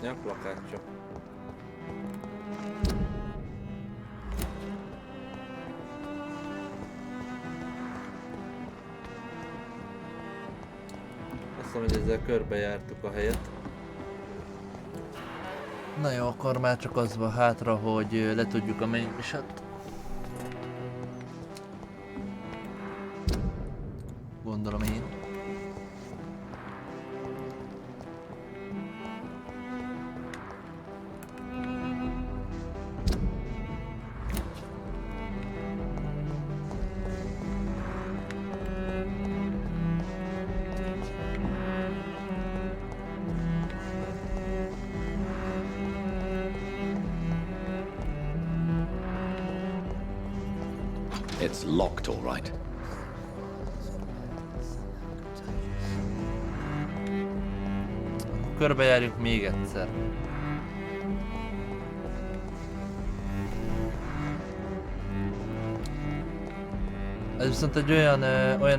Ja, plakátja. Azt mondom, hogy ezzel körbejártuk a helyet. Na jó, akkor már csak az van hátra, hogy letudjuk a main mission-t. Gondolom én. It's locked, all right. Körbejárjuk még egyszer. Ez viszont egy olyan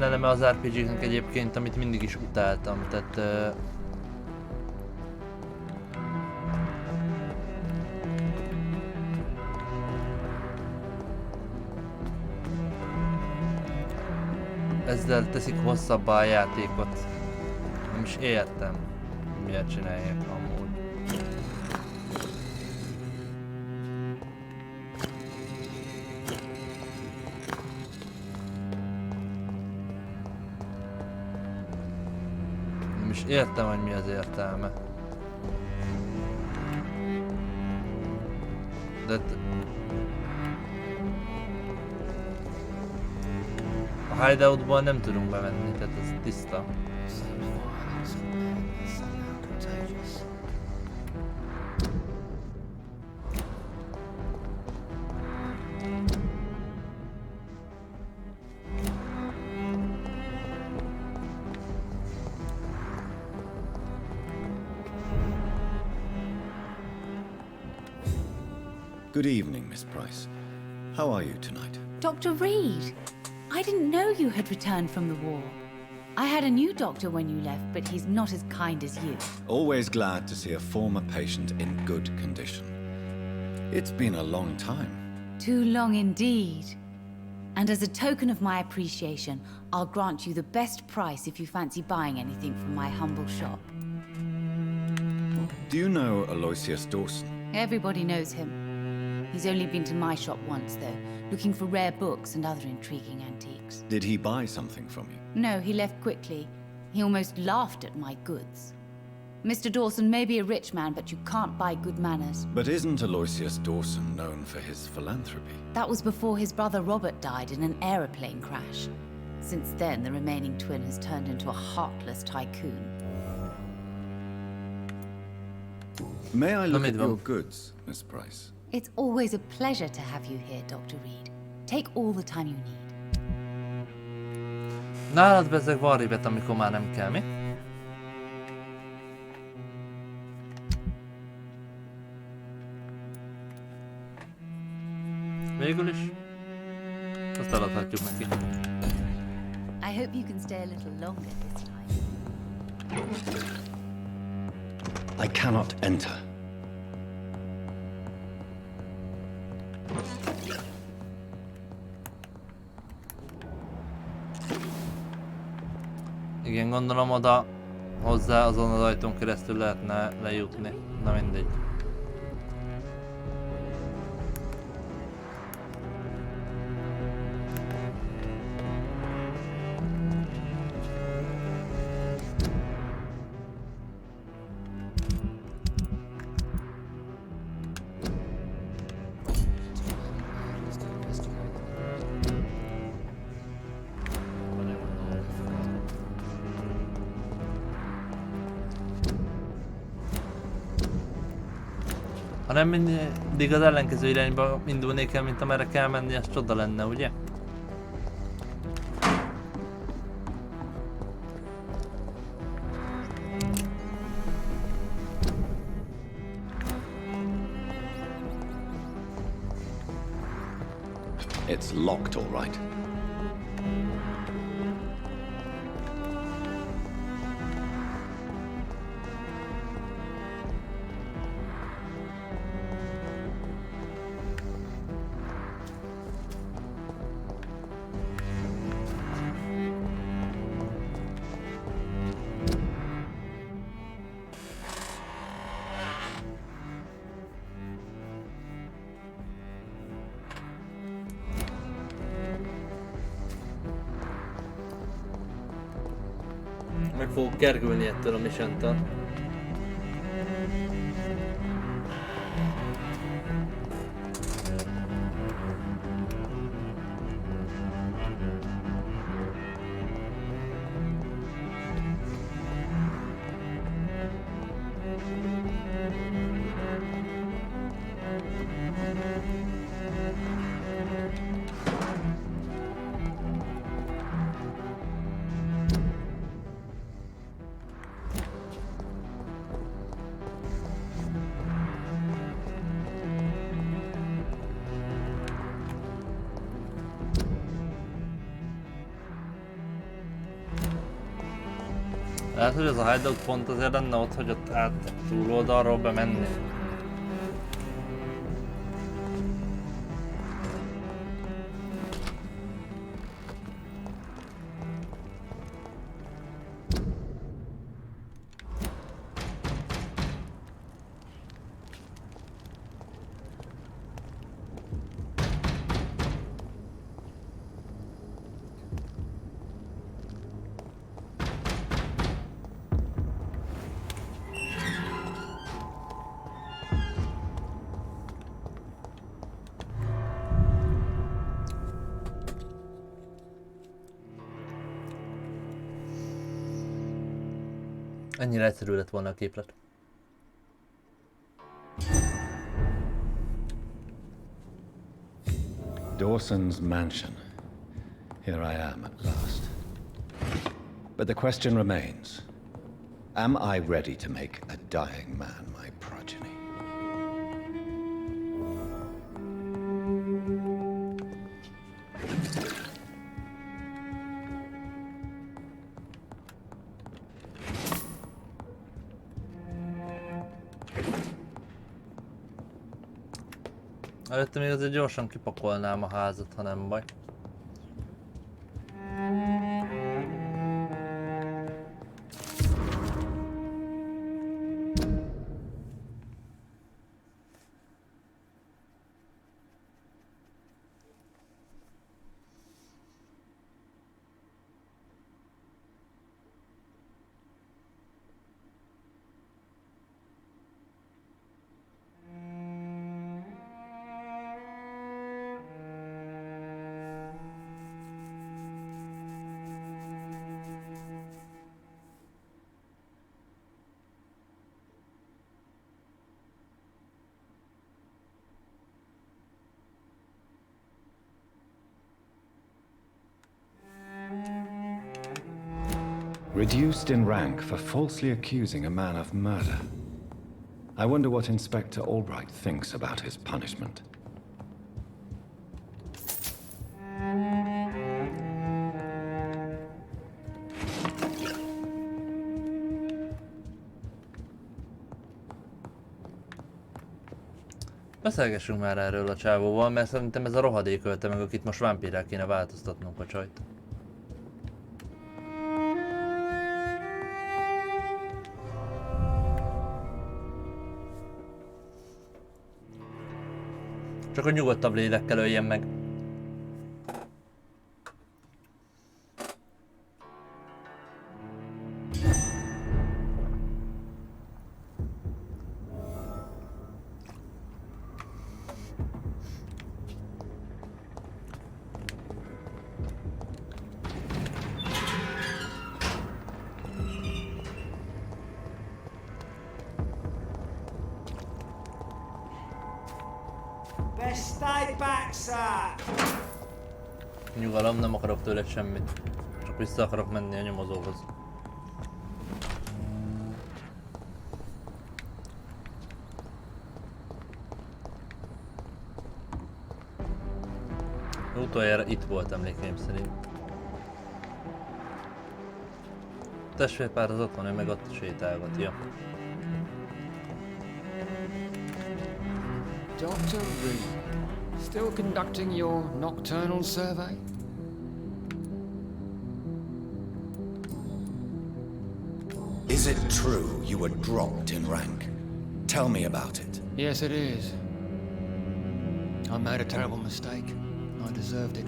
eleme az RPG-nek egyébként, amit mindig is utáltam, tehát... ezzel teszik hosszabbá a játékot. Nem is értem, miért csinálják amúgy. Nem is értem, hogy mi az értelme. De... a hideoutból nem tudunk bemenni, tehát ez tiszta. Good evening, Miss Price. How are you tonight? Dr. Reed, I didn't know you had returned from the war. I had a new doctor when you left, but he's not as kind as you. Always glad to see a former patient in good condition. It's been a long time. Too long indeed. And as a token of my appreciation, I'll grant you the best price if you fancy buying anything from my humble shop. Do you know Aloysius Dawson? Everybody knows him. He's only been to my shop once, though, looking for rare books and other intriguing antiques. Did he buy something from you? No, he left quickly. He almost laughed at my goods. Mr. Dawson may be a rich man, but you can't buy good manners. But isn't Aloysius Dawson known for his philanthropy? That was before his brother Robert died in an aeroplane crash. Since then, the remaining twin has turned into a heartless tycoon. May I look at your goods, Miss Price? It's always a pleasure to have you here, Dr. Reed. Take all the time you need. Nálad bezzeg van ribet, amikor már nem kell, mi? Végül is. Azt eladhatjuk neki. I hope you can stay a little longer this time. I cannot enter. Igen, gondolom oda hozzá azon az ajtón keresztül lehetne lejutni. Na mindegy. Ha nem mindig az ellenkező irányba indulnék el, mint amerre kell menni, az csoda lenne, ugye? It's locked, all right. Meg fogok kergülni ettől a missiontől. Lehet, hogy az a hideout pont azért lenne ott, hogy ott át túloldalról bemenni. Ennyire egyszerű lett volna a képlet. Dawson's mansion. Here I am at last. But the question remains. Am I ready to make a dying man my progeny? Előtte még azért gyorsan kipakolnám a házat, ha nem baj. Reduced in rank for falsely accusing a man of murder. I wonder what Inspector Albright thinks about his punishment. Beszélgessünk már erről a csávóval, mert szerintem ez a rohadék ölte meg, akit most vámpírrel kéne változtatnunk a csajt. Csak hogy nyugodtabb lélekkel öljen meg. Nyugalom, nem akarok tőled semmit. Csak vissza akarok menni a nyomozóhoz. Utoljára itt volt, emlékeim szerint. A testvérpár az ott van, ő meg ott sétálgat, ja. Dr. Reed, still conducting your nocturnal survey? Is it true you were dropped in rank? Tell me about it. Yes, it is. I made a terrible mistake. I deserved it.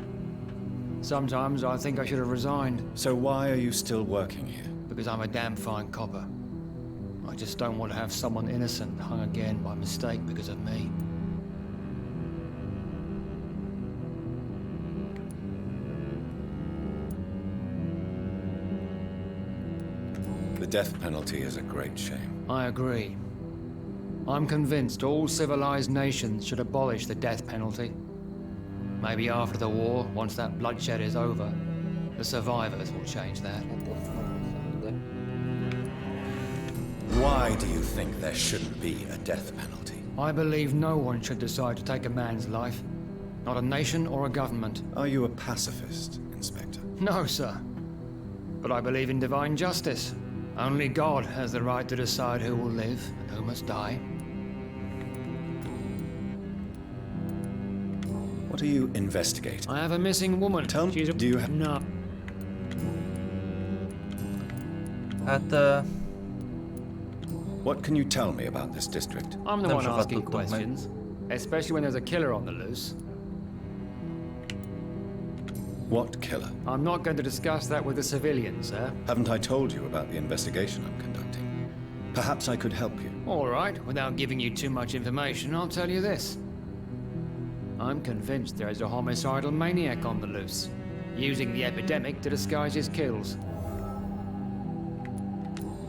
Sometimes I think I should have resigned. So why are you still working here? Because I'm a damn fine copper. I just don't want to have someone innocent hung again by mistake because of me. The death penalty is a great shame. I agree. I'm convinced all civilized nations should abolish the death penalty. Maybe after the war, once that bloodshed is over, the survivors will change that. Why do you think there shouldn't be a death penalty? I believe no one should decide to take a man's life. Not a nation or a government. Are you a pacifist, Inspector? No, sir. But I believe in divine justice. Only God has the right to decide who will live and who must die. What are you investigating? I have a missing woman. Tell me, do you have... No. What can you tell me about this district? I'm the one asking questions. Especially when there's a killer on the loose. What killer? I'm not going to discuss that with the civilians, sir. Haven't I told you about the investigation I'm conducting? Perhaps I could help you. All right, without giving you too much information, I'll tell you this. I'm convinced there is a homicidal maniac on the loose, using the epidemic to disguise his kills.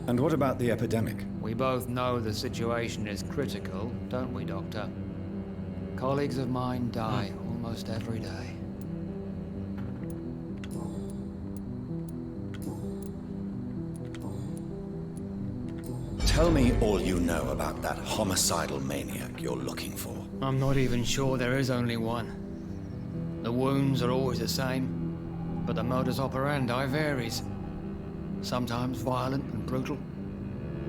And what about the epidemic? We both know the situation is critical, don't we, Doctor? Colleagues of mine die almost every day. Tell me all you know about that homicidal maniac you're looking for. I'm not even sure there is only one. The wounds are always the same, but the modus operandi varies. Sometimes violent and brutal,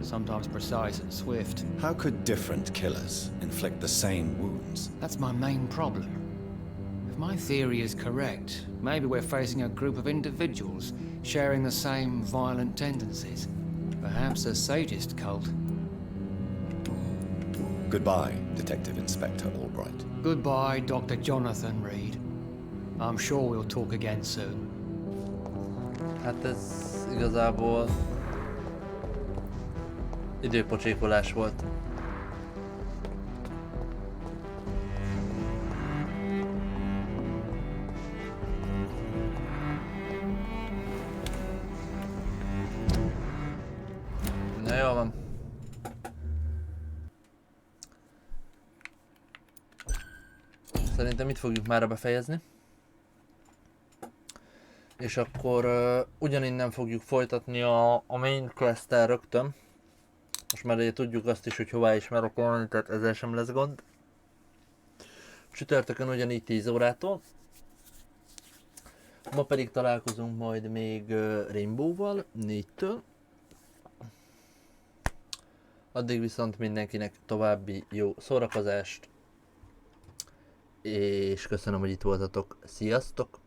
sometimes precise and swift. How could different killers inflict the same wounds? That's my main problem. If my theory is correct, maybe we're facing a group of individuals sharing the same violent tendencies. Perhaps a sadist cult. Goodbye, Detective Inspector Albright. Goodbye, Dr. Jonathan Reed. I'm sure we'll talk again soon. Hát ez igazából időpocsékolás volt. Na jó van. Szerintem itt fogjuk mára befejezni. És akkor ugyaninnen fogjuk folytatni a main quest-tel rögtön. Most már ugye tudjuk azt is, hogy hová is merokolni, tehát ezzel sem lesz gond. Csütörtökön ugyanígy 10 órától. Ma pedig találkozunk majd még Rainbow-val 4-től. Addig viszont mindenkinek további jó szórakozást. És köszönöm, hogy itt voltatok. Sziasztok!